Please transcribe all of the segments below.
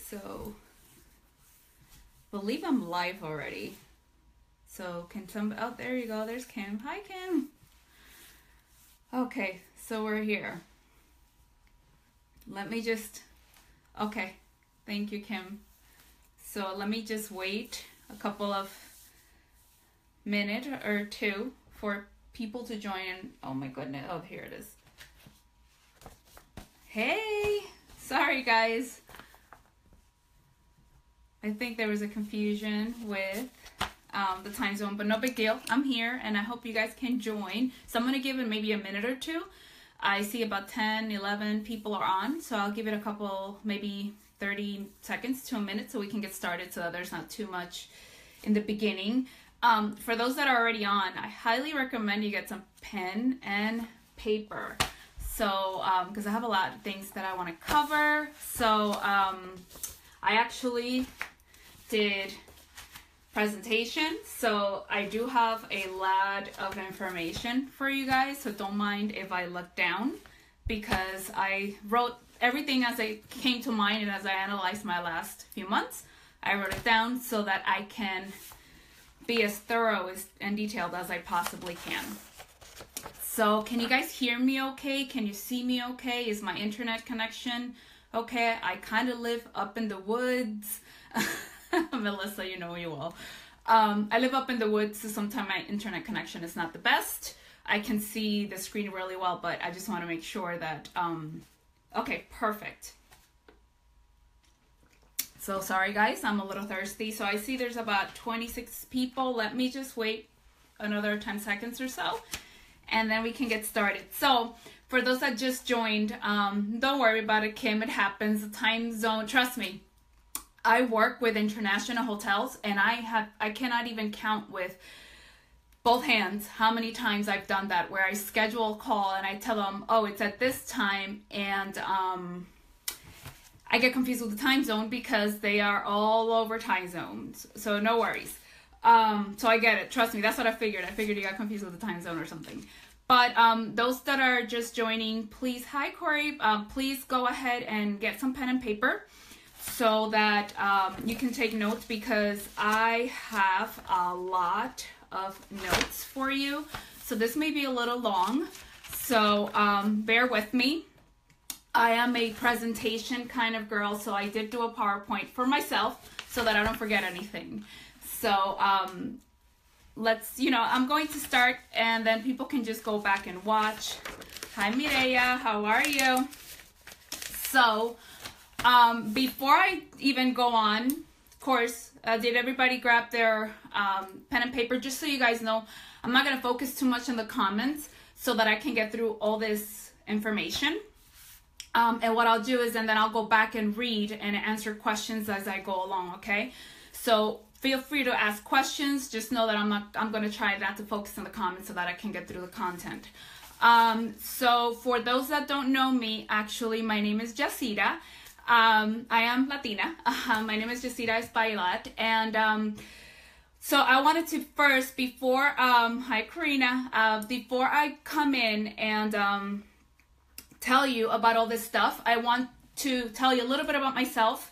so believe I'm live already. So can some, oh, there you go. There's Kim. Hi, Kim. Okay, so we're here. Let me just, okay. Thank you, Kim. So let me just wait a couple of minutes or two for people to join in. Oh my goodness. Oh, here it is. Hey, sorry guys. I think there was a confusion with the time zone, but no big deal. I'm here and I hope you guys can join. So I'm going to give it maybe a minute or two. I see about 10, 11 people are on. So I'll give it a couple, maybe 30 seconds to a minute so we can get started so that there's not too much in the beginning. For those that are already on, I highly recommend you get some pen and paper. So, because I have a lot of things that I want to cover. So, I actually did presentation. So I do have a lot of information for you guys. So don't mind if I look down because I wrote everything as it came to mind and as I analyzed my last few months. I wrote it down so that I can be as thorough and detailed as I possibly can. So can you guys hear me okay? Can you see me okay? Is my internet connection okay? I kind of live up in the woods. Melissa, you know you will. I live up in the woods, so sometimes my internet connection is not the best. I can see the screen really well, but I just want to make sure that, okay, perfect. So sorry guys, I'm a little thirsty. So I see there's about 26 people. Let me just wait another 10 seconds or so, and then we can get started. So for those that just joined, don't worry about it, Kim. It happens. The time zone, trust me. I work with international hotels, and I cannot even count with both hands how many times I've done that, where I schedule a call and I tell them, oh, it's at this time, and I get confused with the time zone because they are all over time zones. So no worries. So I get it. Trust me, that's what I figured. I figured you got confused with the time zone or something. But those that are just joining, please, hi Corey, please go ahead and get some pen and paper so that you can take notes, because I have a lot of notes for you. So this may be a little long, so bear with me. I am a presentation kind of girl, so I did do a PowerPoint for myself so that I don't forget anything. So let's, I'm going to start and then people can just go back and watch. Hi Mireya, how are you? So before I even go on, of course, did everybody grab their pen and paper? Just so you guys know, I'm not going to focus too much on the comments so that I can get through all this information. And what I'll do is, and then I'll go back and read and answer questions as I go along, okay? So feel free to ask questions. Just know that I'm going to try not to focus on the comments so that I can get through the content. So for those that don't know me, actually, my name is Jassira. I am Latina. My name is JassiraBeauty, and so I wanted to first, before, hi Karina, before I come in and tell you about all this stuff, I want to tell you a little bit about myself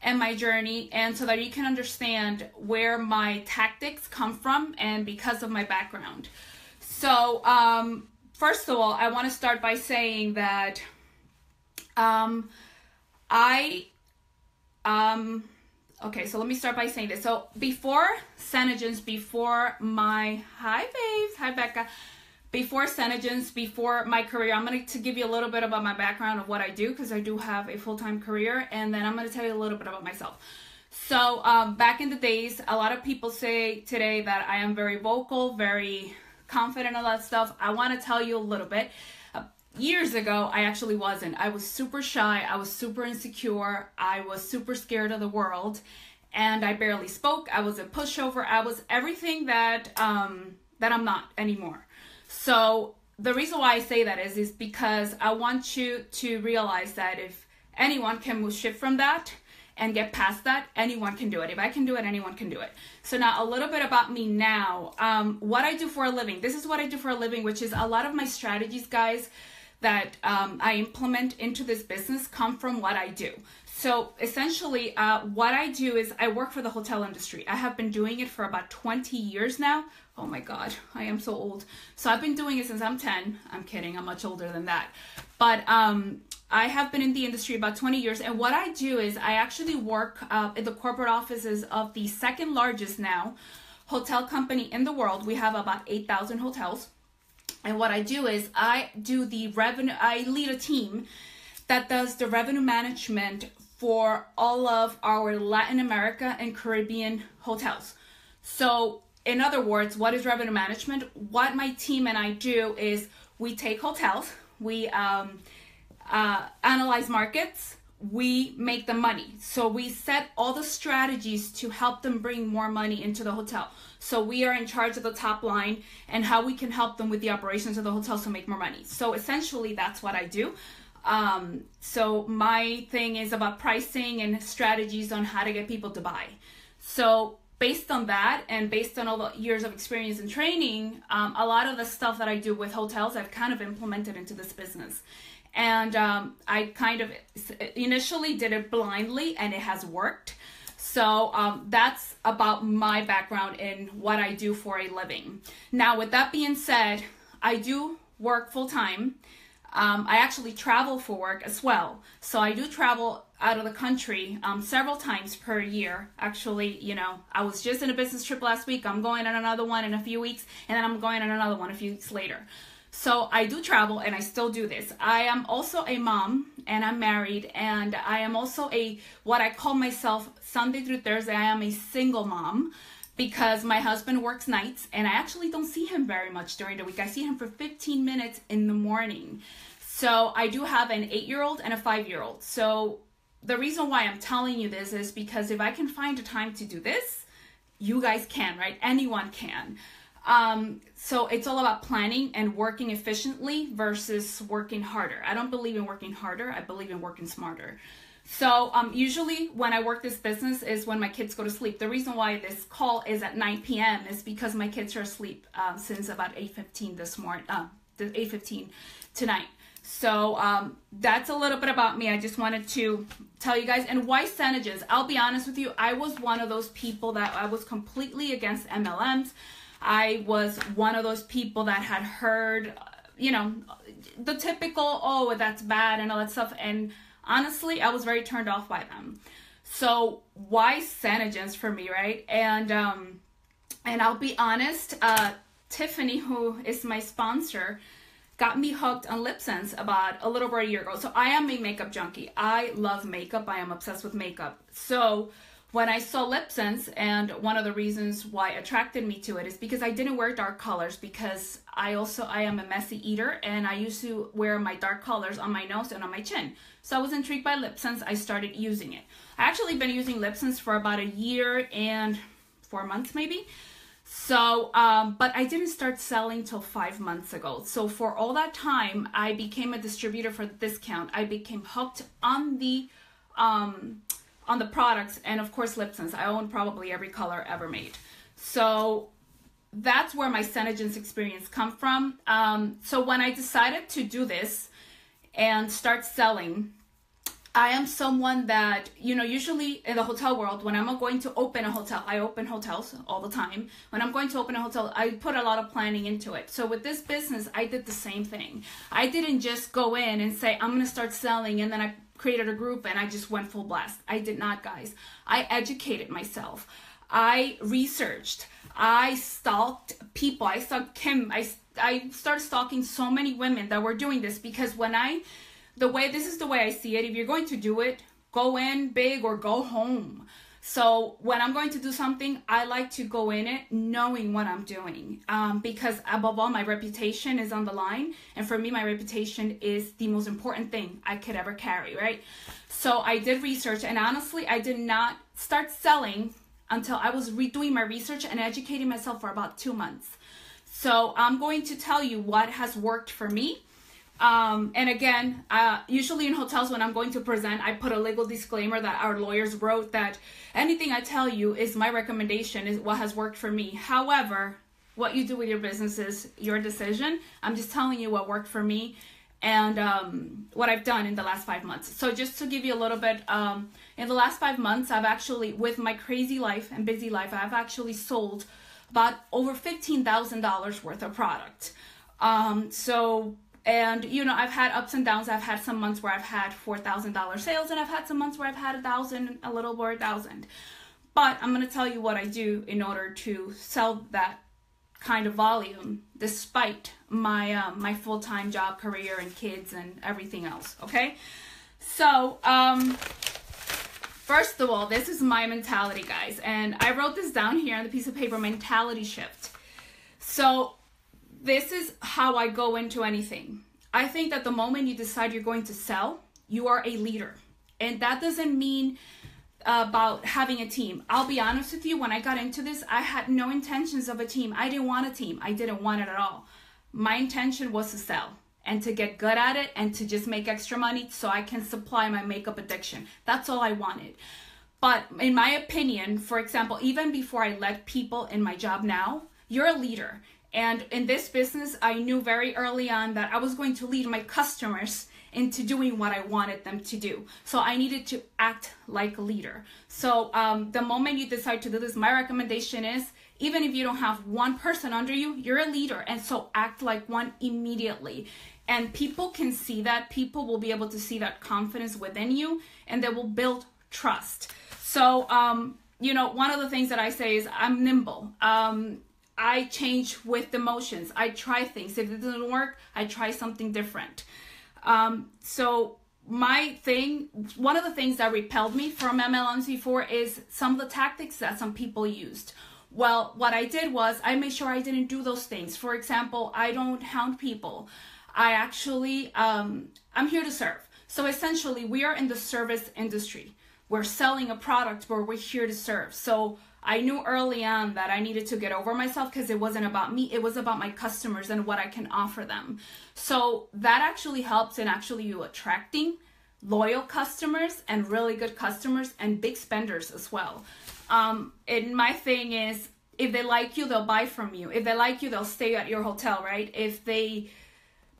and my journey, and so that you can understand where my tactics come from and because of my background. So first of all, I want to start by saying that okay, so let me start by saying this. So before Senegens, before my, hi babes, hi Becca, before Senegens, before my career, I'm going to give you a little bit about my background of what I do, because I do have a full-time career, and then I'm going to tell you a little bit about myself. So back in the days, a lot of people say today that I am very vocal, very confident, all that stuff. I want to tell you a little bit. Years ago, I actually wasn't. I was super shy. I was super insecure. I was super scared of the world, and I barely spoke. I was a pushover. I was everything that that I'm not anymore. So the reason why I say that is because I want you to realize that if anyone can move shift from that and get past that, anyone can do it. If I can do it, anyone can do it. So now a little bit about me now. What I do for a living. This is what I do for a living, which is a lot of my strategies, guys, that I implement into this business come from what I do. So essentially, what I do is I work for the hotel industry. I have been doing it for about 20 years now. Oh my God, I am so old. So I've been doing it since I'm 10. I'm kidding, I'm much older than that. But I have been in the industry about 20 years. And what I do is I actually work in the corporate offices of the second largest now hotel company in the world. We have about 8,000 hotels. And what I do is I do the revenue, I lead a team that does the revenue management for all of our Latin America and Caribbean hotels. So in other words, what is revenue management? What my team and I do is we take hotels, we analyze markets, we make them money. So we set all the strategies to help them bring more money into the hotel. So we are in charge of the top line and how we can help them with the operations of the hotel to make more money. So essentially that's what I do. So my thing is about pricing and strategies on how to get people to buy. So based on that and based on all the years of experience and training, a lot of the stuff that I do with hotels, I've kind of implemented into this business. And I kind of initially did it blindly and it has worked. So that's about my background in what I do for a living. Now, with that being said, I do work full time. I actually travel for work as well. So I do travel out of the country several times per year. Actually, you know, I was just in a business trip last week. I'm going on another one in a few weeks, and then I'm going on another one a few weeks later. So I do travel and I still do this. I am also a mom and I'm married, and I am also what I call myself Sunday through Thursday. I am a single mom because my husband works nights and I actually don't see him very much during the week. I see him for 15 minutes in the morning. So I do have an 8-year-old and a 5-year-old. So the reason why I'm telling you this is because if I can find a time to do this, you guys can, right? Anyone can. So it's all about planning and working efficiently versus working harder. I don't believe in working harder. I believe in working smarter. So usually when I work this business is when my kids go to sleep. The reason why this call is at 9 p.m. is because my kids are asleep since about 8:15 this morning, 8:15 tonight. So that's a little bit about me. I just wanted to tell you guys. And why Cenagens? I'll be honest with you. I was one of those people that I was completely against MLMs. I was one of those people that had heard, you know, the typical, oh, that's bad and all that stuff. And honestly, I was very turned off by them. So why Cenagens for me, right? And I'll be honest, Tiffany, who is my sponsor, got me hooked on LipSense about a little over a year ago. So I am a makeup junkie. I love makeup. I am obsessed with makeup. So when I saw LipSense, and one of the reasons why attracted me to it is because I didn't wear dark colors, because I am a messy eater and I used to wear my dark colors on my nose and on my chin. So I was intrigued by LipSense. I started using it. I actually been using LipSense for about a year and 4 months maybe. So, but I didn't start selling till 5 months ago. So for all that time, I became a distributor for the discount. I became hooked on the products, and of course LipSense. I own probably every color ever made. So that's where my Cenagens experience come from. So when I decided to do this and start selling, I am someone that, you know, usually in the hotel world, when I'm going to open a hotel, I open hotels all the time. When I'm going to open a hotel, I put a lot of planning into it. So with this business, I did the same thing. I didn't just go in and say, I'm going to start selling, and then I created a group and I just went full blast. I did not, guys. I educated myself. I researched. I stalked people. I stalked Kim. I started stalking so many women that were doing this, because this is the way I see it. If you're going to do it, go in big or go home. So when I'm going to do something, I like to go in it knowing what I'm doing, because above all, my reputation is on the line. And for me, my reputation is the most important thing I could ever carry, right? So I did research, and honestly, I did not start selling until I was redoing my research and educating myself for about 2 months. So I'm going to tell you what has worked for me. And again, usually in hotels, when I'm going to present, I put a legal disclaimer that our lawyers wrote that anything I tell you is my recommendation, is what has worked for me. However, what you do with your business is your decision. I'm just telling you what worked for me. and what I've done in the last 5 months. So just to give you a little bit, in the last 5 months, I've actually, with my crazy life and busy life, I've actually sold about over $15,000 worth of product. And you know, I've had ups and downs. I've had some months where I've had $4,000 sales, and I've had some months where I've had 1,000, a little over 1,000. But I'm going to tell you what I do in order to sell that kind of volume, despite my my full-time job, career, and kids, and everything else. Okay, so first of all, this is my mentality, guys, and I wrote this down here on the piece of paper: mentality shift. So this is how I go into anything. I think that the moment you decide you're going to sell, you are a leader. And that doesn't mean about having a team. I'll be honest with you, when I got into this, I had no intentions of a team. I didn't want a team. I didn't want it at all. My intention was to sell and to get good at it and to just make extra money so I can supply my makeup addiction. That's all I wanted. But in my opinion, for example, even before I led people in my job now, you're a leader. And in this business, I knew very early on that I was going to lead my customers into doing what I wanted them to do. So I needed to act like a leader. So the moment you decide to do this, my recommendation is, even if you don't have one person under you, you're a leader. And so act like one immediately. And people can see that. People will be able to see that confidence within you, and they will build trust. So, you know, one of the things that I say is I'm nimble. I change with emotions. I try things. If it doesn't work, I try something different. So my thing, one of the things that repelled me from MLMs before is some of the tactics that some people used. Well, what I did was I made sure I didn't do those things. For example, I don't hound people. I actually, I'm here to serve. So essentially, we are in the service industry. We're selling a product, but we're here to serve. So I knew early on that I needed to get over myself because it wasn't about me. It was about my customers and what I can offer them. So that actually helps in actually you attracting loyal customers and really good customers and big spenders as well. And my thing is, if they like you, they'll buy from you. If they like you, they'll stay at your hotel, right?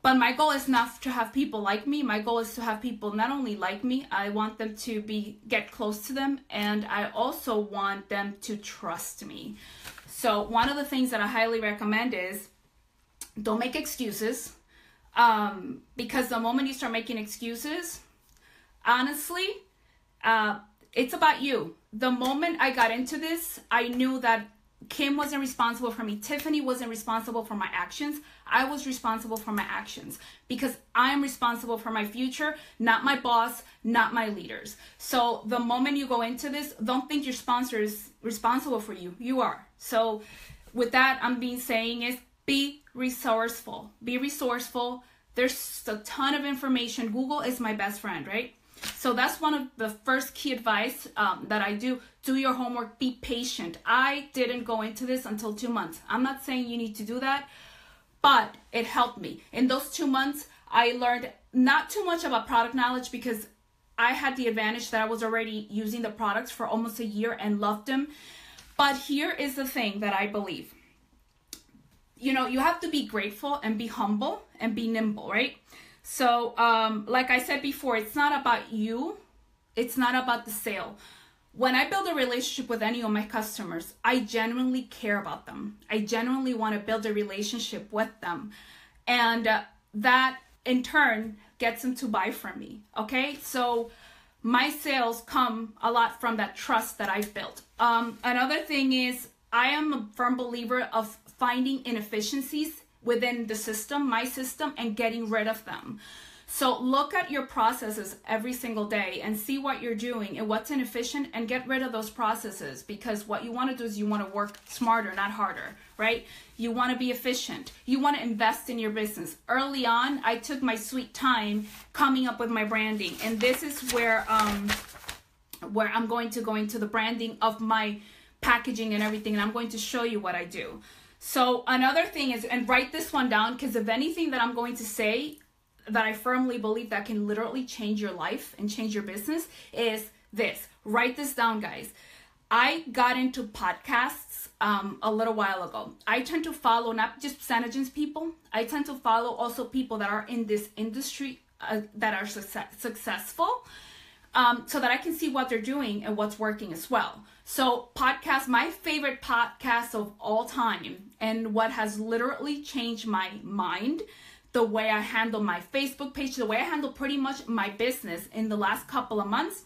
But my goal is not to have people like me. My goal is to have people not only like me, I want them to get close to them, and I also want them to trust me. So one of the things that I highly recommend is don't make excuses, because the moment you start making excuses, honestly, it's about you. The moment I got into this, I knew that Kim wasn't responsible for me. Tiffany wasn't responsible for my actions. I was responsible for my actions because I'm responsible for my future, not my boss, not my leaders. So the moment you go into this, don't think your sponsor is responsible for you. You are. So with that, saying is be resourceful. Be resourceful. There's a ton of information. Google is my best friend, right? So that's one of the first key advice that I do. Do your homework, be patient. I didn't go into this until 2 months. I'm not saying you need to do that, but it helped me. In those 2 months, I learned not too much about product knowledge because I had the advantage that I was already using the products for almost a year and loved them. But here is the thing that I believe. You know, you have to be grateful and be humble and be nimble, right? So, like I said before, it's not about you. It's not about the sale. When I build a relationship with any of my customers, I genuinely care about them. I genuinely want to build a relationship with them. And that, in turn, gets them to buy from me, okay? So my sales come a lot from that trust that I've built. Another thing is I am a firm believer of finding inefficiencies within the system, my system, and getting rid of them. So look at your processes every single day and see what you're doing and what's inefficient and get rid of those processes, because what you want to do is you want to work smarter, not harder, right? You want to be efficient. You want to invest in your business. Early on, I took my sweet time coming up with my branding, and this is where I'm going to go into the branding of my packaging and everything, and I'm going to show you what I do. So another thing is, and write this one down, because if anything that I'm going to say that I firmly believe that can literally change your life and change your business is this. Write this down, guys. I got into podcasts a little while ago. I tend to follow not just Senegens people. I tend to follow also people that are in this industry that are successful, so that I can see what they're doing and what's working as well. So podcasts, my favorite podcast of all time, and what has literally changed my mind, the way I handle my Facebook page, the way I handle pretty much my business in the last couple of months,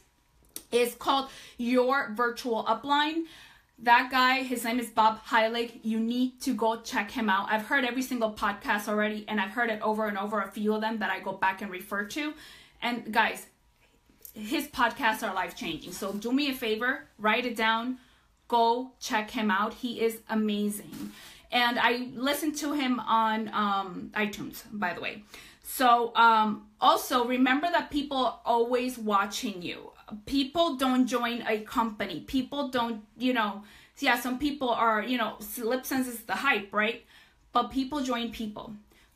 is called Your Virtual Upline. That guy, his name is Bob Heilig. You need to go check him out. I've heard every single podcast already, and I've heard it over and over, a few of them that I go back and refer to. And guys, his podcasts are life-changing. So do me a favor, write it down, go check him out. He is amazing. And I listened to him on iTunes, by the way. So also remember that people are always watching you. People don't join a company. People don't, yeah, some people are, lip sense is the hype, right? But people join people.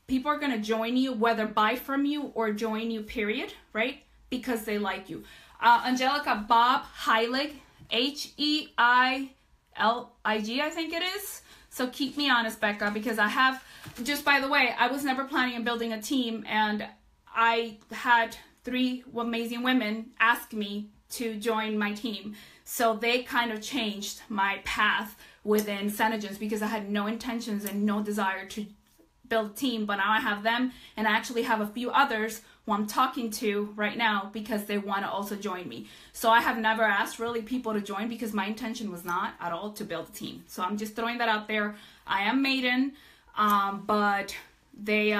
People are going to join you, whether buy from you or join you, period, right? Because they like you. Angelica, Bob Heilig, Heilig, I think it is. So keep me honest, Becca, because I have, just by the way, I was never planning on building a team, and I had 3 amazing women ask me to join my team. So they kind of changed my path within Senegens, because I had no intentions and no desire to build a team, but now I have them, and I actually have a few others who I'm talking to right now because they want to also join me. So I have never asked really people to join, because my intention was not at all to build a team. So I'm just throwing that out there. I am maiden, but they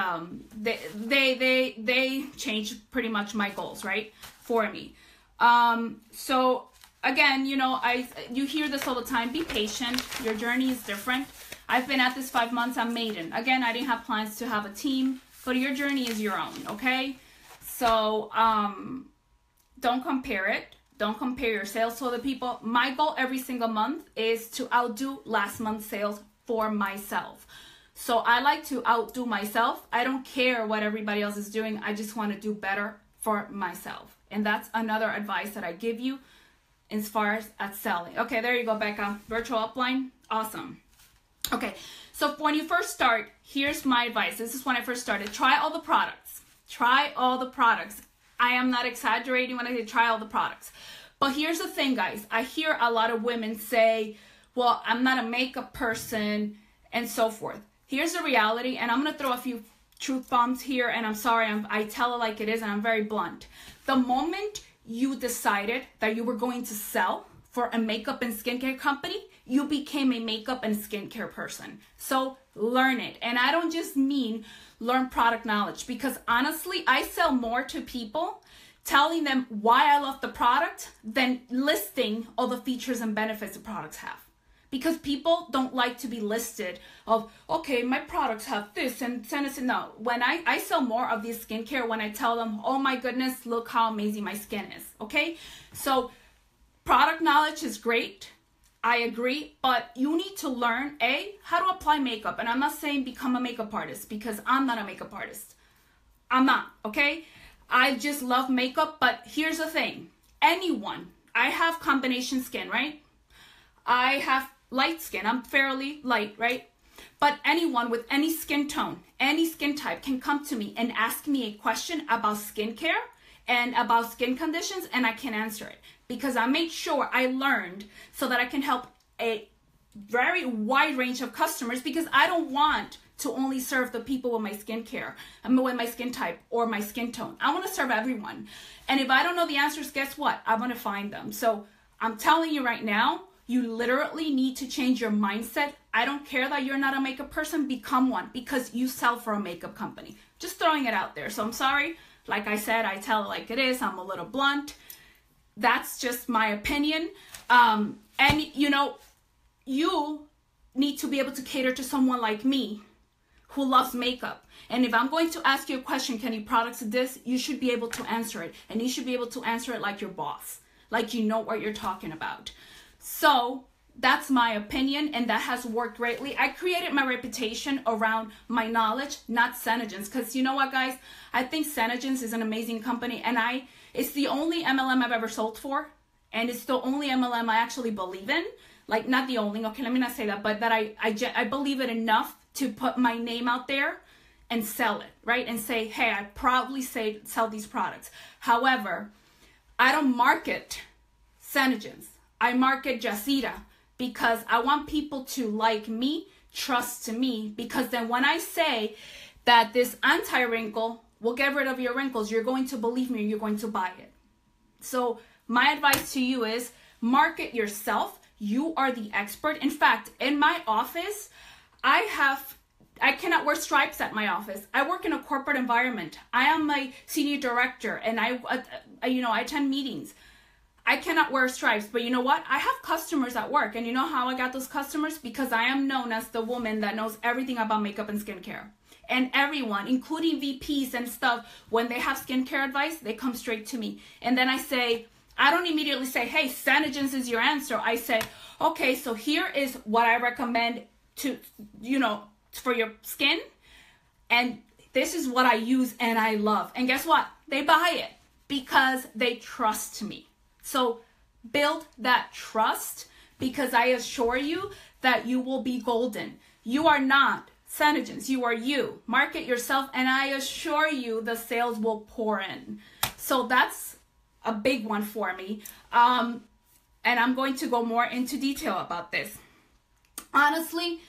changed pretty much my goals, right, for me. So again, you hear this all the time. Be patient. Your journey is different. I've been at this 5 months. I'm maiden. Again, I didn't have plans to have a team, but your journey is your own, okay? So don't compare it. Don't compare your sales to other people. My goal every single month is to outdo last month's sales for myself. So I like to outdo myself. I don't care what everybody else is doing. I just want to do better for myself. And that's another advice that I give you as far as at selling. Okay, there you go, Becca. Virtual upline, awesome. Okay, so when you first start, here's my advice. This is when I first started. Try all the products. Try all the products. I am not exaggerating when I say try all the products. But here's the thing, guys. I hear a lot of women say, well, I'm not a makeup person, and so forth. Here's the reality, and I'm going to throw a few truth bombs here, and I'm sorry, I tell it like it is, and I'm very blunt. The moment you decided that you were going to sell for a makeup and skincare company, you became a makeup and skincare person. So learn it. And I don't just mean learn product knowledge, because honestly, I sell more to people telling them why I love the product than listing all the features and benefits the products have. Because people don't like to be listed of, okay, my products have this and no. When I sell more of this skincare when I tell them, oh my goodness, look how amazing my skin is, okay? So product knowledge is great. I agree, but you need to learn, how to apply makeup. And I'm not saying become a makeup artist, because I'm not a makeup artist. I'm not, okay? I just love makeup, but here's the thing. Anyone, I have combination skin, right? I have light skin. I'm fairly light, right? But anyone with any skin tone, any skin type can come to me and ask me a question about skincare and about skin conditions, and I can answer it. Because I made sure I learned so that I can help a very wide range of customers, because I don't want to only serve the people with my skincare, with my skin type or my skin tone. I want to serve everyone. And if I don't know the answers, guess what? I want to find them. So I'm telling you right now, you literally need to change your mindset. I don't care that you're not a makeup person, become one, because you sell for a makeup company. Just throwing it out there. So I'm sorry. Like I said, I tell it like it is. I'm a little blunt. That's just my opinion. And you need to be able to cater to someone like me who loves makeup. And if I'm going to ask you a question, can you products this? You should be able to answer it. And you should be able to answer it like your boss, like you know what you're talking about. So that's my opinion, and that has worked greatly. I created my reputation around my knowledge, not Senegens. Because you know what, guys? I think Senegens is an amazing company, and it's the only MLM I've ever sold for. And it's the only MLM I actually believe in. Like, not the only, okay, let me not say that, but that I believe it enough to put my name out there and sell it, right? And say, hey, I proudly sell these products. However, I don't market Synergens. I market Jassira because I want people to like me, trust me, because then when I say that this anti-wrinkle will get rid of your wrinkles, you're going to believe me, you're going to buy it. So my advice to you is market yourself. You are the expert. In fact, in my office, I cannot wear stripes at my office. I work in a corporate environment. I am a senior director and I attend meetings. I cannot wear stripes, but you know what? I have customers at work, and you know how I got those customers? Because I am known as the woman that knows everything about makeup and skincare. And everyone, including VPs and stuff, when they have skincare advice, they come straight to me. And then I don't immediately say, hey, Synergens is your answer. I say, okay, so here is what I recommend to, for your skin. And this is what I use and I love. And guess what? They buy it because they trust me. So build that trust, because I assure you that you will be golden. You are not Synergens, you are you. Market yourself, and I assure you the sales will pour in. So that's a big one for me. And I'm going to go more into detail about this. Honestly,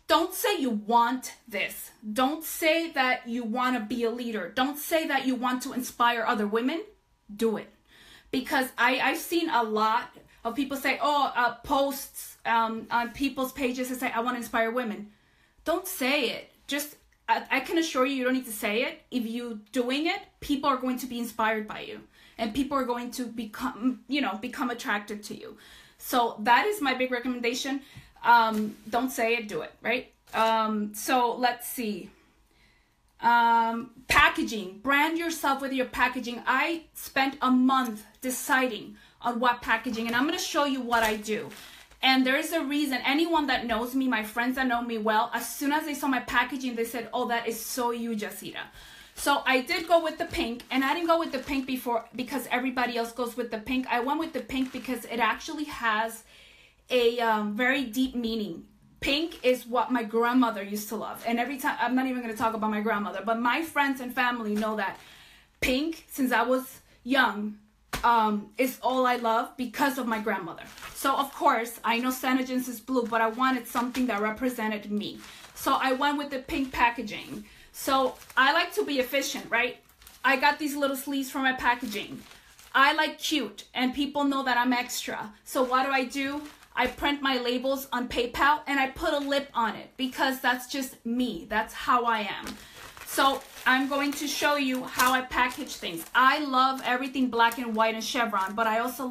don't say you want this. Don't say that you want to be a leader. Don't say that you want to inspire other women. Do it. Because I've seen a lot of people say, posts on people's pages that say, I want to inspire women. Don't say it. Just, I can assure you don't need to say it. If you're doing it, people are going to be inspired by you. And people are going to become attracted to you. So that is my big recommendation. Don't say it, do it, right? So let's see. Packaging. Brand yourself with your packaging. I spent a month deciding on what packaging, and I'm going to show you what I do. And there's a reason. Anyone that knows me, my friends that know me well, as soon as they saw my packaging, they said, oh, that is so you, Jassira. So I did go with the pink, and I didn't go with the pink before because everybody else goes with the pink. I went with the pink because it actually has a very deep meaning. Pink is what my grandmother used to love. And every time, I'm not even going to talk about my grandmother, but my friends and family know that pink, since I was young, is all I love because of my grandmother. So of course, I know Synergens is blue, but I wanted something that represented me. So I went with the pink packaging. So I like to be efficient, right? I got these little sleeves for my packaging. I like cute, and people know that I'm extra. So what do? I print my labels on PayPal and I put a lip on it because that's just me. That's how I am. So I'm going to show you how I package things. I love everything black and white and chevron, but I also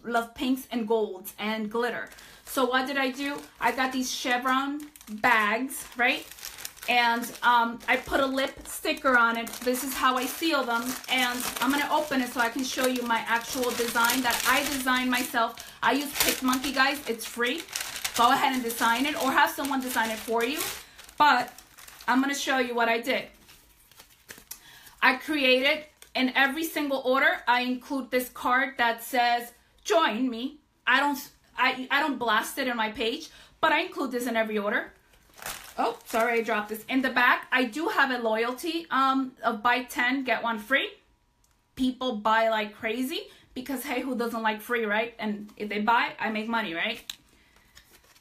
love pinks and golds and glitter. So what did I do? I got these chevron bags, right? And I put a lip sticker on it. This is how I seal them. And I'm going to open it so I can show you my actual design that I designed myself. I use PicMonkey, guys. It's free. Go ahead and design it or have someone design it for you. But I'm going to show you what I did. I created, in every single order, I include this card that says, join me. I don't blast it in my page, but I include this in every order. Oh, sorry, I dropped this. In the back, I do have a loyalty of buy 10, get 1 free. People buy like crazy because, hey, who doesn't like free, right? And if they buy, I make money, right?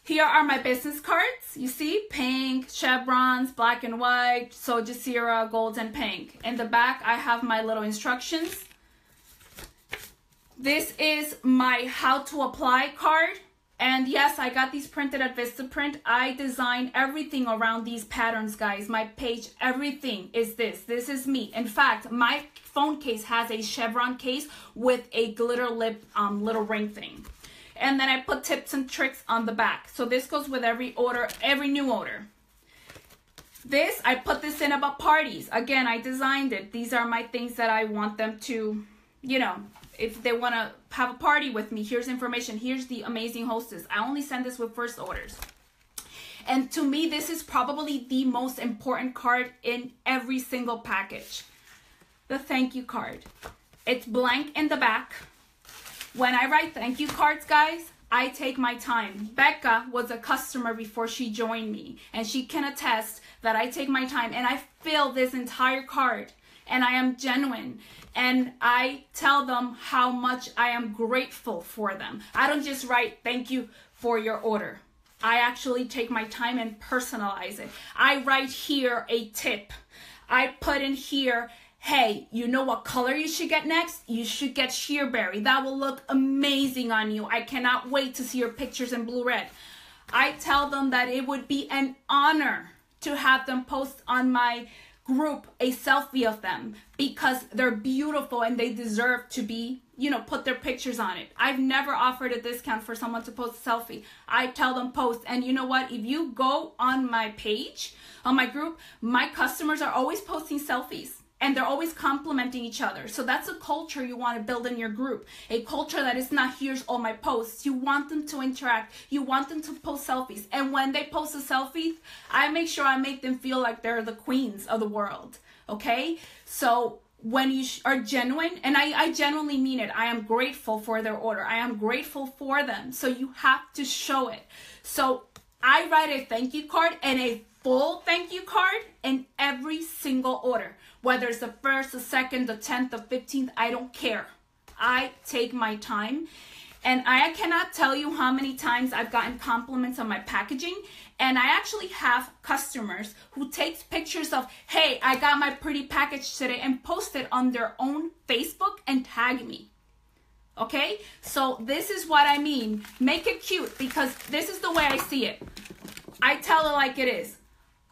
Here are my business cards. You see, pink, chevrons, black and white, so Jassira, gold, and pink. In the back, I have my little instructions. This is my how to apply card. And yes, I got these printed at Vistaprint. I designed everything around these patterns, guys. My page, everything is this. This is me. In fact, my phone case has a chevron case with a glitter lip little ring thing. And then I put tips and tricks on the back. So this goes with every order, every new order. This, I put this in about parties. Again, I designed it. These are my things that I want them to, if they want to have a party with me, here's information. Here's the amazing hostess. I only send this with first orders. And to me, this is probably the most important card in every single package. The thank you card. It's blank in the back. When I write thank you cards, guys, I take my time. Becca was a customer before she joined me, and she can attest that I take my time and I fill this entire card, and I am genuine, and I tell them how much I am grateful for them. I don't just write thank you for your order. I actually take my time and personalize it. I write here a tip. I put in here, hey, you know what color you should get next? You should get sheer berry. That will look amazing on you. I cannot wait to see your pictures in blue red. I tell them that it would be an honor to have them post on my group a selfie of them because they're beautiful and they deserve to be, you know, put their pictures on it. I've never offered a discount for someone to post a selfie. I tell them post. And you know what? If you go on my page, on my group, my customers are always posting selfies. And they're always complimenting each other. So that's a culture you want to build in your group. A culture that is not, here's all my posts. You want them to interact. You want them to post selfies. And when they post a selfie, I make sure I make them feel like they're the queens of the world. Okay? So when you are genuine, and I genuinely mean it, I am grateful for their order. I am grateful for them. So you have to show it. So I write a thank you card and a full thank you card in every single order. Whether it's the 1st, the 2nd, the 10th, the 15th, I don't care. I take my time. And I cannot tell you how many times I've gotten compliments on my packaging. And I actually have customers who takes pictures of, hey, I got my pretty package today, and post it on their own Facebook and tag me. Okay? So this is what I mean. Make it cute, because this is the way I see it. I tell it like it is.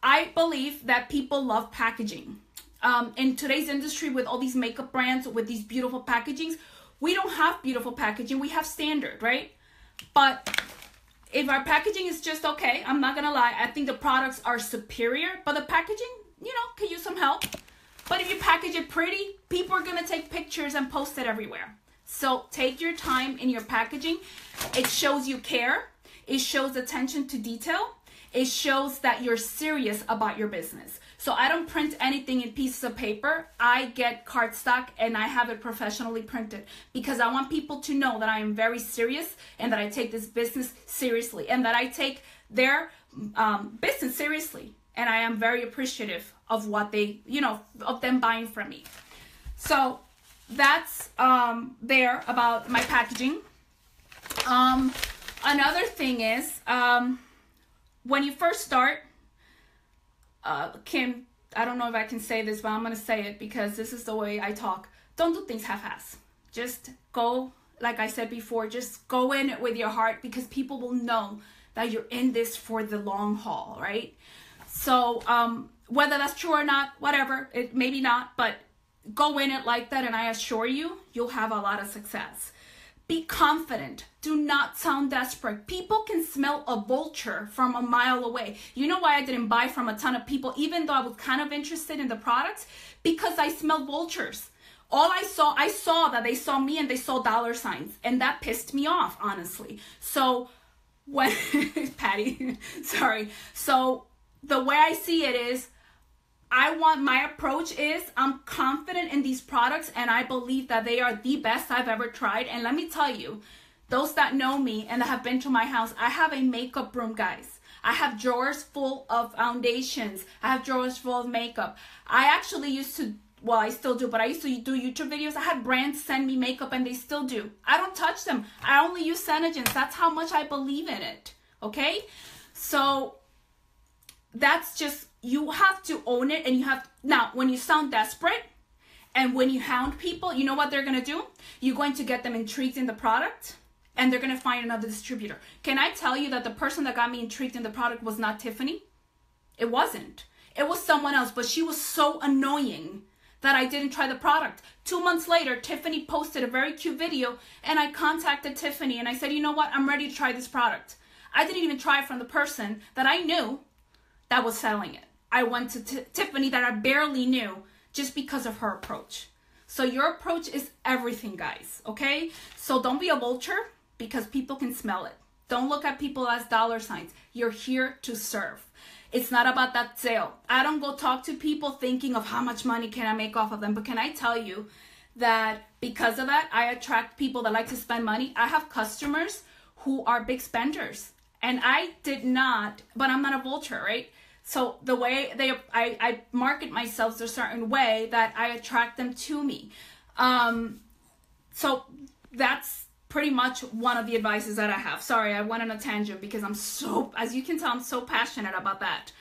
I believe that people love packaging. In today's industry, with all these makeup brands, with these beautiful packagings, we don't have beautiful packaging. We have standard, right? But if our packaging is just okay, I'm not gonna lie, I think the products are superior, but the packaging, you know, could use some help. But if you package it pretty, people are gonna take pictures and post it everywhere. So take your time in your packaging. It shows you care. It shows attention to detail. It shows that you're serious about your business. So I don't print anything in pieces of paper. I get cardstock and I have it professionally printed because I want people to know that I am very serious and that I take this business seriously and that I take their business seriously. And I am very appreciative of what they, you know, of them buying from me. So that's there about my packaging. Another thing is, when you first start, Kim, I don't know if I can say this, but I'm going to say it because this is the way I talk. Don't do things half-ass. Just go, like I said before, just go in it with your heart because people will know that you're in this for the long haul, right? So whether that's true or not, whatever, it maybe not, but go in it like that and I assure you, you'll have a lot of success. Be confident. Do not sound desperate. People can smell a vulture from a mile away. You know why I didn't buy from a ton of people, even though I was kind of interested in the products? Because I smelled vultures. All I saw that they saw me and they saw dollar signs. And that pissed me off, honestly. So when, Patty, sorry. So the way I see it is, my approach is I'm confident in these products and I believe that they are the best I've ever tried. And let me tell you, those that know me and that have been to my house, I have a makeup room, guys. I have drawers full of foundations. I have drawers full of makeup. I actually used to, well, I still do, but I used to do YouTube videos. I had brands send me makeup and they still do. I don't touch them. I only use Senegence. That's how much I believe in it. Okay? So that's just, you have to own it, and you have, now, when you sound desperate and when you hound people, you know what they're going to do? You're going to get them intrigued in the product, and they're going to find another distributor. Can I tell you that the person that got me intrigued in the product was not Tiffany? It wasn't. It was someone else, but she was so annoying that I didn't try the product. 2 months later, Tiffany posted a very cute video, and I contacted Tiffany, and I said, you know what? I'm ready to try this product. I didn't even try it from the person that I knew that was selling it. I went to Tiffany that I barely knew just because of her approach. So your approach is everything, guys, okay? So don't be a vulture because people can smell it. Don't look at people as dollar signs. You're here to serve. It's not about that sale. I don't go talk to people thinking of how much money can I make off of them. But can I tell you that because of that, I attract people that like to spend money. I have customers who are big spenders, and I did not, but I'm not a vulture, right? So the way I market myself a certain way that I attract them to me. So that's pretty much one of the advices that I have. Sorry, I went on a tangent because I'm so, as you can tell, I'm so passionate about that.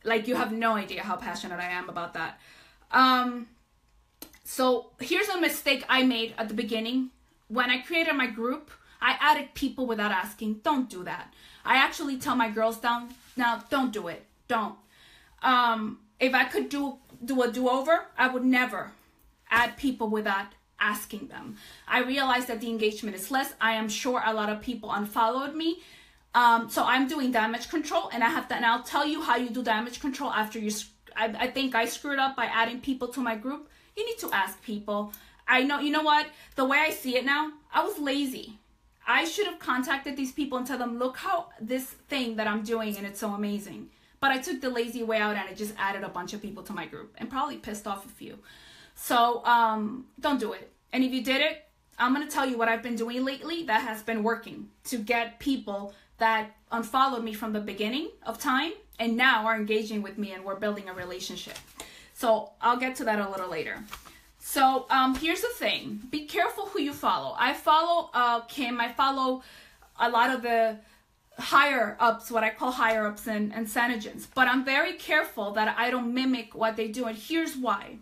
Like, you have no idea how passionate I am about that. So here's a mistake I made at the beginning. When I created my group, I added people without asking. Don't do that. I actually tell my girls now, don't do it. Don't. If I could do a do-over, I would never add people without asking them. I realized that the engagement is less. I am sure a lot of people unfollowed me. So I'm doing damage control, and I'll tell you how you do damage control after I think I screwed up by adding people to my group. You need to ask people. I know, you know what? The way I see it now, I was lazy. I should have contacted these people and tell them, look how this thing that I'm doing, and it's so amazing. But I took the lazy way out, and I just added a bunch of people to my group and probably pissed off a few. So don't do it. And if you did it, I'm going to tell you what I've been doing lately that has been working to get people that unfollowed me from the beginning of time and now are engaging with me, and we're building a relationship. So I'll get to that a little later. So here's the thing. Be careful who you follow. I follow Kim. I follow a lot of the higher ups, what I call higher ups and Sanogens. But I'm very careful that I don't mimic what they do. And here's why.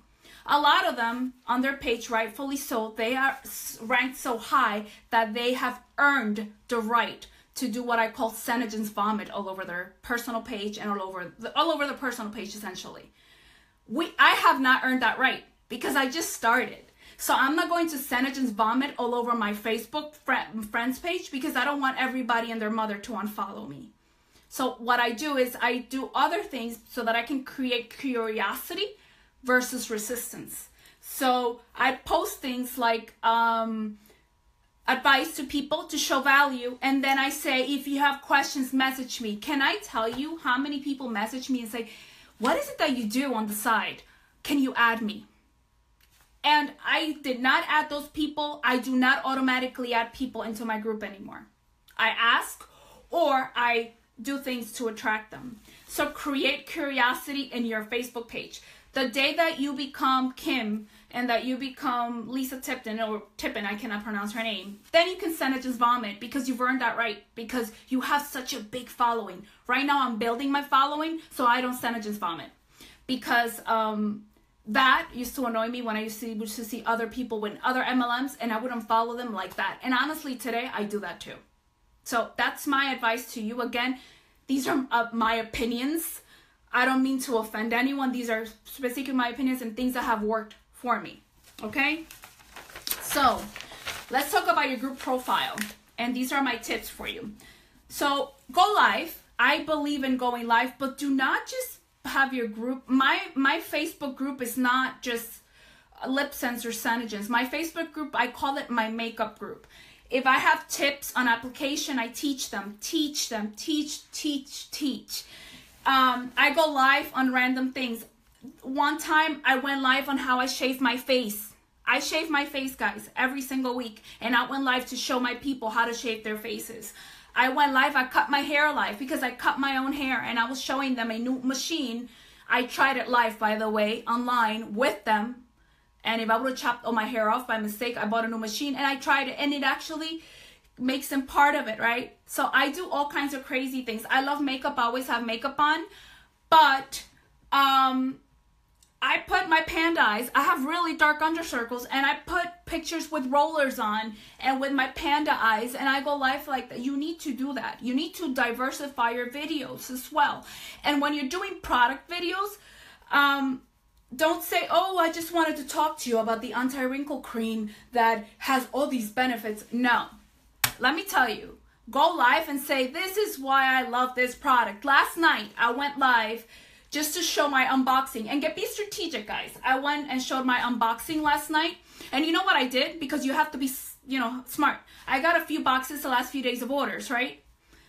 A lot of them on their page, rightfully so, they are ranked so high that they have earned the right to do what I call Sanogens vomit all over their personal page and all over the personal page, essentially. I have not earned that right because I just started. So I'm not going to Sanogens vomit all over my Facebook friends page because I don't want everybody and their mother to unfollow me. So what I do is I do other things so that I can create curiosity versus resistance. So I post things like advice to people to show value, and then I say, if you have questions, message me. Can I tell you how many people message me and say, what is it that you do on the side? Can you add me? And I did not add those people. I do not automatically add people into my group anymore. I ask, or I do things to attract them. So create curiosity in your Facebook page. The day that you become Kim and that you become Lisa Tipton, or Tippin, I cannot pronounce her name, then you can Sanogens vomit because you've earned that right, because you have such a big following. Right now I'm building my following, so I don't Sanogens vomit. Because that used to annoy me when I used to see other people with other MLMs, and I wouldn't follow them like that. And honestly, today I do that too. So that's my advice to you. Again, these are my opinions. I don't mean to offend anyone. These are specifically my opinions and things that have worked for me. Okay? So let's talk about your group profile. And these are my tips for you. So go live. I believe in going live, but do not just have your group. My Facebook group is not just lip sensor Sanogens. My Facebook group, I call it my makeup group. If I have tips on application, I teach them. Teach. I go live on random things. One time I went live on how I shave my face. I shave my face, guys, every single week. And I went live to show my people how to shave their faces. I went live, I cut my hair live because I cut my own hair, and I was showing them a new machine. I tried it live, by the way, online with them. And if I would have chopped all my hair off by mistake, I bought a new machine and I tried it, and it actually makes them part of it, right? So I do all kinds of crazy things. I love makeup. I always have makeup on, but I put my panda eyes. I have really dark under circles, and I put pictures with rollers on and with my panda eyes, and I go live like that. You need to do that. You need to diversify your videos as well. And when you're doing product videos, don't say, oh, I just wanted to talk to you about the anti-wrinkle cream that has all these benefits. No. Let me tell you, go live and say, this is why I love this product. Last night, I went live just to show my unboxing. And be strategic, guys. I went and showed my unboxing last night. And you know what I did? Because you have to be, smart. I got a few boxes the last few days of orders, right?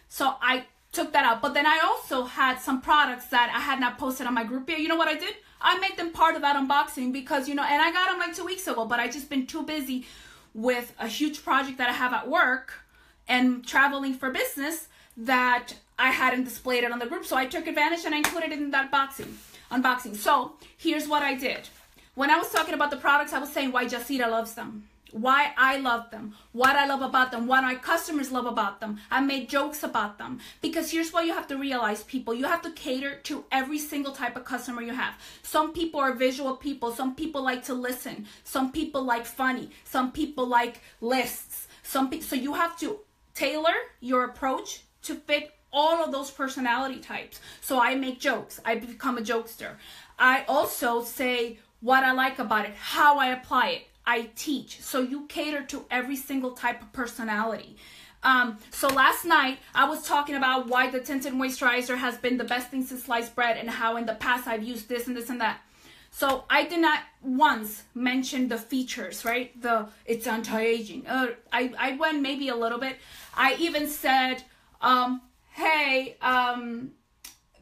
So I took that out. But then I also had some products that I had not posted on my group yet. You know what I did? I make them part of that unboxing because, you know, and I got them like 2 weeks ago, but I just been too busy with a huge project that I have at work and traveling for business that I hadn't displayed it on the group. So I took advantage and I included it in that unboxing. So here's what I did. When I was talking about the products, I was saying why Jassira loves them, why I love them, what I love about them, what my customers love about them. I made jokes about them because here's what you have to realize, people. You have to cater to every single type of customer you have. Some people are visual people. Some people like to listen. Some people like funny. Some people like lists. So you have to tailor your approach to fit all of those personality types. So I make jokes. I become a jokester. I also say what I like about it, how I apply it. I teach. So you cater to every single type of personality. So last night I was talking about why the tinted moisturizer has been the best thing since sliced bread and how in the past I've used this and this and that. So I did not once mention the features, right? It's anti-aging. I went maybe a little bit. I even said, hey,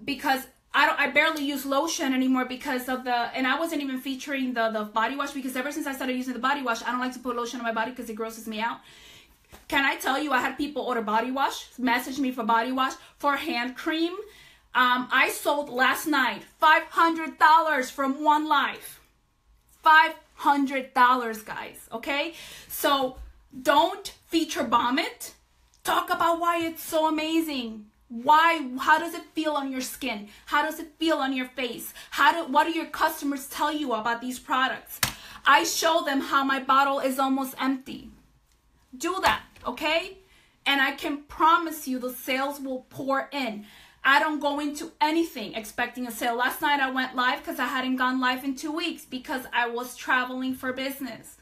because I barely use lotion anymore because of and I wasn't even featuring the body wash because ever since I started using the body wash, I don't like to put lotion on my body because it grosses me out. Can I tell you, I had people order body wash, message me for body wash, for hand cream. I sold last night $500 from one life. $500, guys, okay? So don't feature bomb it. Talk about why it's so amazing. How does it feel on your skin? How does it feel on your face? What do your customers tell you about these products? I show them how my bottle is almost empty. Do that, okay? And I can promise you the sales will pour in. I don't go into anything expecting a sale. Last night I went live because I hadn't gone live in 2 weeks because I was traveling for business.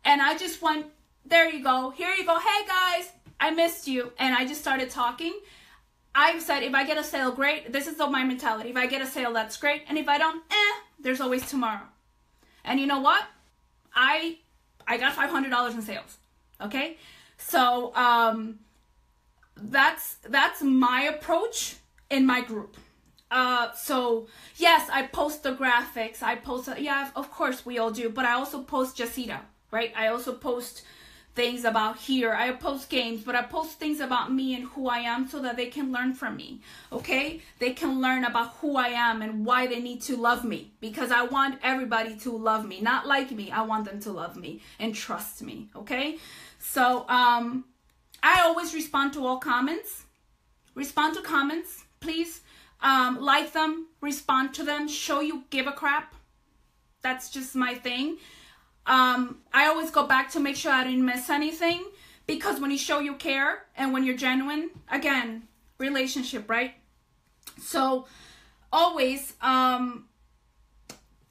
And I just went, there you go, here you go. Hey guys, I missed you. And I just started talking. I said, if I get a sale, great. This is my mentality. If I get a sale, that's great. And if I don't, there's always tomorrow. And you know what? I got $500 in sales. Okay? So that's my approach in my group. So yes, I post the graphics. Yeah, of course we all do. But I also post Jassira, right? I also post things about here. I post games, but I post things about me and who I am so that they can learn from me, okay? They can learn about who I am and why they need to love me because I want everybody to love me, not like me. I want them to love me and trust me, okay? So I always respond to all comments. Respond to comments, please. Like them, respond to them, show you give a crap. That's just my thing. I always go back to make sure I didn't miss anything because when you show you care and when you're genuine, again, relationship, right? So always,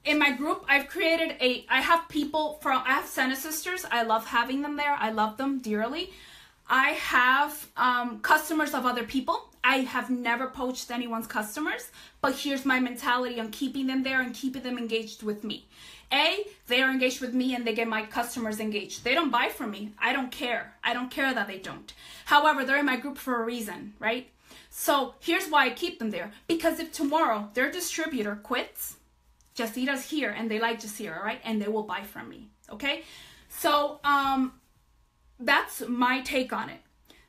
in my group, I've created I have Senna sisters. I love having them there. I love them dearly. I have customers of other people. I have never poached anyone's customers, but here's my mentality on keeping them there and keeping them engaged with me. They are engaged with me and they get my customers engaged. They don't buy from me. I don't care. I don't care that they don't. However, they're in my group for a reason, right? So here's why I keep them there. Because if tomorrow their distributor quits, Jassira's here and they like Jassira, right? And they will buy from me, okay? So that's my take on it.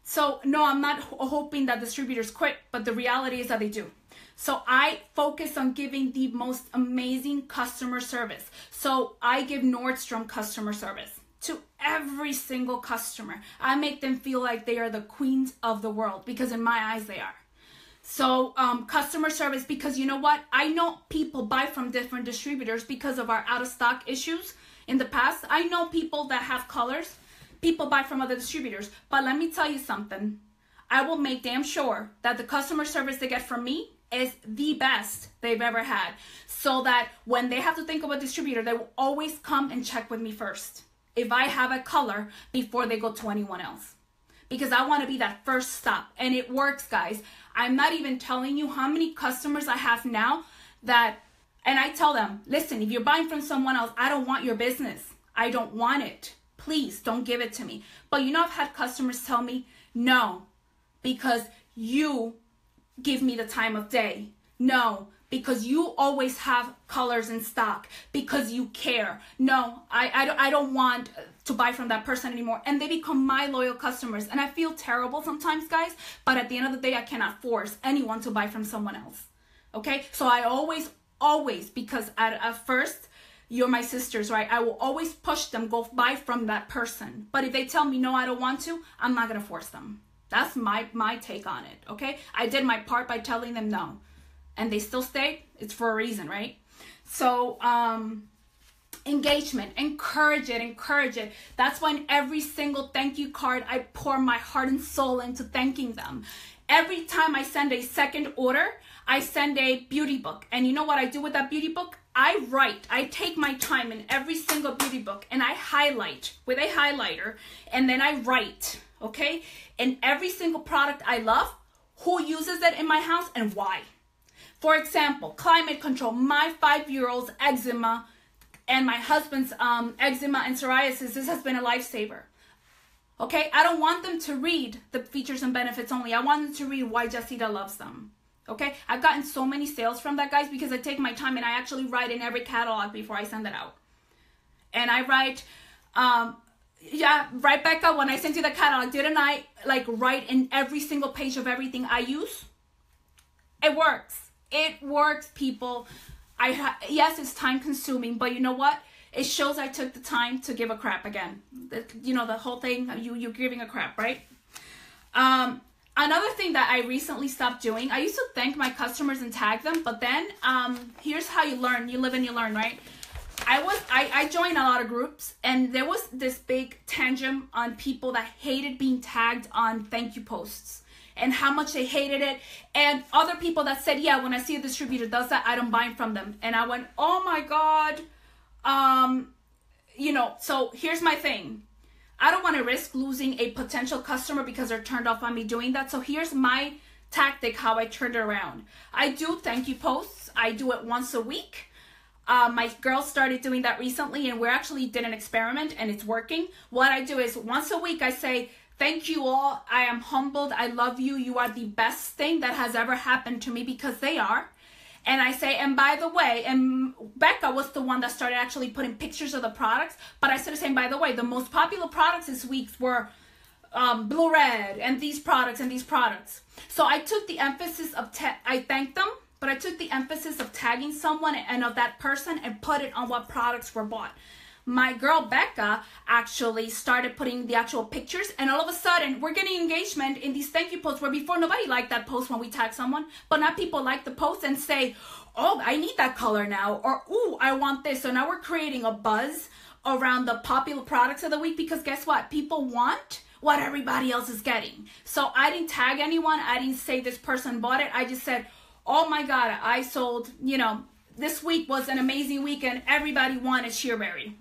So no, I'm not hoping that distributors quit, but the reality is that they do. So I focus on giving the most amazing customer service. So I give Nordstrom customer service to every single customer. I make them feel like they are the queens of the world because in my eyes they are. So customer service, because you know what? I know people buy from different distributors because of our out of stock issues in the past. I know people that have colors. People buy from other distributors. But let me tell you something. I will make damn sure that the customer service they get from me is the best they've ever had. So that when they have to think of a distributor, they will always come and check with me first. If I have a color before they go to anyone else. Because I want to be that first stop. And it works, guys. I'm not even telling you how many customers I have now that, and I tell them, listen, if you're buying from someone else, I don't want your business. I don't want it. Please don't give it to me. But you know, I've had customers tell me, no, because you give me the time of day. No, because you always have colors in stock, because you care. No, I don't want to buy from that person anymore. And they become my loyal customers. And I feel terrible sometimes, guys, but at the end of the day, I cannot force anyone to buy from someone else. Okay? So I always, because at first, you're my sisters, right? I will always push them, go buy from that person. But if they tell me, no, I don't want to, I'm not going to force them. That's my take on it, okay? I did my part by telling them no. And they still stayed. It's for a reason, right? So, engagement, encourage it. That's why in every single thank you card, I pour my heart and soul into thanking them. Every time I send a second order, I send a beauty book. And you know what I do with that beauty book? I take my time in every single beauty book and I highlight with a highlighter, and then I write, okay? And every single product I love, who uses it in my house and why. For example, climate control, my 5-year-old's eczema and my husband's eczema and psoriasis, this has been a lifesaver. Okay, I don't want them to read the features and benefits only. I want them to read why Jassira loves them. Okay, I've gotten so many sales from that, guys, because I take my time and I actually write in every catalog before I send it out. And I write, right, Becca, when I sent you the catalog, didn't I like write in every single page of everything I use? It works. It works, people. Yes, it's time consuming, but you know what? It shows I took the time to give a crap again. You know, the whole thing, you're giving a crap, right? Another thing that I recently stopped doing, I used to thank my customers and tag them, but then here's how you learn. You live and you learn, right? I joined a lot of groups, and there was this big tangent on people that hated being tagged on thank you posts and how much they hated it, and other people that said, yeah, when I see a distributor does that, I don't buy from them. And I went, oh my God. You know, so here's my thing. I don't want to risk losing a potential customer because they're turned off on me doing that. So here's my tactic, how I turned it around. I do thank you posts. I do it once a week. My girls started doing that recently, and we actually did an experiment and it's working. What I do is once a week, I say, thank you all. I am humbled. I love you. You are the best thing that has ever happened to me, because they are. And I say, and by the way, and Becca was the one that started actually putting pictures of the products, but I started saying, by the way, the most popular products this week were Blue Red and these products and these products. So I took the emphasis of, I thanked them, but I took the emphasis of tagging someone and of that person and put it on what products were bought. My girl Becca actually started putting the actual pictures, and all of a sudden we're getting engagement in these thank you posts where before nobody liked that post when we tag someone, but now people like the post and say, oh, I need that color now, or ooh, I want this. So now we're creating a buzz around the popular products of the week, because guess what? People want what everybody else is getting. So I didn't tag anyone. I didn't say this person bought it. I just said, oh my God, I sold, you know, this week was an amazing week and everybody wanted JassiraBeauty.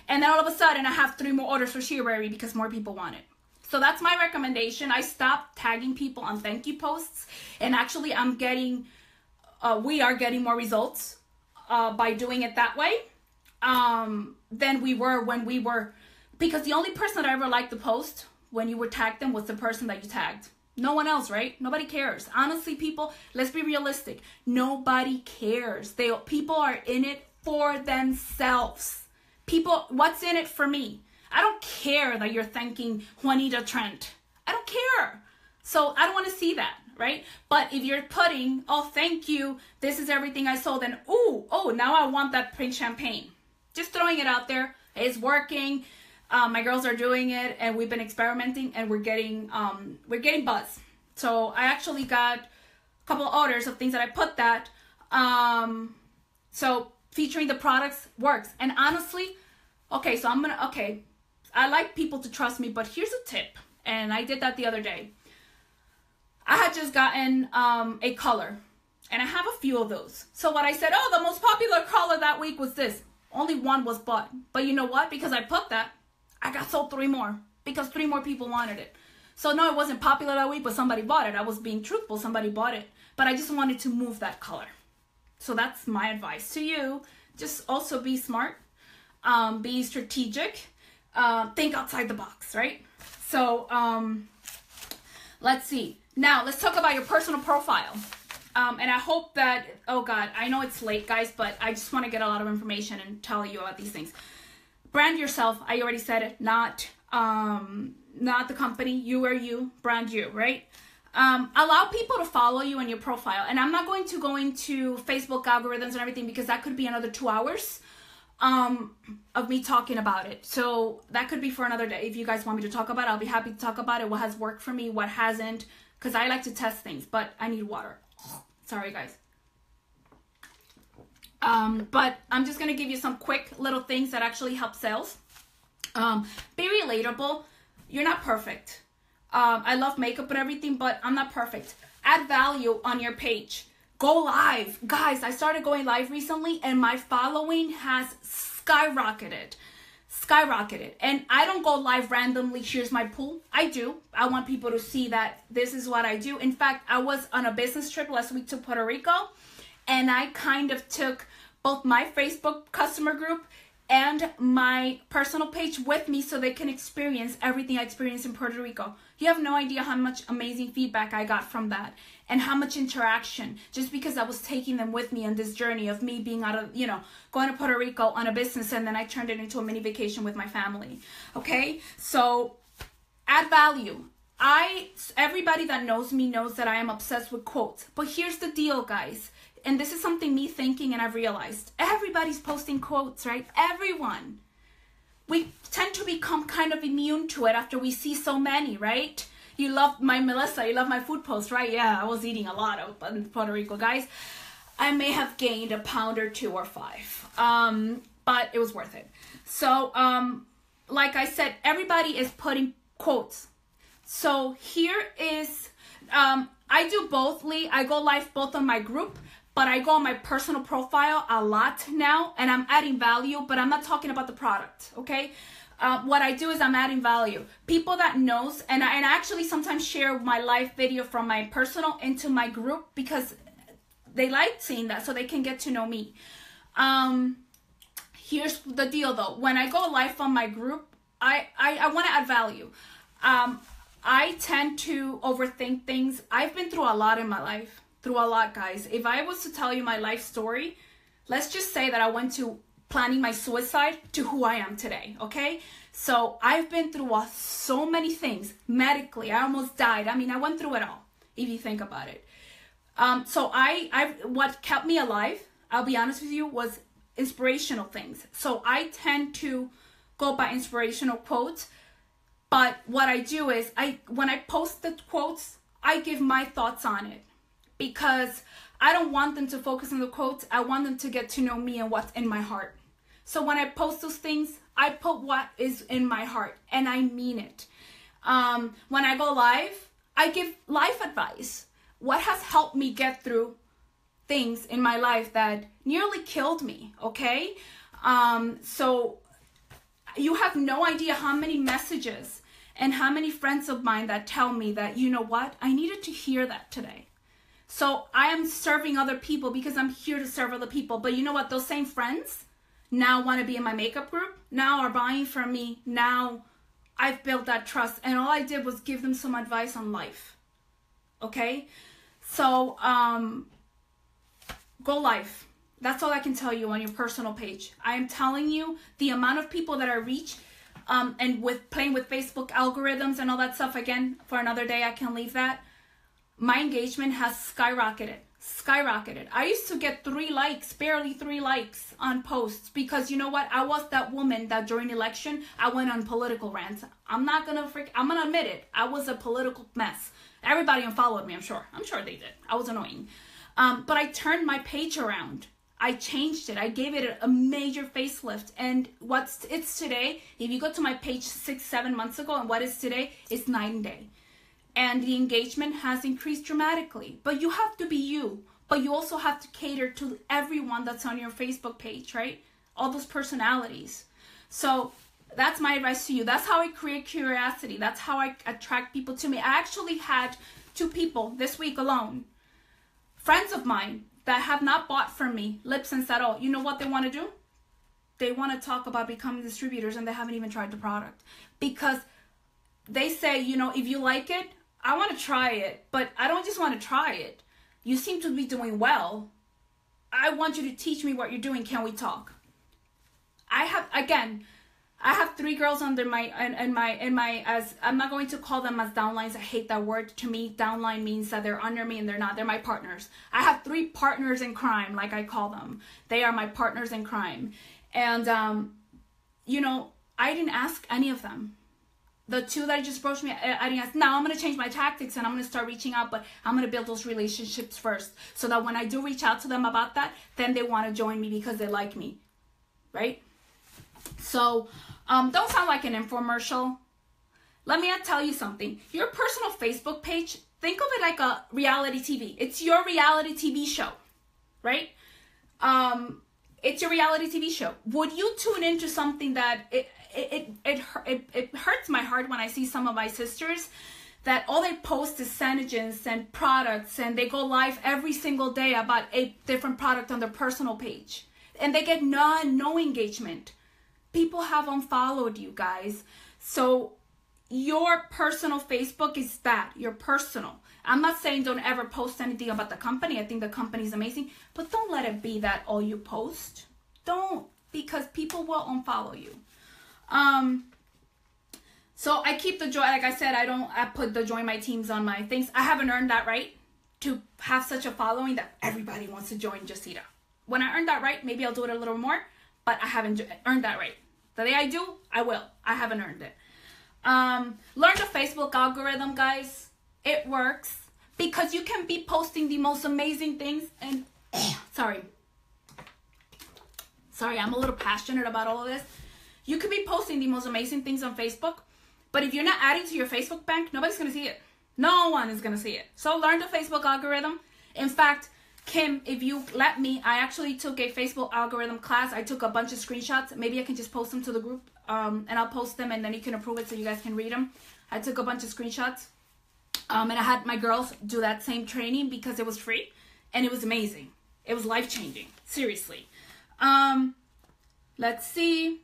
And then all of a sudden I have 3 more orders for JassiraBeauty because more people want it. So that's my recommendation. I stopped tagging people on thank you posts, and actually I'm getting, we are getting more results by doing it that way than we were when we were, because the only person that ever liked the post when you would tag them was the person that you tagged. No one else, right? Nobody cares. Honestly, people, let's be realistic. Nobody cares. People are in it for themselves. People, what's in it for me? I don't care that you're thanking Juanita Trent. I don't care. So I don't want to see that, right? But if you're putting, oh, thank you, this is everything I sold, and oh, now I want that pink champagne. Just throwing it out there. It's working. My girls are doing it, and we've been experimenting, and we're getting buzz. So I actually got a couple of orders of things that I put that. So featuring the products works. And honestly, okay, so I like people to trust me, but here's a tip. And I did that the other day. I had just gotten a color, and I have a few of those. So what I said, oh, the most popular color that week was this. Only 1 was bought. But you know what? Because I put that, I got sold 3 more, because 3 more people wanted it. So no, it wasn't popular that week, but somebody bought it. I was being truthful. Somebody bought it. But I just wanted to move that color. So that's my advice to you. Just also be smart, be strategic, think outside the box, right? So let's see. Now let's talk about your personal profile. And I hope that, oh God, I know it's late, guys, but I just want to get a lot of information and tell you about these things. Brand yourself. I already said it. Not the company. You are you. Brand you, right? Allow people to follow you in your profile. And I'm not going to go into Facebook algorithms and everything because that could be another 2 hours of me talking about it. So that could be for another day. If you guys want me to talk about it, I'll be happy to talk about it. What has worked for me, what hasn't, because I like to test things, but I need water. Sorry, guys. But I'm just going to give you some quick little things that actually help sales. Be relatable. You're not perfect. I love makeup and everything, but I'm not perfect. Add value on your page. Go live. Guys, I started going live recently and my following has skyrocketed. And I don't go live randomly. Here's my pool. I do. I want people to see that this is what I do. In fact, I was on a business trip last week to Puerto Rico, and I kind of took both my Facebook customer group and my personal page with me so they can experience everything I experienced in Puerto Rico. You have no idea how much amazing feedback I got from that and how much interaction, just because I was taking them with me on this journey of me being out of, going to Puerto Rico on a business, and then I turned it into a mini vacation with my family. Okay, so add value. Everybody that knows me knows that I am obsessed with quotes. But here's the deal, guys. And this is something me thinking and I've realized. Everybody's posting quotes, right? Everyone. We tend to become kind of immune to it after we see so many, right? You love my Melissa, you love my food post, right? Yeah, I was eating a lot in Puerto Rico, guys. I may have gained a pound or 2 or 5, but it was worth it. So, like I said, everybody is putting quotes. So here is, I do both, Lee. I go live both on my group, but I go on my personal profile a lot now, and I'm adding value, but I'm not talking about the product, okay? What I do is I'm adding value. People that knows, and I actually sometimes share my live video from my personal into my group because they like seeing that so they can get to know me. Here's the deal though. When I go live on my group, I want to add value. I tend to overthink things. I've been through a lot in my life. Through a lot, guys. If I was to tell you my life story, let's just say that I went to planning my suicide to who I am today, okay? So I've been through so many things. Medically, I almost died. I mean, I went through it all, if you think about it. So what kept me alive, I'll be honest with you, was inspirational things. So I tend to go by inspirational quotes. But what I do is, when I post the quotes, I give my thoughts on it. Because I don't want them to focus on the quotes. I want them to get to know me and what's in my heart. So when I post those things, I put what is in my heart, and I mean it. When I go live, I give life advice. What has helped me get through things in my life that nearly killed me, okay? So you have no idea how many messages and how many friends of mine that tell me that, you know what, I needed to hear that today. So I am serving other people because I'm here to serve other people. But you know what? Those same friends now want to be in my makeup group, now are buying from me. Now I've built that trust. And all I did was give them some advice on life. Okay? So go live. That's all I can tell you on your personal page. I am telling you the amount of people that I reach, and with playing with Facebook algorithms and all that stuff, again, for another day, I can leave that. My engagement has skyrocketed. I used to get 3 likes, barely 3 likes on posts, because you know what? I was that woman that during election, I went on political rants. I'm gonna admit it. I was a political mess. Everybody unfollowed me, I'm sure. I'm sure they did. I was annoying. But I turned my page around. I changed it. I gave it a major facelift. And it's today, if you go to my page 6-7 months ago, and what is today, it's night and day. And the engagement has increased dramatically. But you have to be you. But you also have to cater to everyone that's on your Facebook page, right? All those personalities. So that's my advice to you. That's how I create curiosity. That's how I attract people to me. I actually had 2 people this week alone, friends of mine, that have not bought from me lip sense at all. You know what they want to do? They want to talk about becoming distributors, and they haven't even tried the product. Because they say, you know, if you like it, I want to try it, but I don't just want to try it. You seem to be doing well. I want you to teach me what you're doing. Can we talk? I have 3 girls under as I'm not going to call them as downlines. I hate that word. To me, downline means that they're under me and they're not. They're my partners. I have 3 partners in crime, like I call them. They are my partners in crime. And, you know, I didn't ask any of them. The 2 that just approached me, I didn't ask. Now I'm going to change my tactics and I'm going to start reaching out, but I'm going to build those relationships first so that when I do reach out to them about that, then they want to join me because they like me, right? So don't sound like an infomercial. Let me tell you something. Your personal Facebook page, think of it like a reality TV. It's your reality TV show, right? It's your reality TV show. Would you tune into something that it hurts my heart when I see some of my sisters that all they post is Sanogens and products, and they go live every single day about a different product on their personal page, and they get no engagement. People have unfollowed you guys. So your personal Facebook is bad. Your personal. I'm not saying don't ever post anything about the company. I think the company is amazing. But don't let it be that all you post. Don't. Because people will unfollow you. So I keep the joy. Like I said, I put the join my teams on my things. I haven't earned that right to have such a following that everybody wants to join Jassira. When I earn that right, maybe I'll do it a little more. But I haven't earned that right. The day I do, I will. I haven't earned it. Learn the Facebook algorithm, guys. It works because you can be posting the most amazing things and sorry, I'm a little passionate about all of this. You could be posting the most amazing things on Facebook, but if you're not adding to your Facebook bank, nobody's going to see it. No one is going to see it. So learn the Facebook algorithm. In fact, Kim, if you let me, I actually took a Facebook algorithm class. I took a bunch of screenshots. Maybe I can just post them to the group, and I'll post them, and then you can approve it so you guys can read them. I took a bunch of screenshots, and I had my girls do that same training because it was free, and it was amazing. It was life-changing. Seriously. Let's see.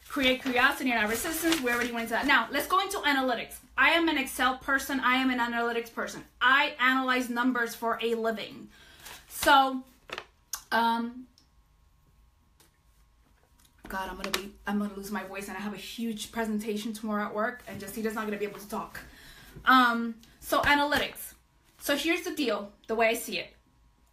Create curiosity and not resistance. We already went into that. Now, let's go into analytics. I am an Excel person. I am an analytics person. I analyze numbers for a living. So, God, I'm gonna lose my voice, and I have a huge presentation tomorrow at work, and Jassira's not gonna be able to talk. So analytics. So here's the deal, the way I see it.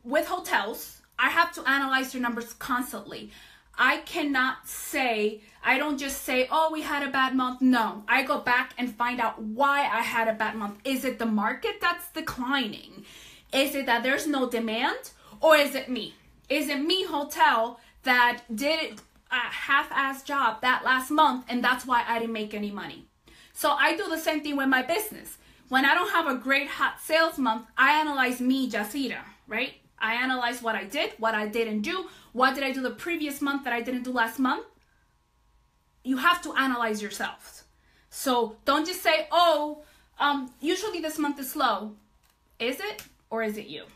With hotels, I have to analyze their numbers constantly. I cannot say, I don't just say, oh, we had a bad month. No, I go back and find out why I had a bad month. Is it the market that's declining? Is it that there's no demand? Or is it me? Is it me, hotel, that did a half-ass job that last month, and that's why I didn't make any money? So I do the same thing with my business. When I don't have a great hot sales month, I analyze me, Jassira, right? I analyze what I did, what I didn't do. What did I do the previous month that I didn't do last month? You have to analyze yourself. So don't just say, oh, usually this month is slow. Is it, or is it you?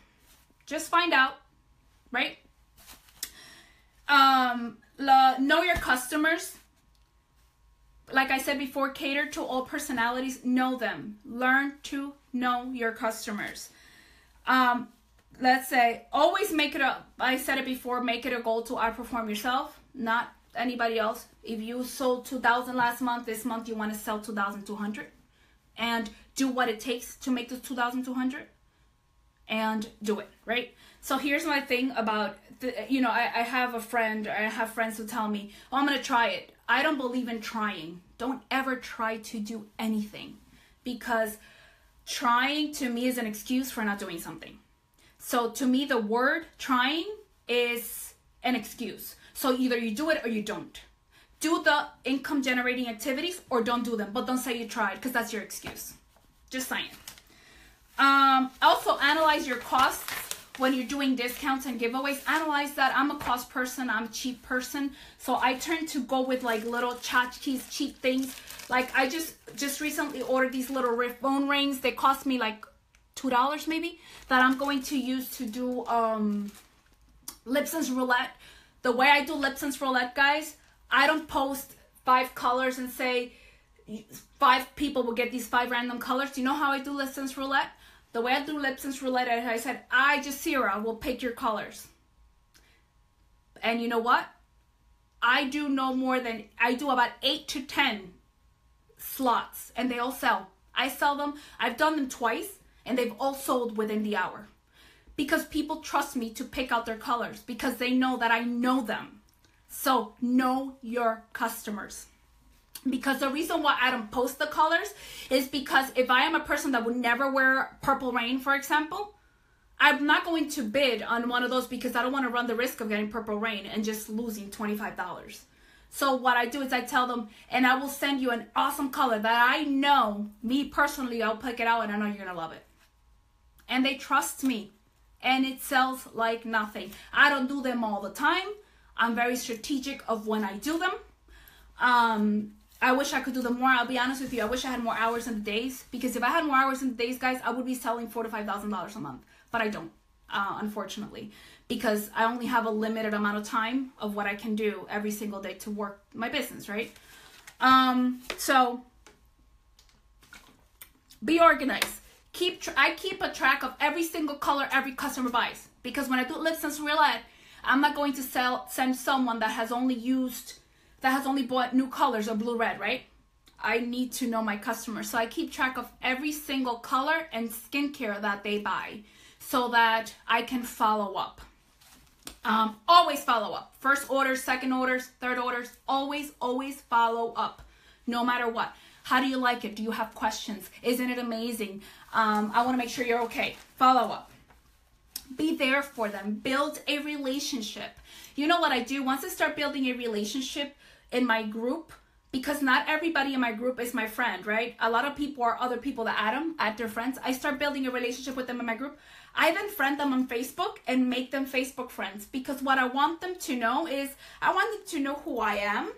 Just find out, right? Know your customers. Like I said before, cater to all personalities. Know them. Learn to know your customers. Let's say, always make it I said it before, make it a goal to outperform yourself, not anybody else. If you sold 2,000 last month, this month you want to sell 2,200, and do what it takes to make the 2,200, and do it, right? So here's my thing about, I have a friend, or I have friends who tell me, oh, I'm going to try it. I don't believe in trying. Don't ever try to do anything, because trying to me is an excuse for not doing something. So to me, the word trying is an excuse. So either you do it or you don't. Do the income generating activities or don't do them. But don't say you tried, because that's your excuse. Just saying. Also, analyze your costs when you're doing discounts and giveaways. Analyze that. I'm a cost person. I'm a cheap person. So I tend to go with like little tchotchkes, cheap things. Like I just recently ordered these little phone rings. They cost me like $2 maybe, that I'm going to use to do lip sense roulette. The way I do lip sense roulette, guys, I don't post 5 colors and say 5 people will get these 5 random colors. Do you know how I do lip sense roulette? The way I do lip sense roulette, I said, I, Jassira, will pick your colors. And you know what? I do about 8 to 10 slots, and they all sell. I sell them. I've done them twice, and they've all sold within the hour. Because people trust me to pick out their colors, because they know that I know them. So know your customers. Because the reason why I don't post the colors is because if I am a person that would never wear Purple Rain, for example, I'm not going to bid on one of those because I don't want to run the risk of getting Purple Rain and just losing $25. So what I do is I tell them, and I will send you an awesome color that I know, me personally, I'll pick it out and I know you're going to love it. And they trust me. And it sells like nothing. I don't do them all the time. I'm very strategic of when I do them. I wish I could do them more. I'll be honest with you. I wish I had more hours in the days. Because if I had more hours in the days, guys, I would be selling $4,000 to $5,000 a month. But I don't, unfortunately. Because I only have a limited amount of time of what I can do every single day to work my business, right? So, be organized. I keep a track of every single color every customer buys. Because when I do lip sense roulette, I'm not going to send someone that has only bought new colors or blue red, right? I need to know my customers. So I keep track of every single color and skincare that they buy so that I can follow up. Always follow up. First orders, second orders, third orders, always follow up, no matter what. How do you like it? Do you have questions? Isn't it amazing? I want to make sure you're okay. Follow up. Be there for them. Build a relationship. You know what I do? Once I start building a relationship in my group, because not everybody in my group is my friend, right? A lot of people are other people that add their friends. I start building a relationship with them in my group. I then friend them on Facebook and make them Facebook friends. Because what I want them to know is, I want them to know who I am.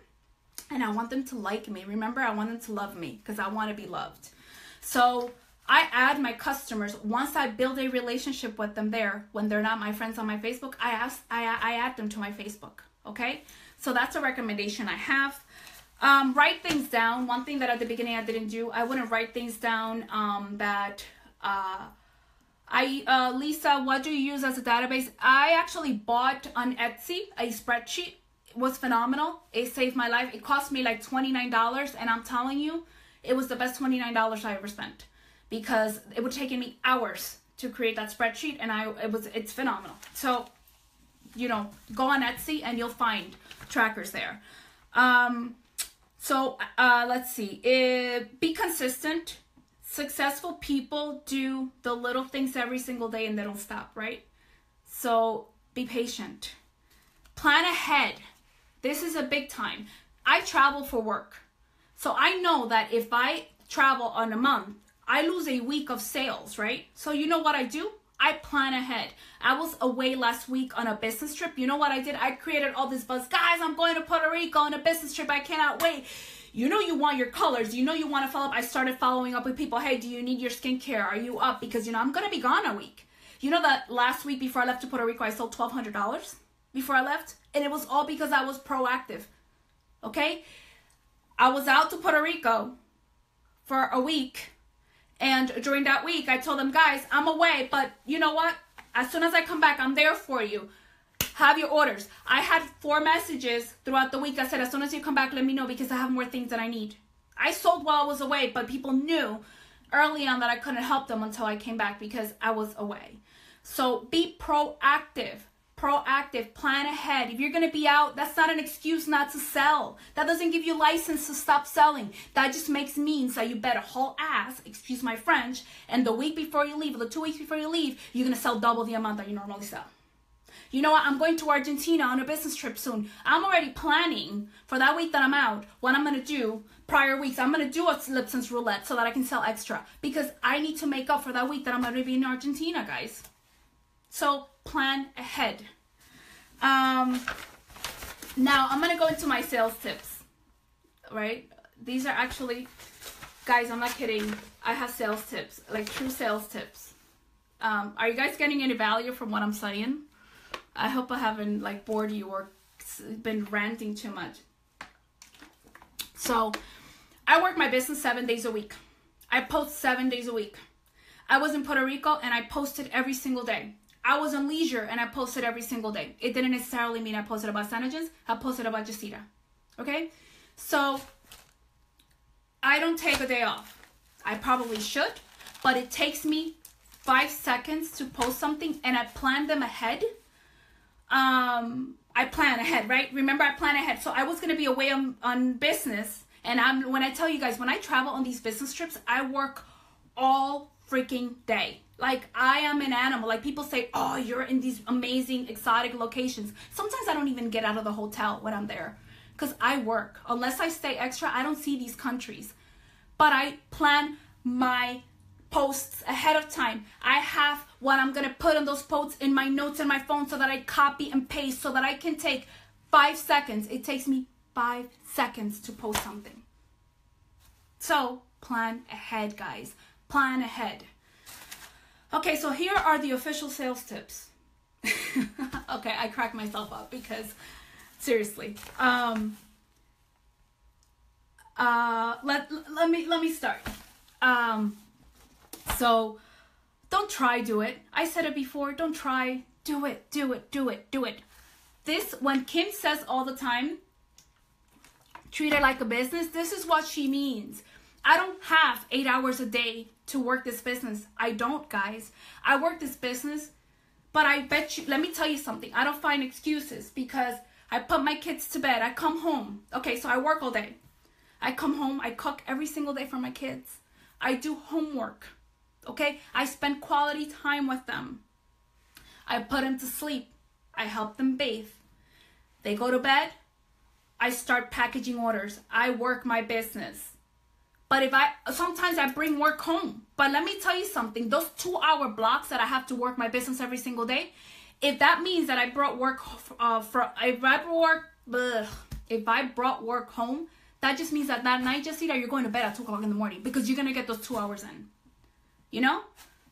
And I want them to like me. Remember, I want them to love me because I want to be loved. So I add my customers. Once I build a relationship with them there, when they're not my friends on my Facebook, I add them to my Facebook. Okay? So that's a recommendation I have. Write things down. One thing that at the beginning I didn't do, I wouldn't write things down Lisa, what do you use as a database? I actually bought on Etsy a spreadsheet. Was phenomenal. It saved my life. It cost me like $29, and I'm telling you, it was the best $29 I ever spent because it would take me hours to create that spreadsheet, and it's phenomenal. So, you know, go on Etsy and you'll find trackers there. Let's see. Be consistent. Successful people do the little things every single day and they don't stop, right? So be patient. Plan ahead. This is a big time. I travel for work. So I know that if I travel on a month, I lose a week of sales, right? So you know what I do? I plan ahead. I was away last week on a business trip. You know what I did? I created all this buzz. Guys, I'm going to Puerto Rico on a business trip. I cannot wait. You know you want your colors. You know you want to follow up. I started following up with people. Hey, do you need your skincare? Are you up? Because, you know, I'm going to be gone a week. You know that last week before I left to Puerto Rico, I sold $1,200 before I left? And it was all because I was proactive. Okay? I was out to Puerto Rico for a week. And during that week, I told them, guys, I'm away. But you know what? As soon as I come back, I'm there for you. Have your orders. I had 4 messages throughout the week that said, as soon as you come back, let me know because I have more things that I need. I sold while I was away, but people knew early on that I couldn't help them until I came back because I was away. So be proactive. Proactive. Plan ahead. If you're going to be out, that's not an excuse not to sell. That doesn't give you license to stop selling. That just means that you better haul ass, excuse my French, and the week before you leave, or the 2 weeks before you leave, you're going to sell double the amount that you normally sell. You know what? I'm going to Argentina on a business trip soon. I'm already planning for that week that I'm out, what I'm going to do prior weeks. I'm going to do a lip sense roulette so that I can sell extra because I need to make up for that week that I'm going to be in Argentina, guys. So plan ahead. Now I'm going to go into my sales tips, right? These are actually, guys, I'm not kidding. I have sales tips, like true sales tips. Are you guys getting any value from what I'm saying? I hope I haven't like bored you or been ranting too much. So I work my business 7 days a week. I post 7 days a week. I was in Puerto Rico and I posted every single day. I was in leisure and I posted every single day. It didn't necessarily mean I posted about SeneGence. I posted about Jassira. Okay? So, I don't take a day off. I probably should, but it takes me 5 seconds to post something, and I plan them ahead. I plan ahead, right? Remember, I plan ahead. So I was going to be away on business. And when I tell you guys, when I travel on these business trips, I work all freaking day. Like, I am an animal. Like, people say, oh, you're in these amazing, exotic locations. Sometimes I don't even get out of the hotel when I'm there because I work. Unless I stay extra, I don't see these countries. But I plan my posts ahead of time. I have what I'm going to put on those posts in my notes in my phone so that I copy and paste so that I can take 5 seconds. It takes me 5 seconds to post something. So plan ahead, guys. Plan ahead. Okay, so here are the official sales tips. Okay, I crack myself up because seriously. Let me start. So don't try, do it. I said it before, don't try, do it, do it, do it, do it. This, when Kim says all the time, treat it like a business, this is what she means. I don't have 8 hours a day to work this business. I don't, guys. I work this business, but I bet you, let me tell you something. I don't find excuses because I put my kids to bed. I come home. Okay, so I work all day. I come home. I cook every single day for my kids. I do homework. Okay, I spend quality time with them. I put them to sleep. I help them bathe. They go to bed. I start packaging orders. I work my business. But sometimes I bring work home. But let me tell you something. Those 2-hour blocks that I have to work my business every single day, if that means that I brought work, if I brought work home, that just means that night, Jassira, you're going to bed at 2 o'clock in the morning because you're going to get those 2 hours in. You know?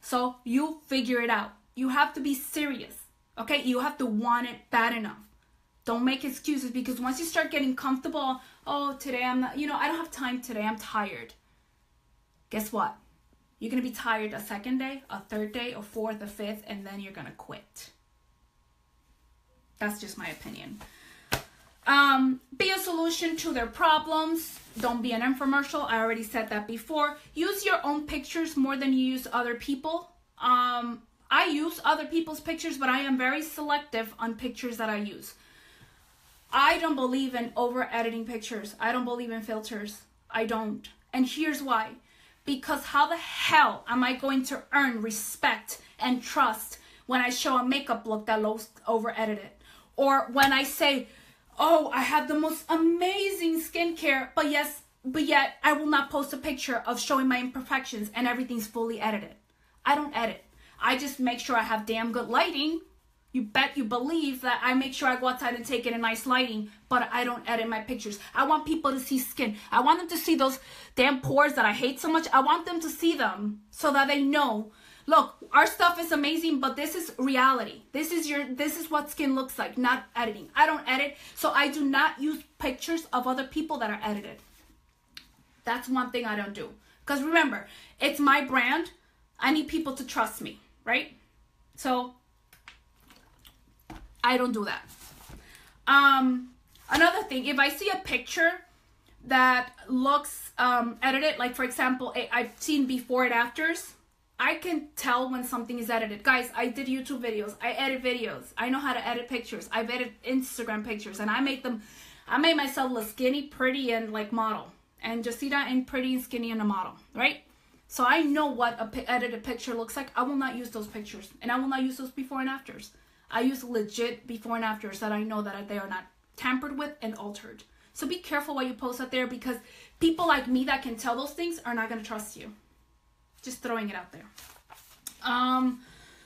So you figure it out. You have to be serious. Okay? You have to want it bad enough. Don't make excuses because once you start getting comfortable, oh, today I'm not, I don't have time today. I'm tired. Guess what? You're going to be tired a second day, a third day, a fourth, a fifth, and then you're going to quit. That's just my opinion. Be a solution to their problems. Don't be an infomercial. I already said that before. Use your own pictures more than you use other people. I use other people's pictures, but I am very selective on pictures that I use. I don't believe in over-editing pictures. I don't believe in filters. I don't. And here's why. Because how the hell am I going to earn respect and trust when I show a makeup look that looks over-edited? Or when I say, oh, I have the most amazing skincare, but yet I will not post a picture of showing my imperfections and everything's fully edited. I don't edit. I just make sure I have damn good lighting. You believe that I make sure I go outside and take it in nice lighting, but I don't edit my pictures. I want people to see skin. I want them to see those damn pores that I hate so much. I want them to see them so that they know, look, our stuff is amazing, but this is reality. This is what skin looks like, not editing. I don't edit, so I do not use pictures of other people that are edited. That's one thing I don't do. Because remember, it's my brand. I need people to trust me, right? So I don't do that. Another thing, if I see a picture that looks edited, like for example, I've seen before and afters, I can tell when something is edited. Guys, I did YouTube videos. I edit videos. I know how to edit pictures. I've edited Instagram pictures and I made myself look skinny, pretty, and like model. And Jassira and pretty and skinny and a model, right? So I know what a edited picture looks like. I will not use those pictures and I will not use those before and afters. I use legit before and afters that I know that they are not tampered with and altered. So be careful what you post out there because people like me that can tell those things are not going to trust you. Just throwing it out there.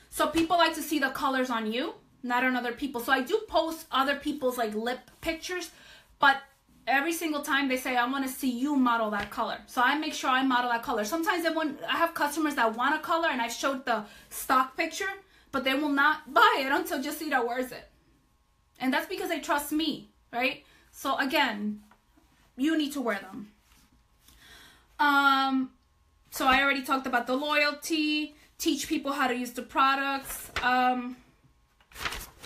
So people like to see the colors on you, not on other people. So I do post other people's like lip pictures, but every single time they say, I want to see you model that color. So I make sure I model that color. Sometimes I have customers that want a color and I showed the stock picture, but they will not buy it until Jassira wears it. And that's because they trust me, right? So again, you need to wear them. So I already talked about the loyalty, teach people how to use the products.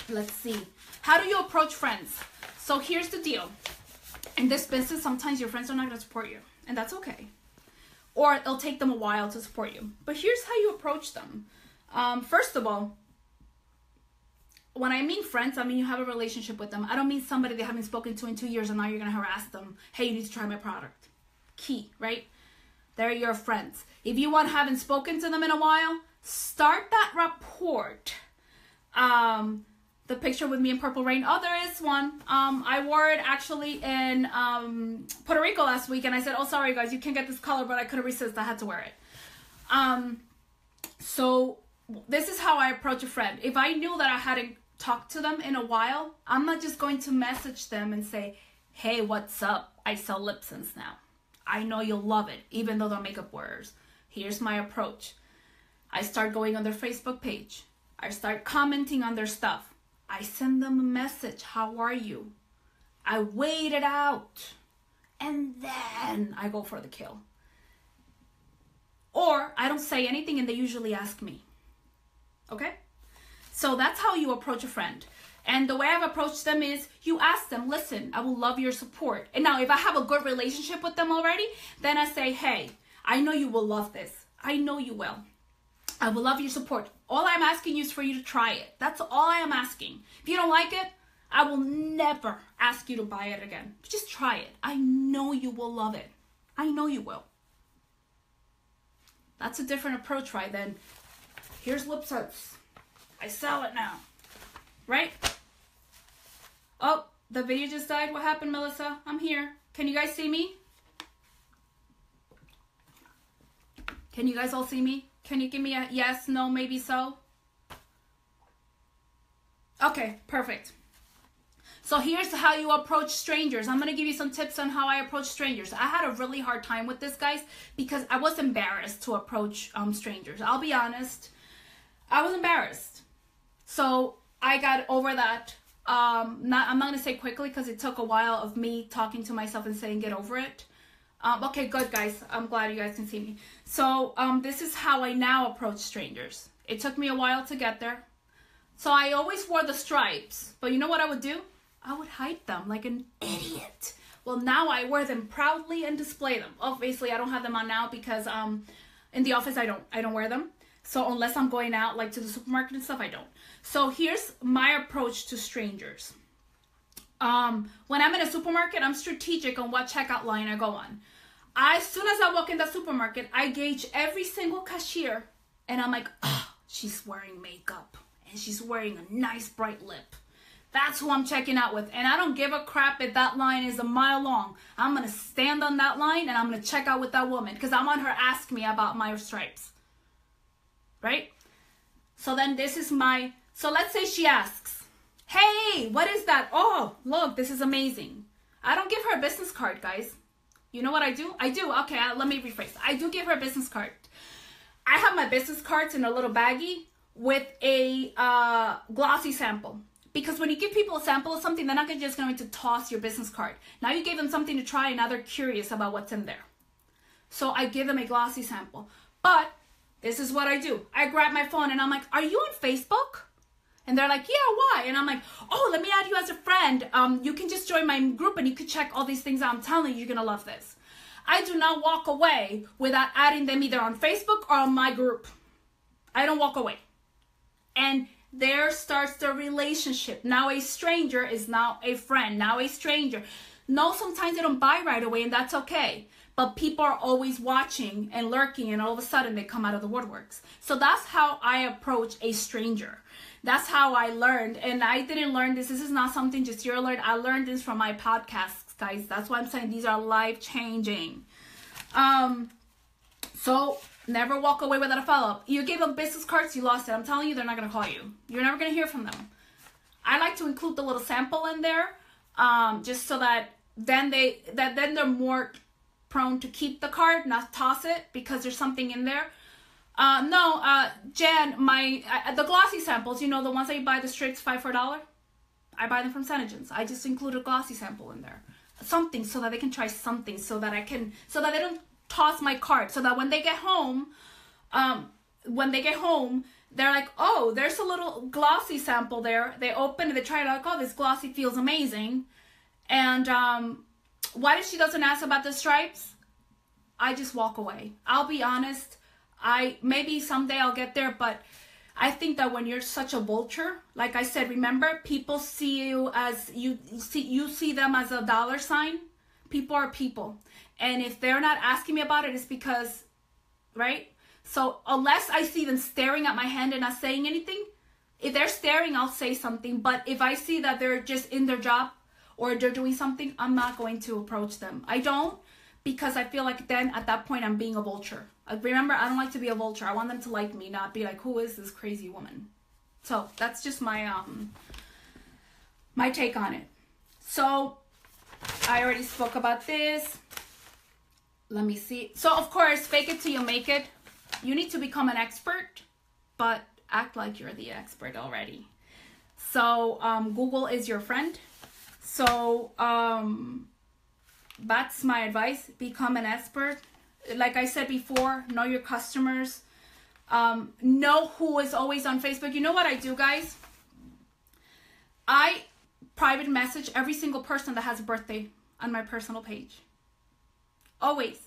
Let's see. How do you approach friends? So here's the deal. In this business, sometimes your friends are not going to support you, and that's okay. Or it'll take them a while to support you. But here's how you approach them. First of all, when I mean friends, I mean you have a relationship with them. I don't mean somebody they haven't spoken to in 2 years and now you're going to harass them. Hey, you need to try my product. Key, right? They're your friends. If you haven't spoken to them in a while, start that rapport. The picture with me in Purple Rain. Oh, there is one. I wore it actually in Puerto Rico last week, and I said, oh, sorry guys, you can't get this color, but I couldn't resist. I had to wear it. So this is how I approach a friend. If I knew that I hadn't talked to them in a while, I'm not just going to message them and say, hey, what's up? I sell lip sense now. I know you'll love it, even though they're makeup wearers. Here's my approach. I start going on their Facebook page. I start commenting on their stuff. I send them a message. How are you? I wait it out. And then I go for the kill. Or I don't say anything and they usually ask me. Okay? So that's how you approach a friend. And the way I've approached them is you ask them, listen, I will love your support. And now if I have a good relationship with them already, then I say, hey, I know you will love this. I know you will. I will love your support. All I'm asking you is for you to try it. That's all I am asking. If you don't like it, I will never ask you to buy it again. Just try it. I know you will love it. I know you will. That's a different approach, right? Then here's lip sense. I sell it now. Right? Oh, the video just died. What happened, Melissa? I'm here. Can you guys see me? Can you guys all see me? Can you give me a yes, no, maybe so? Okay, perfect. So here's how you approach strangers. I'm going to give you some tips on how I approach strangers. I had a really hard time with this, guys, because I was embarrassed to approach strangers. I'll be honest. I was embarrassed. So I got over that. I'm not going to say quickly because it took a while of me talking to myself and saying get over it. Okay, good, guys. I'm glad you guys can see me. So this is how I now approach strangers. It took me a while to get there. So I always wore the stripes. But you know what I would do? I would hide them like an idiot. Well, now I wear them proudly and display them. Obviously, I don't have them on now because in the office I don't wear them. So unless I'm going out like to the supermarket and stuff, I don't. So here's my approach to strangers. When I'm in a supermarket, I'm strategic on what checkout line I go on. As soon as I walk in the supermarket, I gauge every single cashier and I'm like, oh, she's wearing makeup and she's wearing a nice bright lip. That's who I'm checking out with. And I don't give a crap if that line is a mile long. I'm going to stand on that line and I'm going to check out with that woman because I want her to ask me about my stripes. Right? So then this is my, so let's say she asks, hey, what is that? Oh, look, this is amazing. I don't give her a business card, guys. You know what I do? I do. Okay, let me rephrase. I do give her a business card. I have my business cards in a little baggie with a glossy sample. Because when you give people a sample of something, they're not just going to toss your business card. Now you gave them something to try and now they're curious about what's in there. So I give them a glossy sample. But this is what I do. I grab my phone and I'm like, are you on Facebook? And they're like, yeah, why? And I'm like, oh, let me add you as a friend. You can just join my group and you can check all these things out. I'm telling you, you're going to love this. I do not walk away without adding them either on Facebook or on my group. I don't walk away. And there starts the relationship. Now a stranger is now a friend. Now a stranger. No, sometimes they don't buy right away and that's okay. But people are always watching and lurking and all of a sudden they come out of the woodworks. So that's how I approach a stranger. That's how I learned. And I didn't learn this. This is not something just you're learned. I learned this from my podcasts, guys. That's why I'm saying these are life-changing. So never walk away without a follow-up. You gave them business cards, you lost it. I'm telling you, they're not going to call you. You're never going to hear from them. I like to include the little sample in there just so that then they're more prone to keep the card, not toss it because there's something in there. Jan, the glossy samples, you know, the ones that you buy the strips $5 for $1, I buy them from Senegens. I just include a glossy sample in there. Something so that they can try something so that they don't toss my cart so that when they get home, they're like, oh, there's a little glossy sample there. They open it, they try it out, like, oh, this glossy feels amazing. And why does she doesn't ask about the stripes? I just walk away. I'll be honest. Maybe someday I'll get there, but I think that when you're such a vulture, like I said, remember, people see you as, you see them as a dollar sign. People are people. And if they're not asking me about it, it's because, right? So unless I see them staring at my hand and not saying anything, if they're staring, I'll say something. But if I see that they're just in their job or they're doing something, I'm not going to approach them. I don't, because I feel like then at that point I'm being a vulture. Remember, I don't like to be a vulture. I want them to like me, not be like, who is this crazy woman? So that's just my my take on it. So I already spoke about this. Let me see. So of course, fake it till you make it. You need to become an expert, but act like you're the expert already. So Google is your friend. So that's my advice. Become an expert. Like I said before, know your customers. Know who is always on Facebook. You know what I do, guys? I private message every single person that has a birthday on my personal page. Always.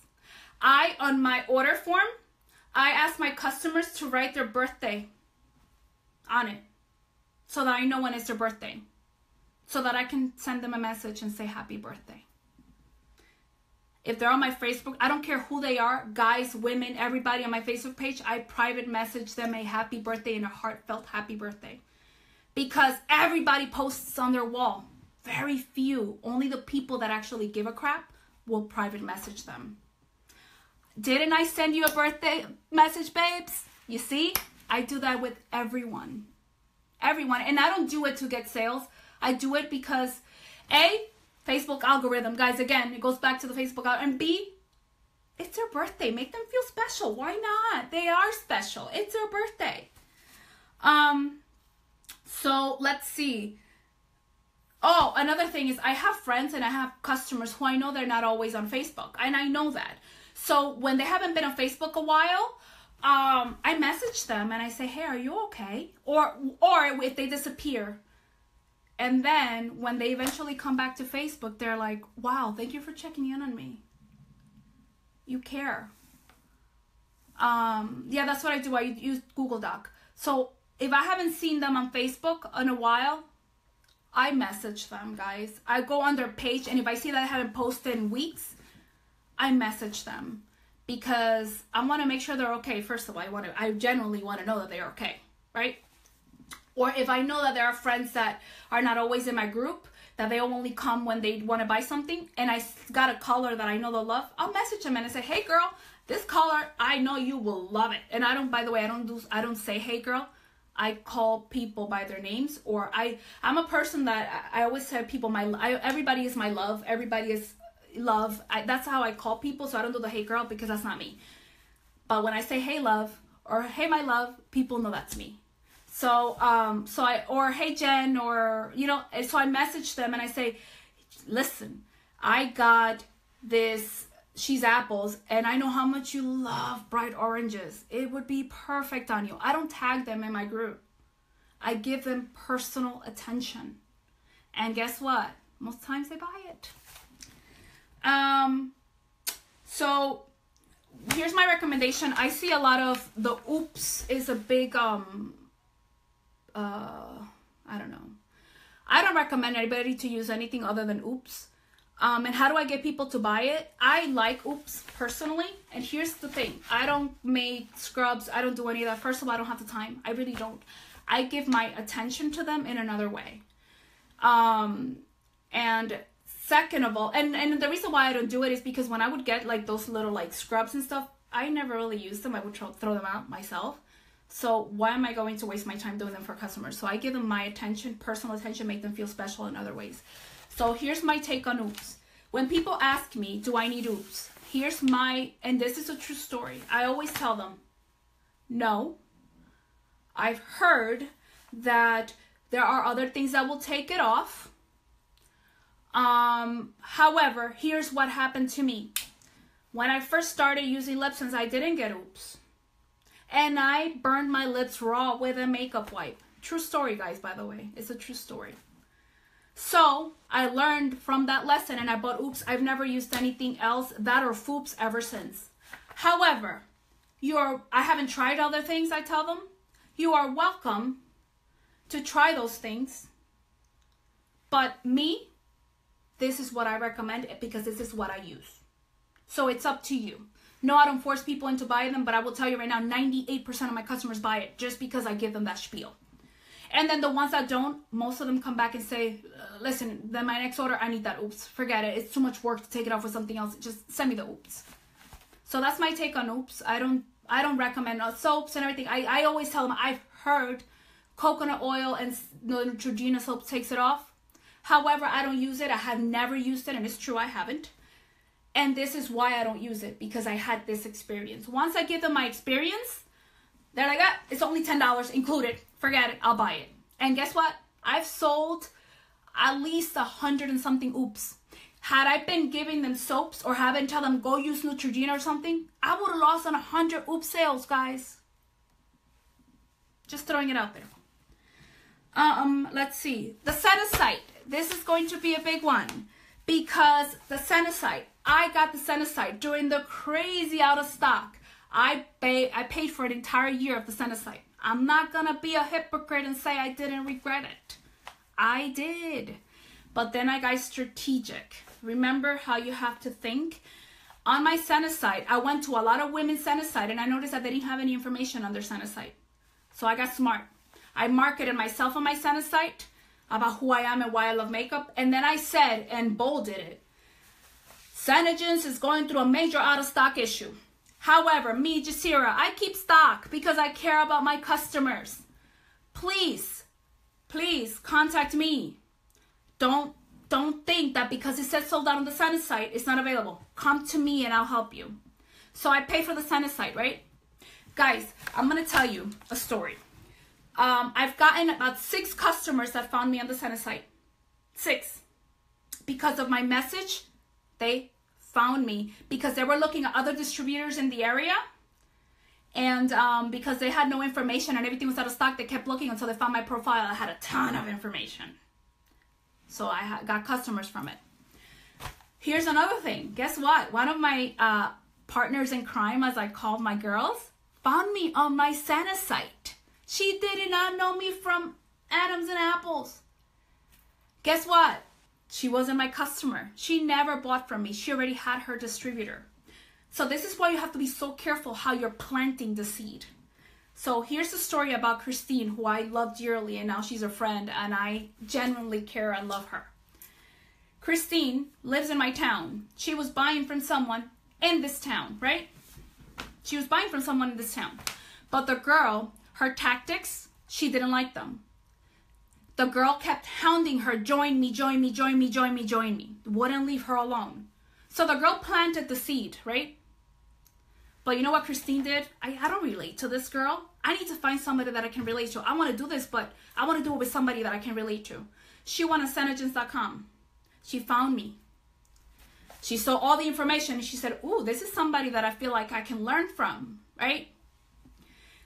On my order form, I ask my customers to write their birthday on it so that I know when it's their birthday, so that I can send them a message and say happy birthday. If they're on my Facebook, I don't care who they are, guys, women, everybody on my Facebook page, I private message them a happy birthday and a heartfelt happy birthday. Because everybody posts on their wall. Very few, only the people that actually give a crap will private message them. Didn't I send you a birthday message, babes? You see, I do that with everyone. Everyone. And I don't do it to get sales. I do it because, A, Facebook algorithm, guys, again, it goes back to the Facebook algorithm. And B, it's their birthday. Make them feel special. Why not? They are special. It's their birthday. So let's see. Oh, another thing is I have friends and I have customers who I know they're not always on Facebook. And I know that. So when they haven't been on Facebook a while, I message them and I say, hey, are you okay? Or if they disappear. And then when they eventually come back to Facebook, they're like, wow, thank you for checking in on me. You care. Yeah, that's what I do. I use Google Doc. So if I haven't seen them on Facebook in a while, I message them, guys. I go on their page, and if I see that I haven't posted in weeks, I message them because I want to make sure they're okay. First of all, I genuinely want to know that they're okay, right? Or if I know that there are friends that are not always in my group, that they only come when they want to buy something, and I got a color that I know they'll love, I'll message them and I say, hey girl, this color, I know you will love it. And I don't, by the way, I don't say, hey girl. I call people by their names, or I'm a person that I always tell people everybody is my love. Everybody is love. That's how I call people. So I don't do the hey girl because that's not me. But when I say hey love or hey my love, people know that's me. So or hey Jen, or so I message them and I say, listen, I got this. She's apples, and I know how much you love bright oranges. It would be perfect on you. I don't tag them in my group. I give them personal attention. And guess what? Most times they buy it. So here's my recommendation. I see a lot of the oops is a big, I don't know. I don't recommend anybody to use anything other than oops. And how do I get people to buy it? I like oops personally. And here's the thing. I don't make scrubs. I don't do any of that. First of all, I don't have the time. I really don't. I give my attention to them in another way. And second of all, and the reason why I don't do it is because when I would get like those little like scrubs and stuff, I never really used them. I would throw them out myself. So why am I going to waste my time doing them for customers? So I give them my attention, personal attention, make them feel special in other ways. So here's my take on oops. When people ask me, do I need oops? Here's and this is a true story. I always tell them, no. I've heard that there are other things that will take it off. However, here's what happened to me. When I first started using lip since I didn't get oops. And I burned my lips raw with a makeup wipe. True story, guys, by the way. It's a true story. So I learned from that lesson and I bought oops. I've never used anything else, that or foops, ever since. However, I haven't tried other things, I tell them. You are welcome to try those things. But me, this is what I recommend because this is what I use. So it's up to you. No, I don't force people into buying them, but I will tell you right now, 98% of my customers buy it just because I give them that spiel. And then the ones that don't, most of them come back and say, listen, then my next order, I need that oops. Forget it. It's too much work to take it off with something else. Just send me the oops. So that's my take on oops. I don't recommend soaps and everything. I always tell them I've heard coconut oil and Neutrogena soap takes it off. However, I don't use it. I have never used it, and it's true I haven't. And this is why I don't use it, because I had this experience. Once I give them my experience, they're like, ah, it's only $10 included. Forget it. I'll buy it. And guess what? I've sold at least 100 and something oops. Had I been giving them soaps or having tell them go use Neutrogena or something, I would have lost on 100 oops sales, guys. Just throwing it out there. Let's see. The Senasite. This is going to be a big one because the Senasite, I got the Senasite during the crazy out of stock. I paid for an entire year of the Senasite. I'm not going to be a hypocrite and say I didn't regret it. I did. But then I got strategic. Remember how you have to think? On my Senasite, I went to a lot of women's Senasite and I noticed that they didn't have any information on their Senasite. So I got smart. I marketed myself on my Senasite about who I am and why I love makeup. And then I said, and bolded it, Senegence is going through a major out-of-stock issue. However, me, Jassira, I keep stock because I care about my customers. Please, please contact me. Don't think that because it says sold out on the Senasite, it's not available. Come to me and I'll help you. So I pay for the Senasite, right? Guys, I'm going to tell you a story. I've gotten about 6 customers that found me on the Senasite. 6. Because of my message, they found me because they were looking at other distributors in the area. And because they had no information and everything was out of stock, they kept looking until they found my profile. I had a ton of information. So I got customers from it. Here's another thing. Guess what? One of my partners in crime, as I called my girls, found me on my Senasite. She did not know me from Adams and Apples. Guess what? She wasn't my customer. She never bought from me. She already had her distributor. So this is why you have to be so careful how you're planting the seed. So here's the story about Christine, who I love dearly, and now she's a friend, and I genuinely care and love her. Christine lives in my town. She was buying from someone in this town, right? She was buying from someone in this town. But the girl, her tactics, she didn't like them. The girl kept hounding her, join me, join me, join me, join me, join me. Wouldn't leave her alone. So the girl planted the seed, right? But you know what Christine did? I don't relate to this girl. I need to find somebody that I can relate to. I want to do this, but I want to do it with somebody that I can relate to. She went on Senegence.com. She found me. She saw all the information and she said, ooh, this is somebody that I feel like I can learn from, right?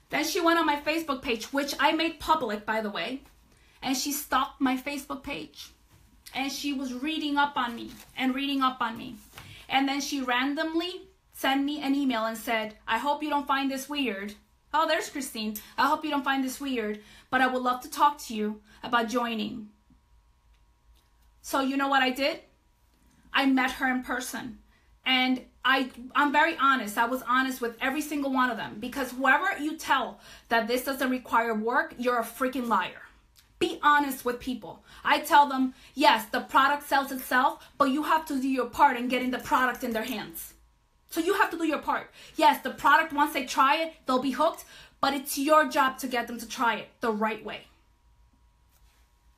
Then she went on my Facebook page, which I made public, by the way. And she stalked my Facebook page. And she was reading up on me and reading up on me. And then she randomly sent me an email and said, I hope you don't find this weird. Oh, there's Christine. I hope you don't find this weird, but I would love to talk to you about joining. So you know what I did? I met her in person. And I'm very honest. I was honest with every single one of them. Because whoever you tell that this doesn't require work, you're a freaking liar. Be honest with people. I tell them, yes, the product sells itself, but you have to do your part in getting the product in their hands. So you have to do your part. Yes, the product, once they try it, they'll be hooked, but it's your job to get them to try it the right way.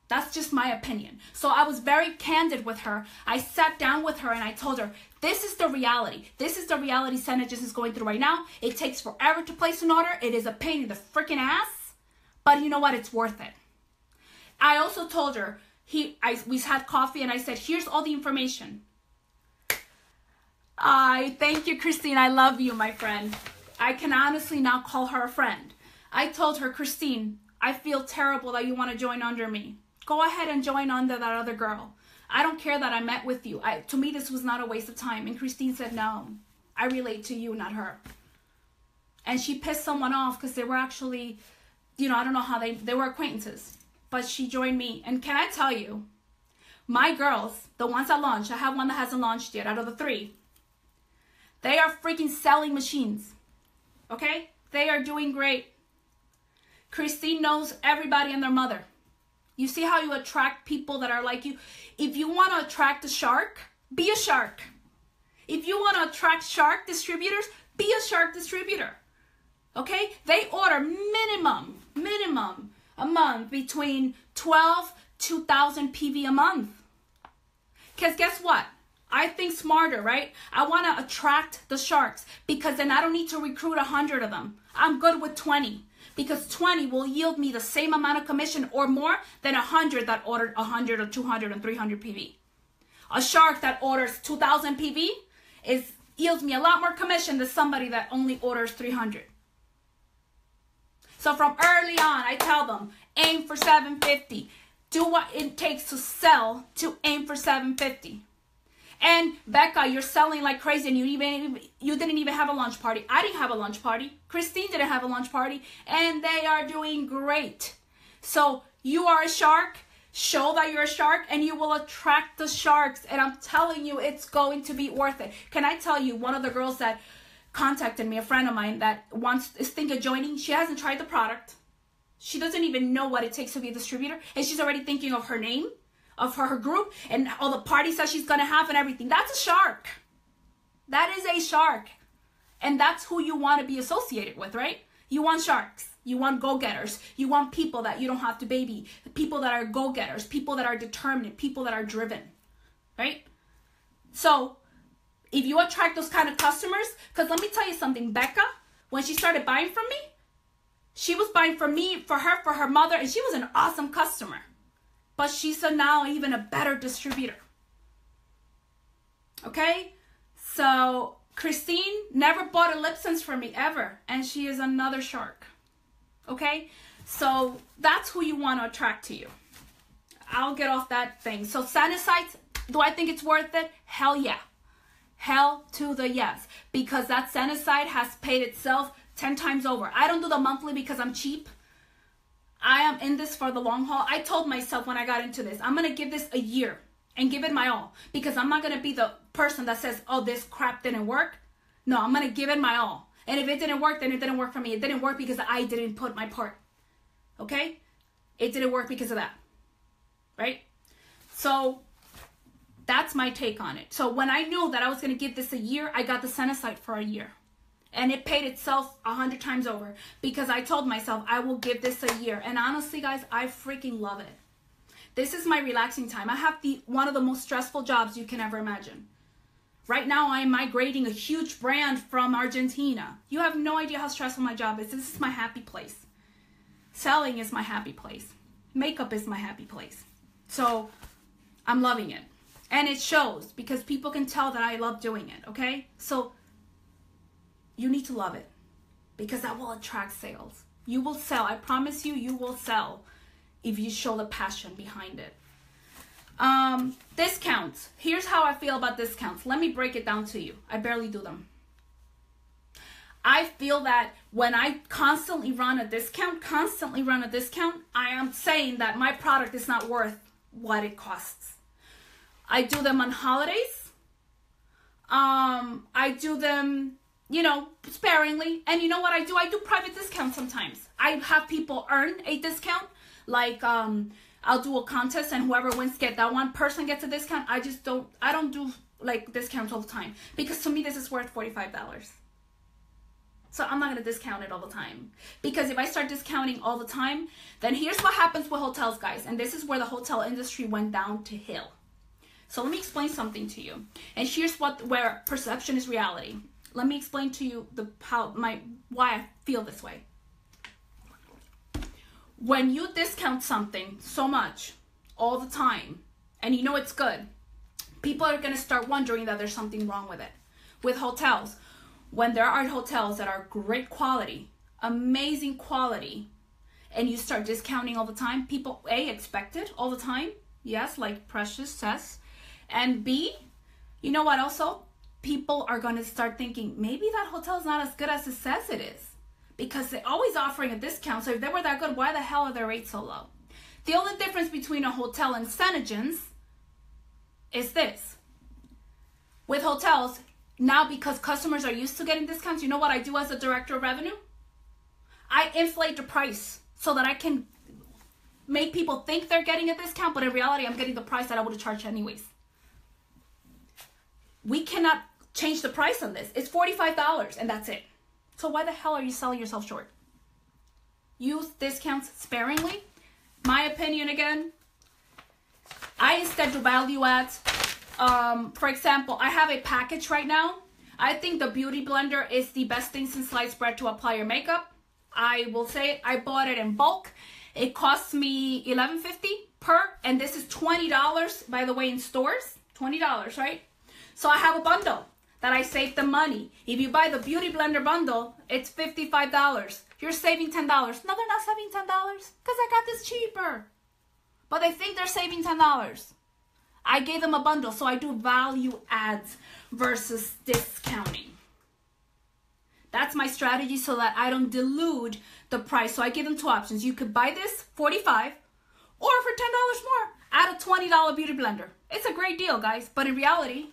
That's just my opinion. So I was very candid with her. I sat down with her and I told her, this is the reality. This is the reality Senegence is going through right now. It takes forever to place an order. It is a pain in the freaking ass, but you know what? It's worth it. I also told her, we had coffee and I said, here's all the information. I thank you, Christine. I love you, my friend. I can honestly now call her a friend. I told her, Christine, I feel terrible that you want to join under me. Go ahead and join under that other girl. I don't care that I met with you. To me, this was not a waste of time. And Christine said, no, I relate to you, not her. And she pissed someone off because they were actually, you know, I don't know how they were acquaintances. But she joined me. And can I tell you, my girls, the ones that launched, I have one that hasn't launched yet out of the 3. They are freaking selling machines. Okay? They are doing great. Christine knows everybody and their mother. You see how you attract people that are like you? If you want to attract a shark, be a shark. If you want to attract shark distributors, be a shark distributor. Okay? They order minimum a month between 12 to 2,000 PV a month. Because guess what? I think smarter, right? I want to attract the sharks because then I don't need to recruit 100 of them. I'm good with 20 because 20 will yield me the same amount of commission or more than 100 that ordered 100 or 200 and 300 PV. A shark that orders 2,000 PV yields me a lot more commission than somebody that only orders 300. So from early on, I tell them, aim for 750. Do what it takes to sell to aim for 750. And Becca, you're selling like crazy and you didn't even have a launch party. I didn't have a launch party. Christine didn't have a launch party. And they are doing great. So you are a shark. Show that you're a shark and you will attract the sharks. And I'm telling you, it's going to be worth it. Can I tell you, one of the girls that contacted me, a friend of mine that is thinking of joining, she hasn't tried the product. She doesn't even know what it takes to be a distributor. And she's already thinking of her name, of her group, and all the parties that she's going to have and everything. That's a shark. That is a shark. And that's who you want to be associated with, right? You want sharks. You want go-getters. You want people that you don't have to baby. People that are go-getters. People that are determined. People that are driven, right? So if you attract those kind of customers, because let me tell you something, Becca, when she started buying from me, she was buying from me, for her mother, and she was an awesome customer. But she's now even a better distributor. Okay? So Christine never bought a lip sense from me ever, and she is another shark. Okay? So that's who you want to attract to you. I'll get off that thing. So Sanicides, do I think it's worth it? Hell yeah. Hell to the yes. Because that Sanicide has paid itself 10 times over. I don't do the monthly because I'm cheap. I am in this for the long haul. I told myself when I got into this, I'm going to give this a year and give it my all. Because I'm not going to be the person that says, oh, this crap didn't work. No, I'm going to give it my all. And if it didn't work, then it didn't work for me. It didn't work because I didn't put my part. Okay? It didn't work because of that. Right? So that's my take on it. So when I knew that I was going to give this a year, I got the Sanicide for a year. And it paid itself 100 times over because I told myself I will give this a year. And honestly, guys, I freaking love it. This is my relaxing time. I have one of the most stressful jobs you can ever imagine. Right now, I am migrating a huge brand from Argentina. You have no idea how stressful my job is. This is my happy place. Selling is my happy place. Makeup is my happy place. So I'm loving it. And it shows because people can tell that I love doing it, okay? So you need to love it because that will attract sales. You will sell. I promise you, you will sell if you show the passion behind it. Discounts. Here's how I feel about discounts. Let me break it down to you. I barely do them. I feel that when I constantly run a discount, I am saying that my product is not worth what it costs. I do them on holidays. I do them, you know, sparingly. And you know what I do? I do private discounts sometimes. I have people earn a discount. Like, I'll do a contest and whoever wins that one person gets a discount. I don't do like discounts all the time. Because to me, this is worth $45. So I'm not going to discount it all the time. Because if I start discounting all the time, then here's what happens with hotels, guys. And this is where the hotel industry went down to hill. So let me explain something to you. And here's where perception is reality. Let me explain to you why I feel this way. When you discount something so much all the time and you know it's good, people are going to start wondering that there's something wrong with it. with hotels. When there are hotels that are great quality, amazing quality, and you start discounting all the time, people, A, expect it all the time. Yes, like Precious says. And B, you know what also? People are going to start thinking, maybe that hotel is not as good as it says it is. Because they're always offering a discount. So if they were that good, why the hell are their rates so low? The only difference between a hotel and SeneGence is this. With hotels, now because customers are used to getting discounts, you know what I do as a director of revenue? I inflate the price so that I can make people think they're getting a discount, but in reality, I'm getting the price that I would have charged anyways. We cannot change the price on this. It's $45 and that's it. So why the hell are you selling yourself short? Use discounts sparingly. My opinion again, I instead do value adds. For example, I have a package right now. I think the Beauty Blender is the best thing since sliced bread to apply your makeup. I will say it, I bought it in bulk. It costs me $11.50 per, and this is $20, by the way, in stores. $20, right? So I have a bundle that I saved the money. If you buy the Beauty Blender bundle, it's $55. You're saving $10. No, they're not saving $10 because I got this cheaper. But they think they're saving $10. I gave them a bundle, so I do value adds versus discounting. That's my strategy so that I don't dilute the price. So I give them two options. You could buy this $45 or for $10 more, add a $20 Beauty Blender. It's a great deal, guys. But in reality,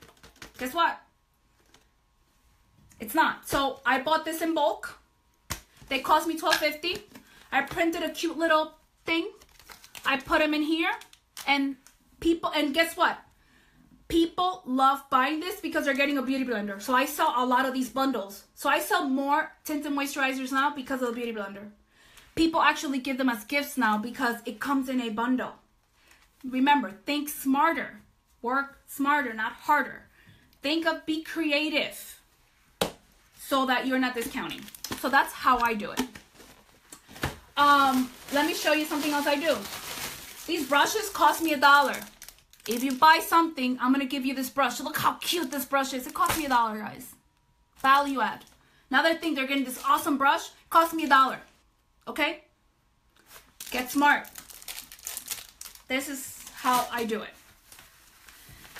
guess what? It's not. So I bought this in bulk. They cost me $12.50. I printed a cute little thing. I put them in here, and guess what? People love buying this because they're getting a Beauty Blender. So I sell a lot of these bundles. So I sell more tinted moisturizers now because of the Beauty Blender. People actually give them as gifts now because it comes in a bundle. Remember, think smarter. Work smarter, not harder. Be creative so that you're not discounting. So that's how I do it. Let me show you something else I do. These brushes cost me $1. If you buy something, I'm going to give you this brush. Look how cute this brush is. It cost me $1, guys. Value add. Now they think they're getting this awesome brush. Cost me $1. Okay? Get smart. This is how I do it.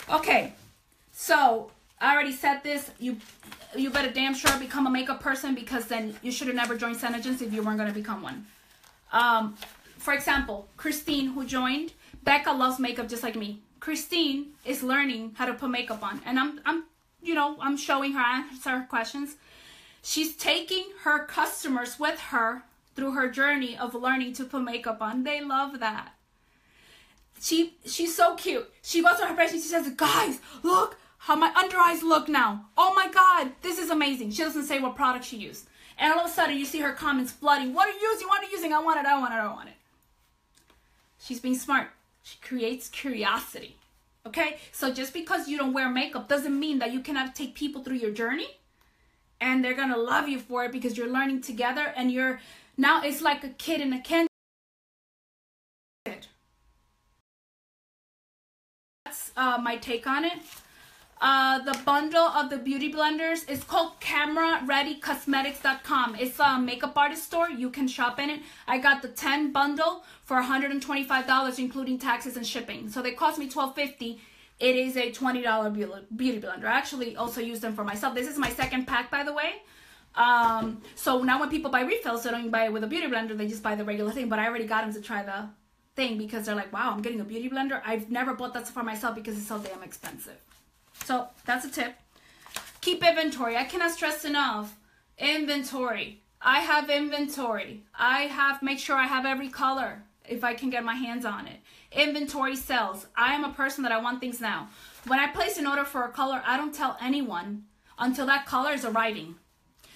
Okay. So, I already said this. You better damn sure become a makeup person because then you should have never joined SeneGence if you weren't going to become one. For example, Christine, who joined, Becca loves makeup just like me. Christine is learning how to put makeup on, and I'm showing her, answer her questions. She's taking her customers with her through her journey of learning to put makeup on. They love that. She's so cute. She goes to her friends and she says, "Guys, look how my under eyes look now. Oh my God, this is amazing." She doesn't say what product she used. And all of a sudden, you see her comments flooding. "What are you using? What are you using? I want it, I want it, I want it." She's being smart. She creates curiosity. Okay? So just because you don't wear makeup doesn't mean that you cannot take people through your journey and they're going to love you for it because you're learning together and now it's like a kid in a candy. That's my take on it. The bundle of the Beauty Blenders is called CameraReadyCosmetics.com. It's a makeup artist store. You can shop in it. I got the 10 bundle for $125, including taxes and shipping. So they cost me $12.50. It is a $20 Beauty Blender. I actually also use them for myself. This is my second pack, by the way. So now when people buy refills, they don't even buy it with a Beauty Blender. They just buy the regular thing. But I already got them to try the thing because they're like, wow, I'm getting a Beauty Blender. I've never bought that for myself because it's so damn expensive. So that's a tip. Keep inventory. I cannot stress enough. Inventory. I have inventory. Make sure I have every color if I can get my hands on it. Inventory sells. I am a person that I want things now. When I place an order for a color, I don't tell anyone until that color is arriving.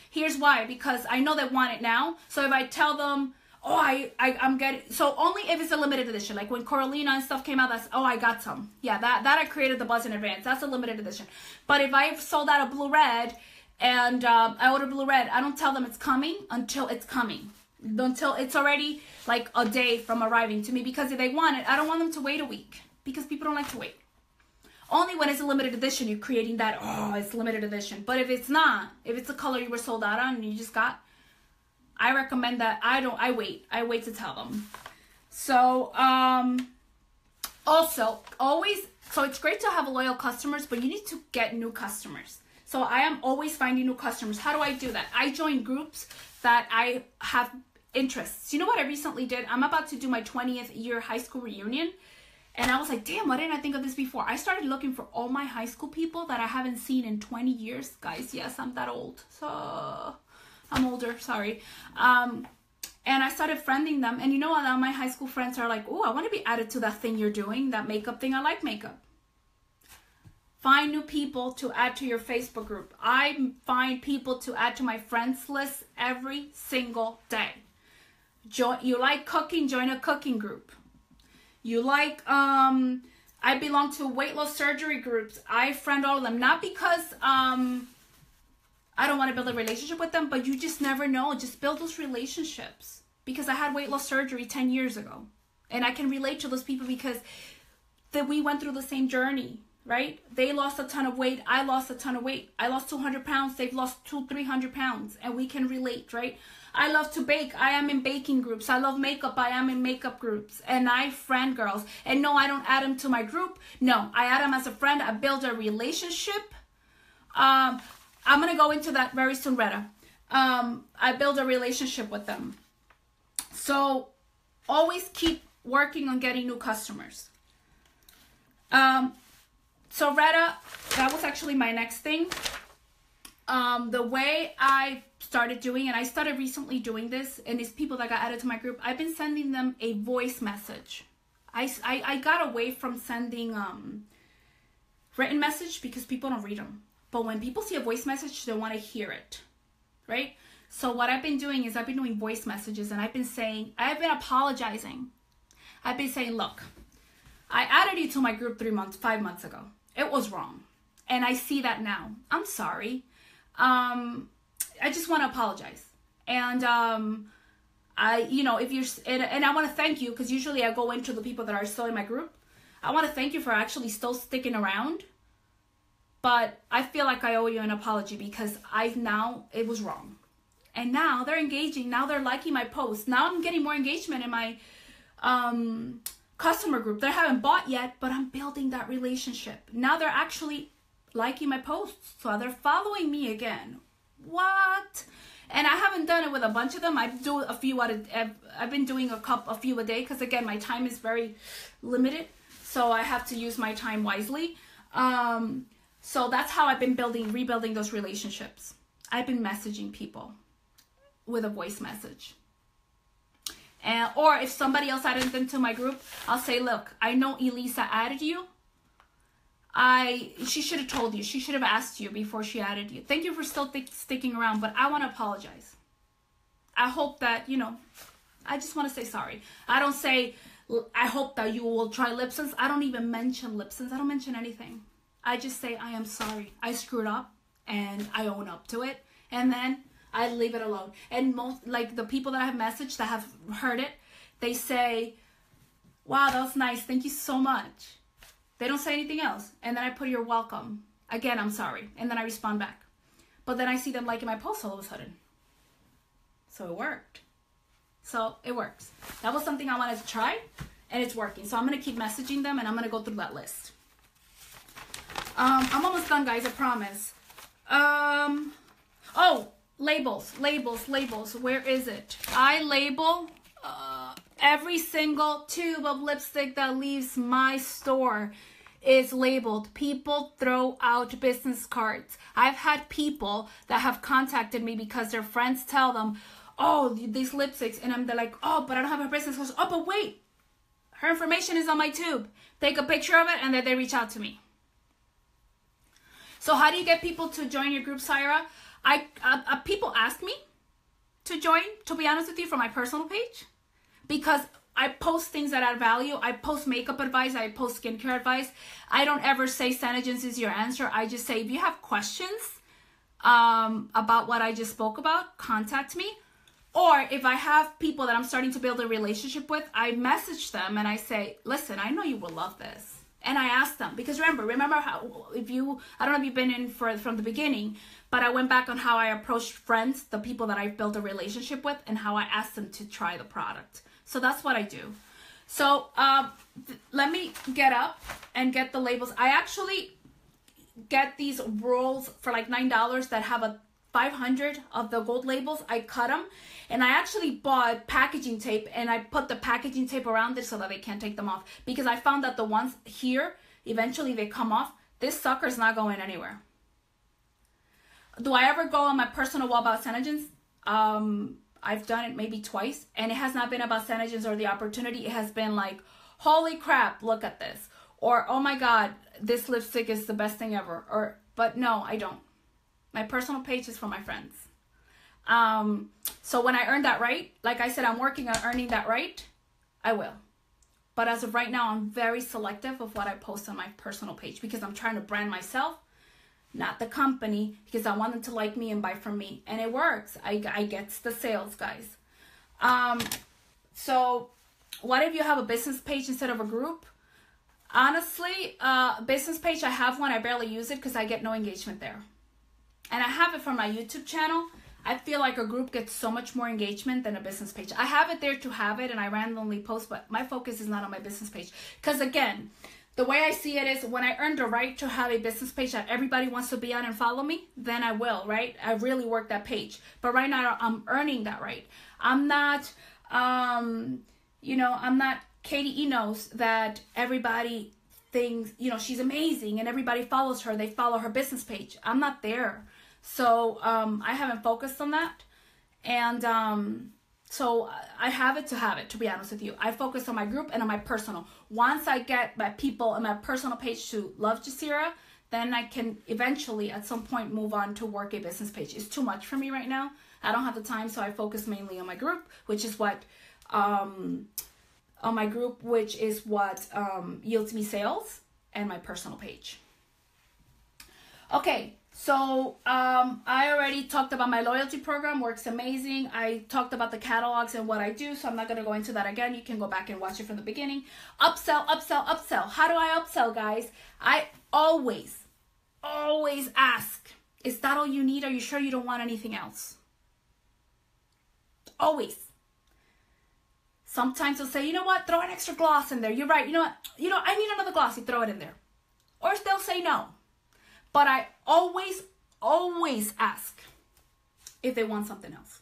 Here's why. Because I know they want it now. So if I tell them, oh, I'm getting, so only if it's a limited edition. Like when Coralina and stuff came out, that's, oh, I got some. Yeah, that I created the buzz in advance. That's a limited edition. But if I've sold out a blue red and I order blue red, I don't tell them it's coming until it's coming. Until it's already like a day from arriving to me. Because if they want it, I don't want them to wait a week. Because people don't like to wait. Only when it's a limited edition, you're creating that, oh, it's limited edition. But if it's not, if it's a color you were sold out on and you just got, I recommend that. I wait to tell them. So, also, always, so it's great to have loyal customers, but you need to get new customers. So I am always finding new customers. How do I do that? I join groups that I have interests. You know what I recently did? I'm about to do my 20th year high school reunion. And I was like, damn, why didn't I think of this before? I started looking for all my high school people that I haven't seen in 20 years. Guys, yes, I'm that old. So I'm older, sorry. And I started friending them. And you know what? Now my high school friends are like, oh, I want to be added to that thing you're doing, that makeup thing. I like makeup. Find new people to add to your Facebook group. I find people to add to my friends list every single day. You like cooking, join a cooking group. You like, I belong to weight loss surgery groups. I friend all of them. Not because I don't want to build a relationship with them, but you just never know. Just build those relationships. Because I had weight loss surgery 10 years ago. And I can relate to those people because we went through the same journey. Right? They lost a ton of weight. I lost a ton of weight. I lost 200 pounds. They've lost 200-300 pounds. And we can relate, right? I love to bake. I am in baking groups. I love makeup. I am in makeup groups. And I friend girls. And no, I don't add them to my group. No, I add them as a friend. I build a relationship. I'm going to go into that very soon, Retta. I build a relationship with them. So always keep working on getting new customers. So Retta, that was actually my next thing. The way I started doing, and I started recently doing this, and it's people that got added to my group, I've been sending them a voice message. I got away from sending written message because people don't read them. But when people see a voice message, they want to hear it, right? So what I've been doing is I've been doing voice messages, and I've been apologizing. I've been saying, look, I added you to my group 5 months ago. It was wrong. And I see that now. I'm sorry. I just want to apologize. And if you're, and I want to thank you, because usually I go into the people that are still in my group. I want to thank you for actually still sticking around. But I feel like I owe you an apology because it was wrong. And now they're engaging. Now they're liking my posts. Now I'm getting more engagement in my customer group. They haven't bought yet, but I'm building that relationship. Now they're actually liking my posts. So they're following me again. What? And I haven't done it with a bunch of them. I've been doing a few a day because, again, my time is very limited. So I have to use my time wisely. So that's how I've been rebuilding those relationships. I've been messaging people with a voice message. Or if somebody else added them to my group, I'll say, look, I know Elisa added you. She should have told you. She should have asked you before she added you. Thank you for still sticking around, but I want to apologize. I hope that, I just want to say sorry. I don't say, I hope that you will try lip syncs. I don't even mention lip syncs. I don't mention anything. I just say, I am sorry. I screwed up and I own up to it. And then I leave it alone. And most, like the people that I have messaged that have heard it, they say, wow, that was nice. Thank you so much. They don't say anything else. And then I put, you're welcome. Again, I'm sorry. And then I respond back. But then I see them liking my post all of a sudden. So it worked. So it works. That was something I wanted to try. And it's working. So I'm going to keep messaging them. And I'm going to go through that list. I'm almost done, guys. I promise. Oh, labels. Where is it? I label every single tube of lipstick that leaves my store is labeled. People throw out business cards. I've had people that have contacted me because their friends tell them, oh, these lipsticks, and they're like, oh, but I don't have her business cards. Oh, but wait, her information is on my tube. Take a picture of it, and then they reach out to me. So how do you get people to join your group, Zaira? People ask me to join, to be honest with you, from my personal page, because I post things that add value. I post makeup advice. I post skincare advice. I don't ever say Senegence is your answer. I just say, if you have questions about what I just spoke about, contact me. Or if I have people that I'm starting to build a relationship with, I message them and I say, listen, I know you will love this. And I asked them, because remember how, I don't know if you've been in from the beginning, but I went back on how I approached friends, the people that I've built a relationship with, and how I asked them to try the product. So that's what I do. So let me get up and get the labels. I actually get these rolls for like $9 that have a 500 of the gold labels. I cut them, and I actually bought packaging tape, and I put the packaging tape around it so that they can't take them off, because I found that the ones here, eventually they come off. This sucker's not going anywhere. Do I ever go on my personal wall about SeneGence? I've done it maybe twice, and it has not been about SeneGence or the opportunity. It has been like, holy crap, look at this, or oh my god, this lipstick is the best thing ever, or, but no, I don't. My personal page is for my friends. So when I earn that right, like I said, I'm working on earning that right, I will. But as of right now, I'm very selective of what I post on my personal page, because I'm trying to brand myself, not the company, because I want them to like me and buy from me. And it works. I get the sales, guys. So what if you have a business page instead of a group? Honestly, business page, I have one. I barely use it because I get no engagement there. And I have it for my YouTube channel. I feel like a group gets so much more engagement than a business page. I have it there to have it, and I randomly post, but my focus is not on my business page. Because again, the way I see it is, when I earn the right to have a business page that everybody wants to be on and follow me, then I will, right? I really work that page. But right now, I'm earning that right. I'm not, you know, I'm not Katie Enos that everybody thinks, you know, she's amazing and everybody follows her. They follow her business page. I'm not there. So I haven't focused on that. And so I have it, to be honest with you. I focus on my group and on my personal. Once I get my people on my personal page to love Jassira, then I can eventually at some point move on to work a business page. It's too much for me right now. I don't have the time, so I focus mainly on my group, which is what yields me sales, and my personal page. Okay, so I already talked about my loyalty program. Works amazing. I talked about the catalogs and what I do, so I'm not going to go into that again. You can go back and watch it from the beginning. Upsell, upsell, upsell. How do I upsell, guys? I always ask, is that all you need? Are you sure you don't want anything else? Always. Sometimes they'll say, you know what, throw an extra gloss in there. You're right. You know what, I need another gloss. You throw it in there. Or they'll say no. But I always ask if they want something else.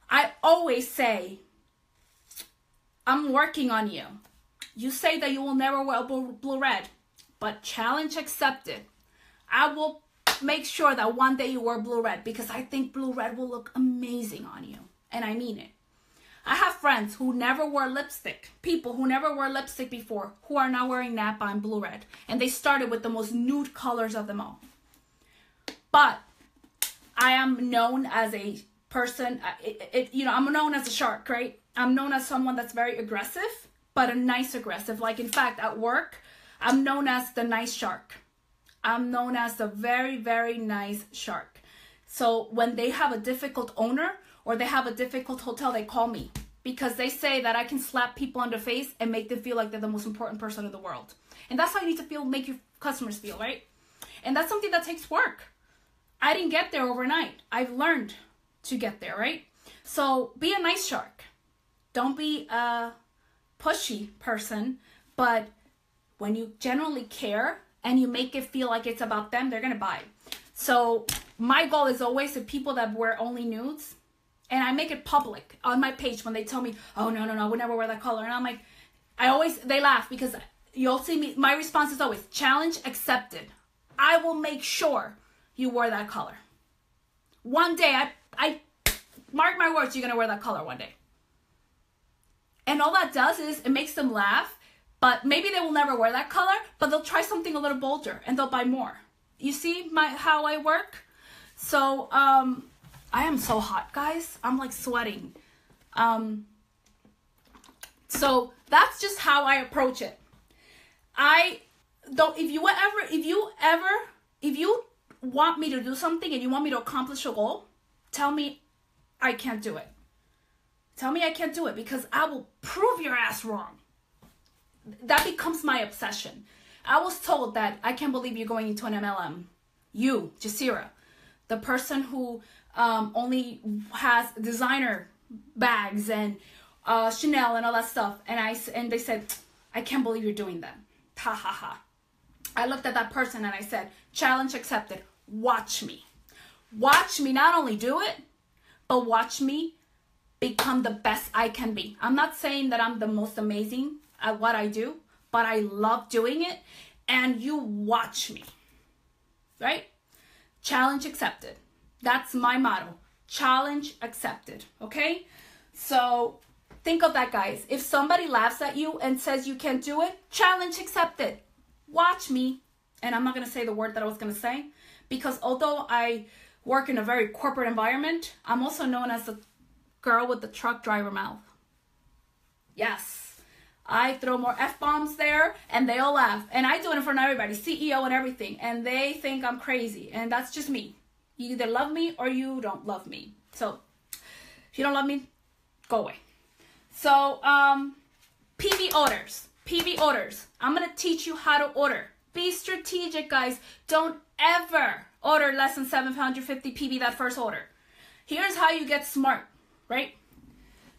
I always say, I'm working on you. You say that you will never wear blue red, but challenge accepted. I will make sure that one day you wear blue red, because I think blue red will look amazing on you. And I mean it. I have friends who never wore lipstick, people who never wore lipstick before, who are now wearing Napa and blue red. And they started with the most nude colors of them all. But I am known as a person, I'm known as a shark, right? I'm known as someone that's very aggressive, but a nice aggressive. Like, in fact, at work, I'm known as the nice shark. I'm known as the very, very nice shark. So when they have a difficult owner, or they have a difficult hotel, they call me, because they say that I can slap people on the face and make them feel like they're the most important person in the world. And that's how you need to feel, make your customers feel, right? And that's something that takes work. I didn't get there overnight. I've learned to get there, right? So be a nice shark. Don't be a pushy person, but when you genuinely care and you make it feel like it's about them, they're gonna buy. So my goal is always the people that wear only nudes, and I make it public on my page when they tell me, oh, no, I would never wear that color. And I'm like, they laugh, because you'll see me, my response is always, challenge accepted. I will make sure you wear that color. One day, I mark my words, you're going to wear that color one day. And all that does is it makes them laugh, but maybe they will never wear that color, but they'll try something a little bolder and they'll buy more. You see how I work? So, I am so hot, guys. I'm like sweating. So that's just how I approach it. If you want me to do something and you want me to accomplish a goal, tell me I can't do it. Tell me I can't do it, because I will prove your ass wrong. that becomes my obsession. I was told that I can't believe you're going into an MLM. You, Jassira, the person who only has designer bags and Chanel and all that stuff. And they said, I can't believe you're doing that. Ha ha ha. I looked at that person and I said, challenge accepted. Watch me. Watch me not only do it, but watch me become the best I can be. I'm not saying that I'm the most amazing at what I do, but I love doing it. And you watch me. Right? Challenge accepted. That's my motto. Challenge accepted. Okay? So think of that, guys. If somebody laughs at you and says you can't do it, challenge accepted. Watch me. And I'm not going to say the word that I was going to say, because although I work in a very corporate environment, I'm also known as the girl with the truck driver mouth. Yes. I throw more F-bombs there and they all laugh. And I do it in front of everybody, CEO and everything. And they think I'm crazy. And that's just me. You either love me or you don't love me. So if you don't love me, go away. So PV orders. PV orders. I'm going to teach you how to order. Be strategic, guys. Don't ever order less than 750 PV that first order. Here's how you get smart, right?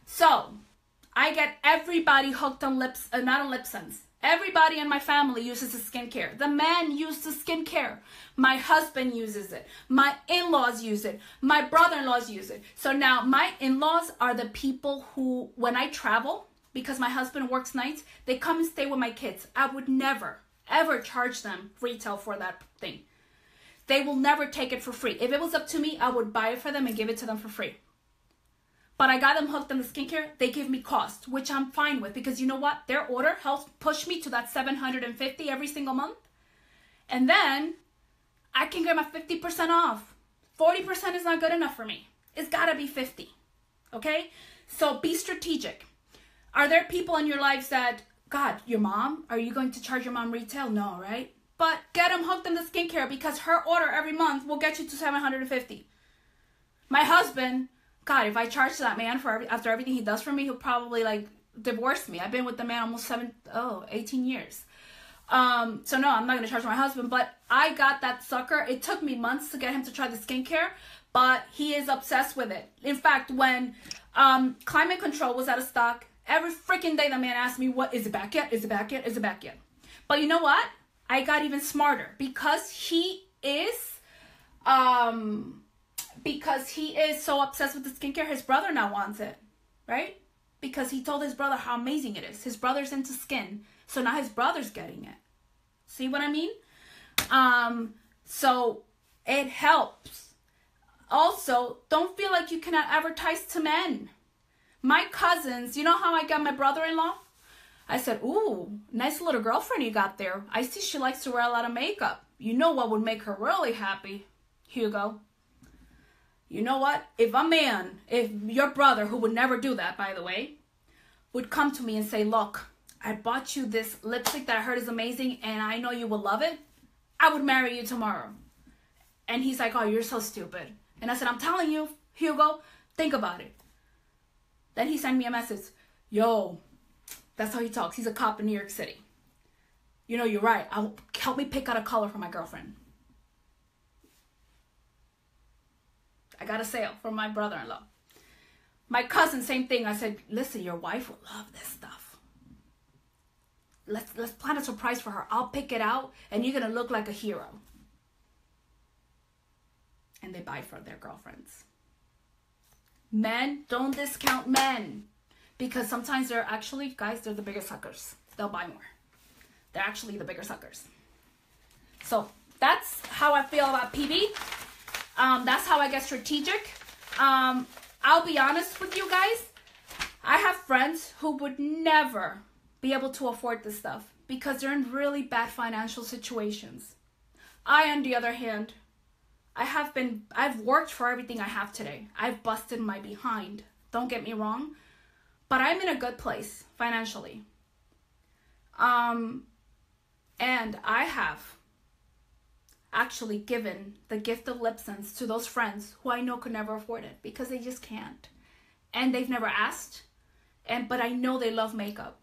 So I get everybody hooked on lips, not on lip sense. Everybody in my family uses the skincare. The man uses the skincare. My husband uses it. My in-laws use it. My brother-in-laws use it. So now my in-laws are the people who, when I travel, because my husband works nights, they come and stay with my kids. I would never, ever charge them retail for that thing. They will never take it for free. If it was up to me, I would buy it for them and give it to them for free. But I got them hooked on the skincare. They give me cost, which I'm fine with, because you know what? Their order helps push me to that 750 every single month. And then I can get my 50% off. 40% is not good enough for me. It's got to be 50. Okay? So be strategic. Are there people in your lives that, God, your mom? Are you going to charge your mom retail? No, right? But get them hooked on the skincare, because her order every month will get you to 750. My husband, God, if I charge that man for after everything he does for me, he'll probably like divorce me. I've been with the man almost 18 years. So no, I'm not going to charge my husband, but I got that sucker. It took me months to get him to try the skincare, but he is obsessed with it. In fact, when Climate Control was out of stock, every freaking day the man asked me, what, is it back yet? Is it back yet? Is it back yet? But you know what? I got even smarter, because he is so obsessed with the skincare. His brother now wants it, right? Because he told his brother how amazing it is. His brother's into skin, so now his brother's getting it. See what I mean? So it helps. Also, don't feel like you cannot advertise to men. My cousins, you know how I got my brother-in-law? I said, ooh, nice little girlfriend you got there. I see she likes to wear a lot of makeup. You know what would make her really happy, Hugo? You know what? If a man, if your brother, who would never do that, by the way, would come to me and say, look, I bought you this lipstick that I heard is amazing and I know you will love it, I would marry you tomorrow. And he's like, oh, you're so stupid. And I said, I'm telling you, Hugo, think about it. Then he sent me a message. Yo, that's how he talks. He's a cop in New York City. You know, you're right. Help me pick out a color for my girlfriend. I got a sale from my brother-in-law. My cousin, same thing. I said, listen, your wife will love this stuff. Let's plan a surprise for her. I'll pick it out and you're going to look like a hero. And they buy for their girlfriends. Men, don't discount men. Because sometimes they're actually, guys, they're the bigger suckers. They'll buy more. They're actually the bigger suckers. So that's how I feel about PB. That's how I get strategic. I'll be honest with you guys. I have friends who would never be able to afford this stuff because they're in really bad financial situations. I, on the other hand, I've worked for everything I have today. I've busted my behind. Don't get me wrong. But I'm in a good place financially. And I have actually given the gift of lip sense to those friends who I know could never afford it because they just can't. And they've never asked. But I know they love makeup.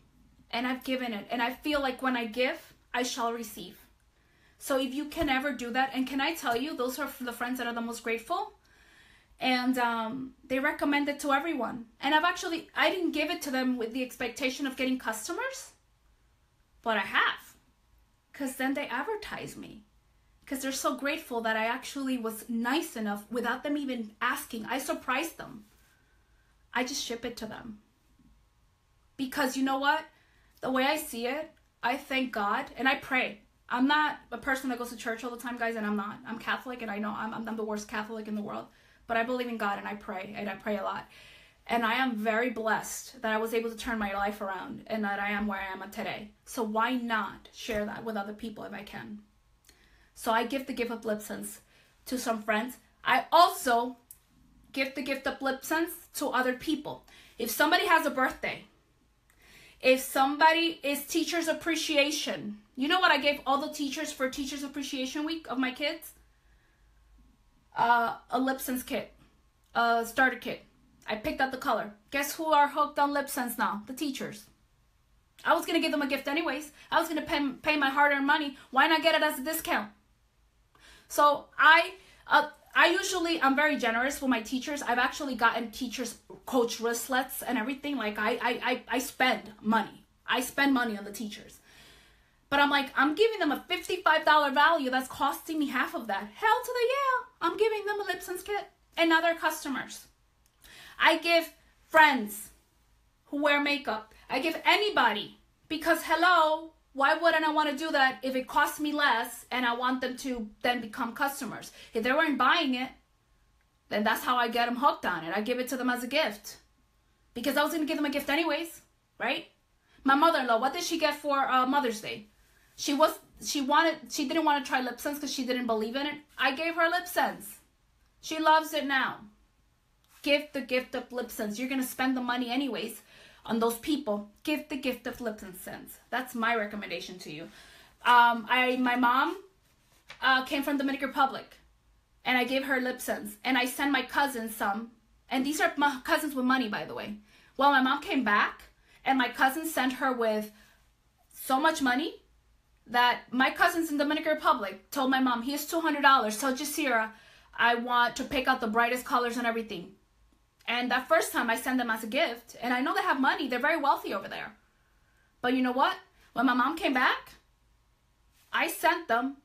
and I've given it. And I feel like when I give, I shall receive. So if you can ever do that, and can I tell you, those are the friends that are the most grateful. And they recommend it to everyone. And I didn't give it to them with the expectation of getting customers, but I have. Because then they advertise me. Because they're so grateful that I actually was nice enough without them even asking. I surprised them. I just ship it to them. Because you know what? The way I see it, I thank God and I pray. I'm not a person that goes to church all the time, guys, and I'm not. I'm Catholic, and I know I'm the worst Catholic in the world. But I believe in God, and I pray a lot. And I am very blessed that I was able to turn my life around and that I am where I am today. So why not share that with other people if I can? So I give the gift of lip sense to some friends. I also give the gift of lip sense to other people. If somebody has a birthday, if somebody is Teachers Appreciation, you know what I gave all the teachers for Teachers Appreciation Week of my kids? A lip sense kit, a starter kit. I picked out the color. Guess who are hooked on lip sense now? The teachers. I was going to give them a gift anyways. I was going to pay my hard-earned money. Why not get it as a discount? So I'm very generous with my teachers. I've actually gotten teachers coach wristlets and everything. Like I spend money. I spend money on the teachers. But I'm like, I'm giving them a $55 value that's costing me half of that. Hell to the yeah. I'm giving them a lip sense kit and now they're customers. I give friends who wear makeup. I give anybody because hello, why wouldn't I want to do that if it costs me less and I want them to then become customers? If they weren't buying it, then that's how I get them hooked on it. I give it to them as a gift because I was going to give them a gift anyways, right? My mother-in-law, what did she get for Mother's Day? She didn't want to try lip sense because she didn't believe in it. I gave her lip sense. She loves it now. Give the gift of lip sense. You're going to spend the money anyways on those people. Give the gift of lip sense. That's my recommendation to you. My mom came from Dominican Republic and I gave her lip sense and I sent my cousins some, and these are my cousins with money, by the way. Well, my mom came back and my cousins sent her with so much money that my cousins in Dominican Republic told my mom, here's $200. Tell Jassira I want to pick out the brightest colors and everything. And that first time I sent them as a gift, and I know they have money. They're very wealthy over there. But you know what? When my mom came back, I sent them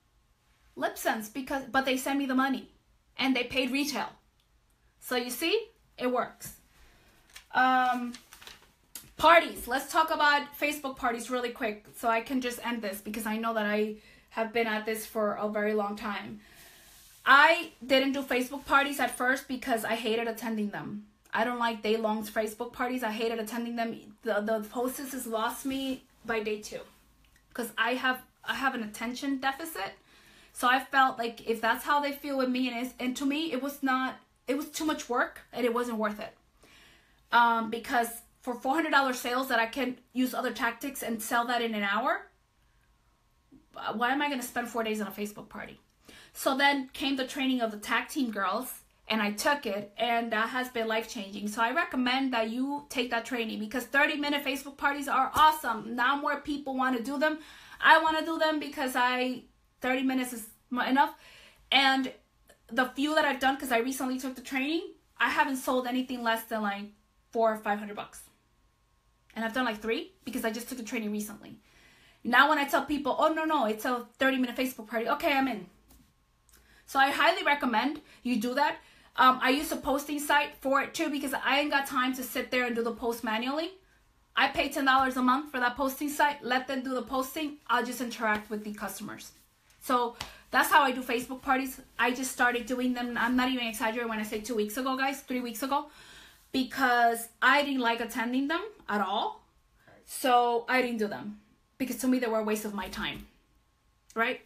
lip sense but they sent me the money and they paid retail. So you see, it works. Parties. Let's talk about Facebook parties really quick so I can just end this because I know that I have been at this for a very long time. I didn't do Facebook parties at first because I hated attending them. I don't like day-long Facebook parties. I hated attending them. The hostesses lost me by day 2 because I have an attention deficit. So I felt like if that's how they feel with me, and to me it was too much work and it wasn't worth it. Because for $400 sales that I can use other tactics and sell that in an hour, why am I going to spend 4 days on a Facebook party? So then came the training of the tag team girls, and I took it, and that has been life-changing. So I recommend that you take that training because 30-minute Facebook parties are awesome. Now more people want to do them. I want to do them because 30 minutes is enough. And the few that I've done, because I recently took the training, I haven't sold anything less than like $400 or $500. And I've done like 3 because I just took the training recently. Now when I tell people, oh, no, it's a 30-minute Facebook party. Okay, I'm in. So I highly recommend you do that. I use a posting site for it too because I ain't got time to sit there and do the post manually. I pay $10 a month for that posting site. Let them do the posting. I'll just interact with the customers. So that's how I do Facebook parties. I just started doing them. I'm not even exaggerating when I say 2 weeks ago, guys, 3 weeks ago, because I didn't like attending them at all. So I didn't do them because to me they were a waste of my time, right?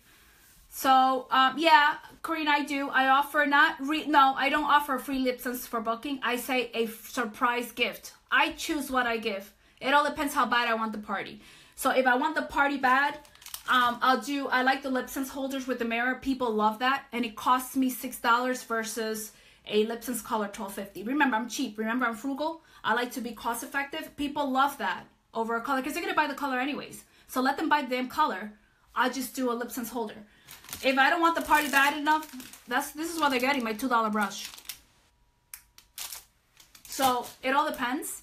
So, yeah, Corinne, I do. I offer I don't offer free lip sense for booking. I say a surprise gift. I choose what I give. It all depends how bad I want the party. So if I want the party bad, I like the lip sense holders with the mirror. People love that. And it costs me $6 versus a lip sense color $12.50. Remember, I'm cheap. Remember, I'm frugal. I like to be cost effective. People love that. over a color because they're going to buy the color anyways. So let them buy the damn color. I'll just do a lip sense holder. If I don't want the party bad enough, this is what they're getting, my $2 brush. So it all depends.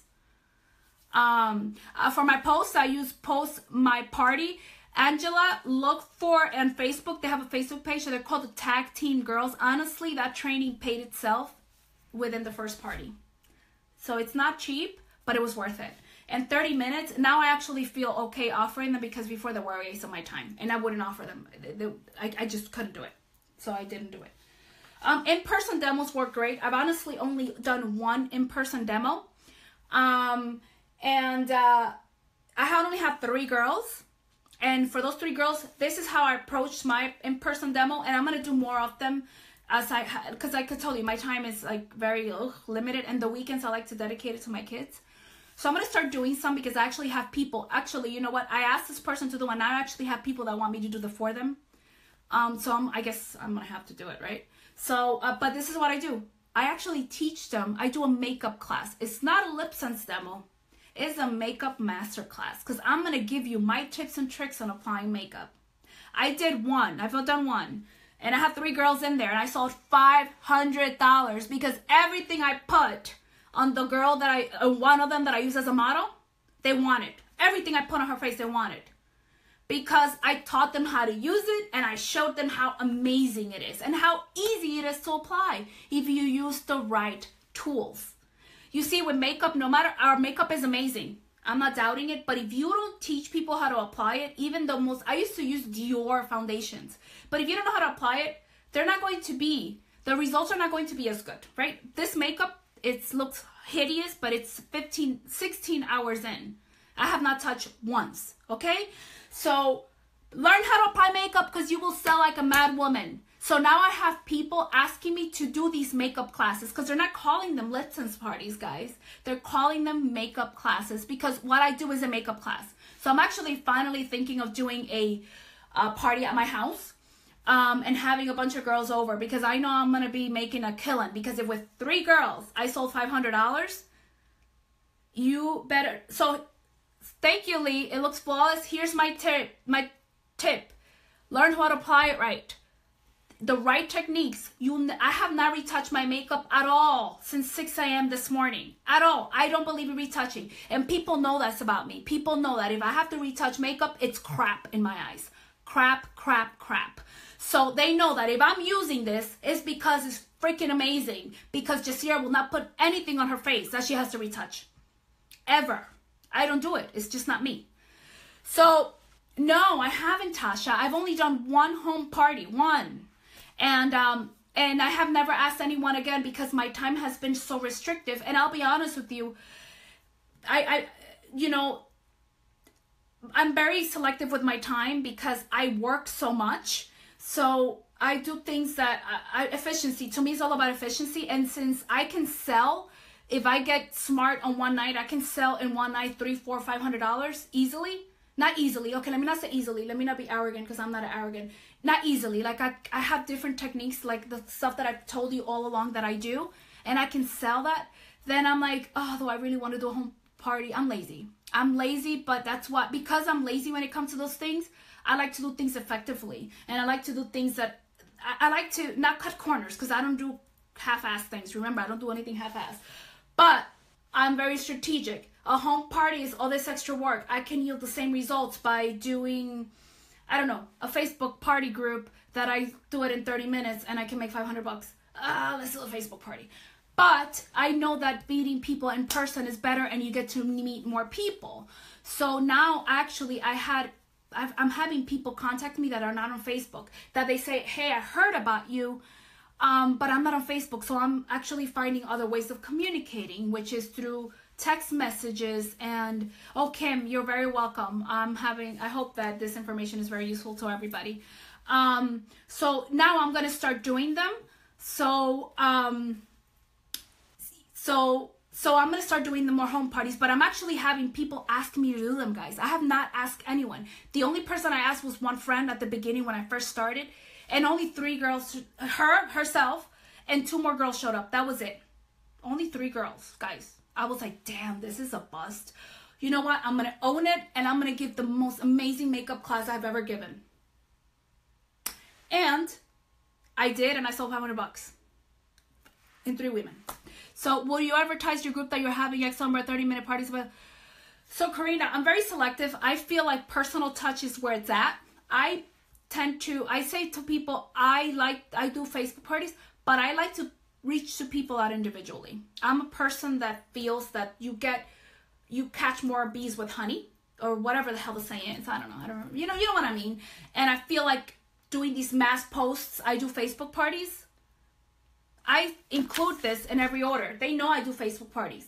For my posts, I use Post My Party. Angela, look for on Facebook. They have a Facebook page. So they're called the Tag Team Girls. Honestly, that training paid itself within the first party. So it's not cheap, but it was worth it. And 30 minutes, now I actually feel okay offering them because before they were a waste of my time. And I wouldn't offer them. I just couldn't do it. So I didn't do it. In-person demos work great. I've honestly only done one in-person demo. I only have 3 girls. And for those 3 girls, this is how I approached my in-person demo. And I'm going to do more of them because I could tell you my time is like very limited. And the weekends I like to dedicate it to my kids. So I'm going to start doing some because I actually have people. Actually, you know what? I asked this person to do one. I actually have people that want me to do the for them. I guess I'm going to have to do it, right? So, but this is what I do. I actually teach them. I do a makeup class. It's not a lip sense demo. It's a makeup master class because I'm going to give you my tips and tricks on applying makeup. I did one. I've done one. And I had 3 girls in there and I sold $500 because everything I put on the girl that one of them that I use as a model, they want it. Everything I put on her face, they want it. Because I taught them how to use it and I showed them how amazing it is and how easy it is to apply if you use the right tools. You see, with makeup, no matter, our makeup is amazing. I'm not doubting it, but if you don't teach people how to apply it, even the most, I used to use Dior foundations, but if you don't know how to apply it, they're not going to be, the results are not going to be as good, right? This makeup, it looks hideous, but it's 16 hours in. I have not touched once, okay? So learn how to apply makeup because you will sell like a mad woman. So now I have people asking me to do these makeup classes because they're not calling them lip sense parties, guys. They're calling them makeup classes because what I do is a makeup class. So I'm actually finally thinking of doing a party at my house. And having a bunch of girls over because I know I'm going to be making a killing because if with 3 girls I sold $500, you better. So thank you, Lee. It looks flawless. Here's my tip. Learn how to apply it right. The right techniques. I have not retouched my makeup at all since 6 a.m. this morning. At all. I don't believe in retouching. And people know that's about me. People know that if I have to retouch makeup, it's crap in my eyes. Crap, crap, crap. So they know that if I'm using this, it's because it's freaking amazing. Because Jassira will not put anything on her face that she has to retouch. Ever. I don't do it. It's just not me. So, no, I haven't, Tasha. I've only done one home party. One. And I have never asked anyone again because my time has been so restrictive. And I'll be honest with you. You know, I'm very selective with my time because I work so much. So I do things that, efficiency, to me is all about efficiency. And since I can sell, if I get smart on one night, I can sell in one night $300, $400, $500 easily. Not easily. Okay, let me not say easily. Let me not be arrogant because I'm not arrogant. Not easily. Like I have different techniques, like the stuff that I've told you all along that I do. And I can sell that. Then I'm like, oh, do I really want to do a home party? I'm lazy. I'm lazy, but that's what, because I'm lazy when it comes to those things, I like to do things effectively. And I like to do things that, I like to not cut corners because I don't do half-ass things. Remember, I don't do anything half-ass. But I'm very strategic. A home party is all this extra work. I can yield the same results by doing, I don't know, a Facebook party group that I do it in 30 minutes and I can make $500. Let's do a Facebook party. But I know that meeting people in person is better and you get to meet more people. So now actually I'm having people contact me that are not on Facebook, that they say, hey, I heard about you, but I'm not on Facebook. So I'm actually finding other ways of communicating, which is through text messages. And, oh, Kim, you're very welcome. I hope that this information is very useful to everybody. So now I'm going to start doing them. So I'm going to start doing the more home parties, but I'm actually having people ask me to do them, guys. I have not asked anyone. The only person I asked was one friend at the beginning when I first started, and only 3 girls, herself, and 2 more girls showed up. That was it. Only 3 girls, guys. I was like, damn, this is a bust. you know what? I'm going to own it, and I'm going to give the most amazing makeup class I've ever given. And I did, and I sold $500 in 3 women. So will you advertise your group that you're having X number of 30-minute parties with? So Karina, I'm very selective. I feel like personal touch is where it's at. I say to people, I do Facebook parties, but I like to reach to people out individually. I'm a person that feels that you catch more bees with honey, or whatever the hell the saying is. I don't know. You know what I mean? And I feel like doing these mass posts, I do Facebook parties. I include this in every order. They know I do Facebook parties.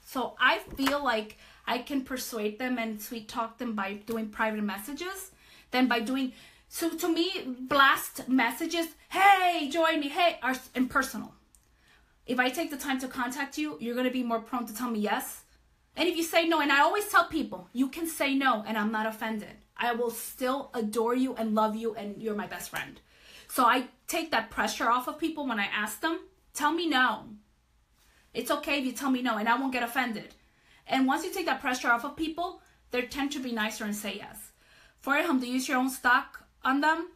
So I feel like I can persuade them and sweet talk them by doing private messages than by doing, so to me, blast messages, hey, join me, hey, are impersonal. If I take the time to contact you, you're going to be more prone to tell me yes. And if you say no, and I always tell people, you can say no and I'm not offended. I will still adore you and love you and you're my best friend. So I take that pressure off of people when I ask them, tell me no. It's okay if you tell me no and I won't get offended. And once you take that pressure off of people, they tend to be nicer and say yes. For him to use your own stock on them,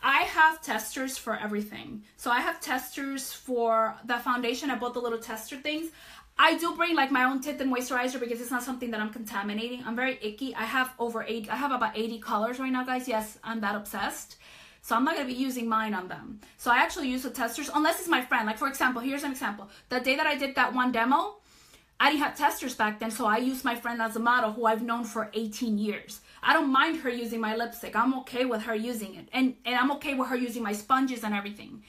I have testers for everything. So I have testers for the foundation. I bought the little tester things. I do bring like my own tint and moisturizer because it's not something that I'm contaminating. I'm very icky. I have about 80 colors right now, guys. Yes, I'm that obsessed. So I'm not going to be using mine on them. So I actually use the testers unless it's my friend. Like for example, here's an example. The day that I did that one demo, I didn't have testers back then. So I used my friend as a model who I've known for 18 years. I don't mind her using my lipstick. I'm okay with her using it. And I'm okay with her using my sponges and everything.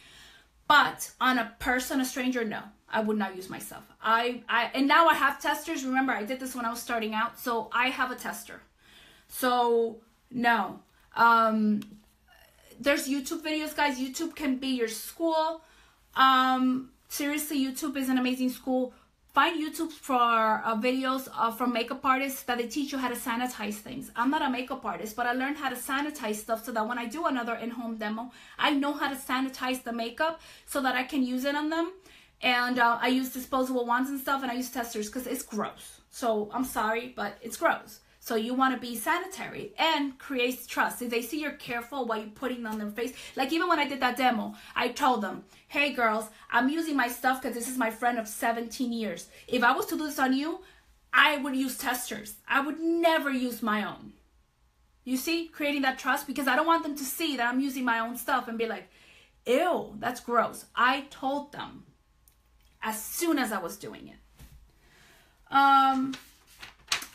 But on a person, a stranger, no. I would not use myself. And now I have testers. Remember, I did this when I was starting out. So I have a tester. So, no. There's YouTube videos, guys. YouTube can be your school. Seriously, YouTube is an amazing school. Find YouTube for videos from makeup artists that they teach you how to sanitize things. I'm not a makeup artist, but I learned how to sanitize stuff so that when I do another in-home demo, I know how to sanitize the makeup so that I can use it on them. And I use disposable wands and stuff, and I use testers because it's gross. So I'm sorry, but it's gross. So you want to be sanitary and create trust. If they see you're careful while you're putting on their face. Like even when I did that demo, I told them, hey girls, I'm using my stuff because this is my friend of 17 years. If I was to do this on you, I would use testers. I would never use my own. You see, creating that trust, because I don't want them to see that I'm using my own stuff and be like, ew, that's gross. I told them as soon as I was doing it.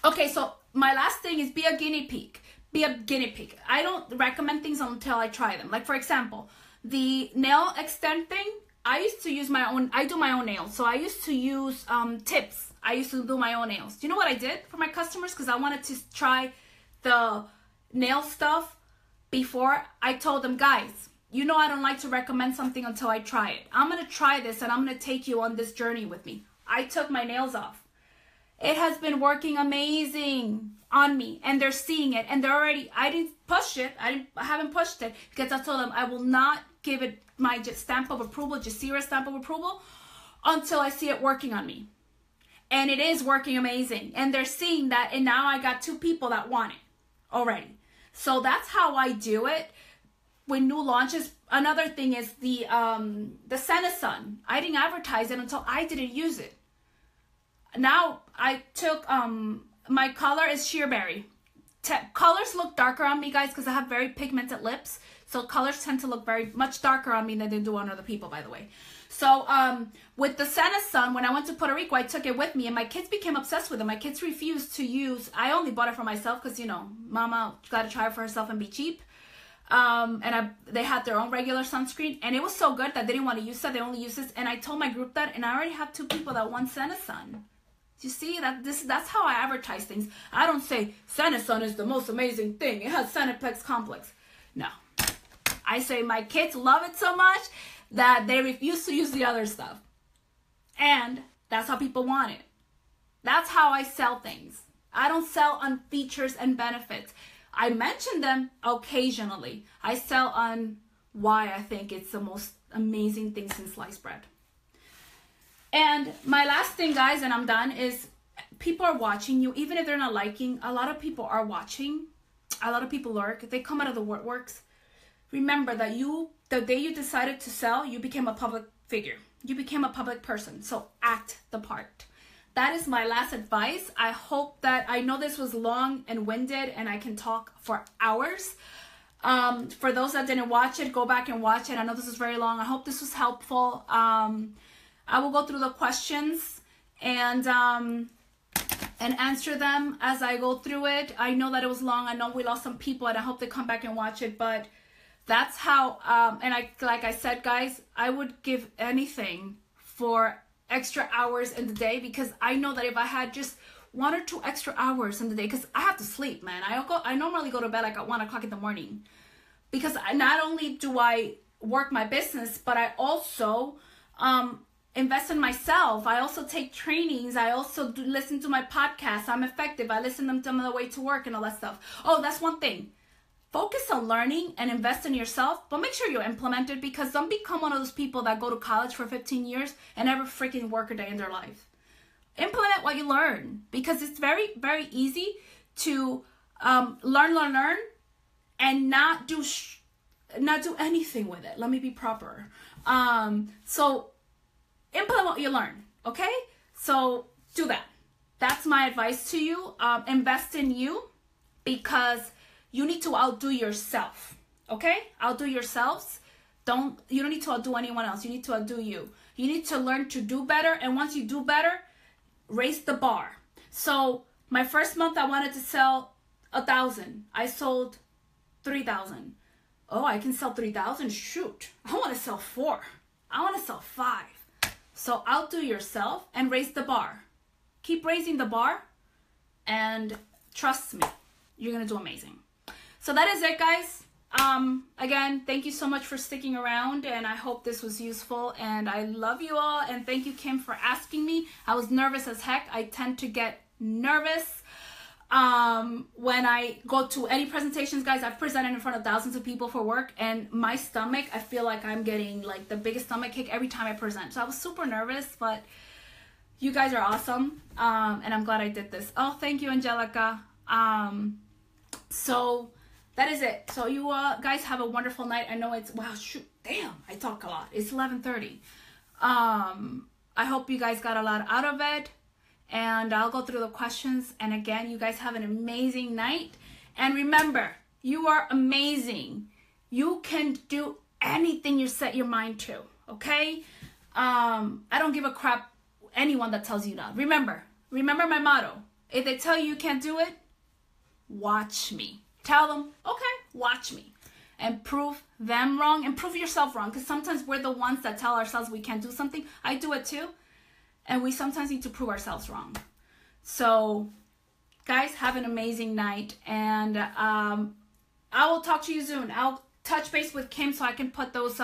Okay, so my last thing is be a guinea pig. Be a guinea pig. I don't recommend things until I try them. Like for example, the nail extend thing, I used to use my own, I do my own nails. So I used to use tips. I used to do my own nails. Do you know what I did for my customers? Because I wanted to try the nail stuff before. I told them, guys, you know I don't like to recommend something until I try it. I'm going to try this and I'm going to take you on this journey with me. I took my nails off. It has been working amazing on me, and they're seeing it, and they're already, I didn't push it, I haven't pushed it, because I told them I will not give it my stamp of approval, Jassira stamp of approval, until I see it working on me. And it is working amazing, and they're seeing that, and now I got 2 people that want it already. So that's how I do it. When new launches, another thing is the Senasun. I didn't advertise it until I didn't use it. Now I took my color is JassiraBeauty. Colors look darker on me, guys, because I have very pigmented lips. So colors tend to look very much darker on me than they do on other people, by the way. So with the Senasun, when I went to Puerto Rico, I took it with me, and my kids became obsessed with it. My kids refused to use. I only bought it for myself because, you know, Mama got to try it for herself and be cheap. They had their own regular sunscreen, and it was so good that they didn't want to use that. They only use this, and I told my group that, and I already have 2 people that want Senasun. You see, that's how I advertise things. I don't say Senasun is the most amazing thing. It has Senaplex complex. No. I say my kids love it so much that they refuse to use the other stuff. And that's how people want it. That's how I sell things. I don't sell on features and benefits. I mention them occasionally. I sell on why I think it's the most amazing thing since sliced bread. And my last thing, guys, and I'm done, is people are watching you, even if they're not liking. A lot of people are watching. A lot of people lurk. They come out of the woodworks. Remember that the day you decided to sell, you became a public figure. You became a public person. So act the part. That is my last advice. I hope that, I know this was long and winded and I can talk for hours. For those that didn't watch it, go back and watch it. I know this is very long. I hope this was helpful. I will go through the questions and answer them as I go through it. I know that it was long. I know we lost some people and I hope they come back and watch it, but that's how, and like I said, guys, I would give anything for extra hours in the day, because I know that if I had just 1 or 2 extra hours in the day, because I have to sleep, man. I normally go to bed like at 1 o'clock in the morning, because not only do I work my business, but I also invest in myself. I also take trainings. I also listen to my podcasts. I'm effective. I listen to them on the way to work and all that stuff. Oh, that's one thing. Focus on learning and invest in yourself, but make sure you implement it, because don't become one of those people that go to college for 15 years and never freaking work a day in their life. Implement what you learn, because it's very, very easy to learn, and not do anything with it. Let me be proper. So implement what you learn, okay? So do that. That's my advice to you. Invest in you, because you need to outdo yourself, okay? Outdo yourselves. You don't need to outdo anyone else. You need to outdo you. You need to learn to do better, and once you do better, raise the bar. So my first month, I wanted to sell 1,000. I sold 3,000. Oh, I can sell 3,000? Shoot. I want to sell 4. I want to sell 5. So outdo yourself and raise the bar. Keep raising the bar, and trust me, you're going to do amazing. So that is it, guys. Again, thank you so much for sticking around, and I hope this was useful, and I love you all, and thank you, Kim, for asking me. I was nervous as heck. I tend to get nervous when I go to any presentations, guys. I've presented in front of thousands of people for work, and my stomach, I feel like I'm getting like the biggest stomach kick every time I present. So I was super nervous, but you guys are awesome, and I'm glad I did this. Oh, thank you, Angelica. So that is it. So you guys have a wonderful night. I know it's, wow, shoot, damn, I talk a lot. It's 11:30. I hope you guys got a lot out of it, and I'll go through the questions. And again, you guys have an amazing night. And remember, you are amazing. You can do anything you set your mind to, okay? I don't give a crap anyone that tells you that. Remember my motto. If they tell you can't do it, watch me. Tell them, okay, watch me. And prove them wrong, and prove yourself wrong. Because sometimes we're the ones that tell ourselves we can't do something. I do it too. And we sometimes need to prove ourselves wrong. So, guys, have an amazing night. And I will talk to you soon. I'll touch base with Kim so I can put those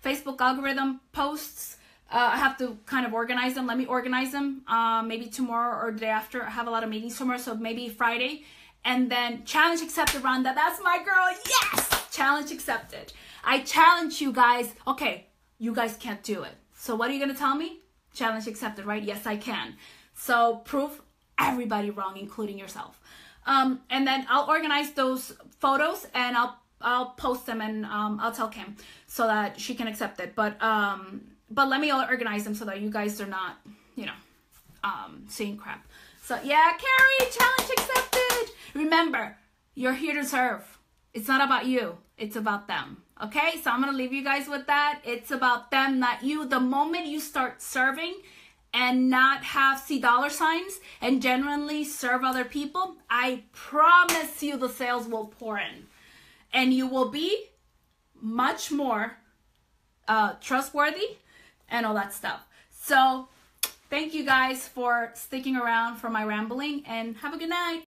Facebook algorithm posts. I have to kind of organize them. Let me organize them. Maybe tomorrow or the day after. I have a lot of meetings tomorrow, so maybe Friday. And then challenge accepted, Rhonda. That's my girl. Yes! Challenge accepted. I challenge you guys. Okay, you guys can't do it. So what are you going to tell me? Challenge accepted, right? Yes, I can. So prove everybody wrong, including yourself. And then I'll organize those photos, and I'll post them, and I'll tell Kim so that she can accept it. But let me organize them so that you guys are not, seeing crap. So yeah, Carrie, challenge accepted. Remember, you're here to serve. It's not about you. It's about them. Okay, so I'm going to leave you guys with that. It's about them, not you. The moment you start serving and not see dollar signs and genuinely serve other people, I promise you the sales will pour in. And you will be much more trustworthy and all that stuff. So thank you guys for sticking around for my rambling, and have a good night.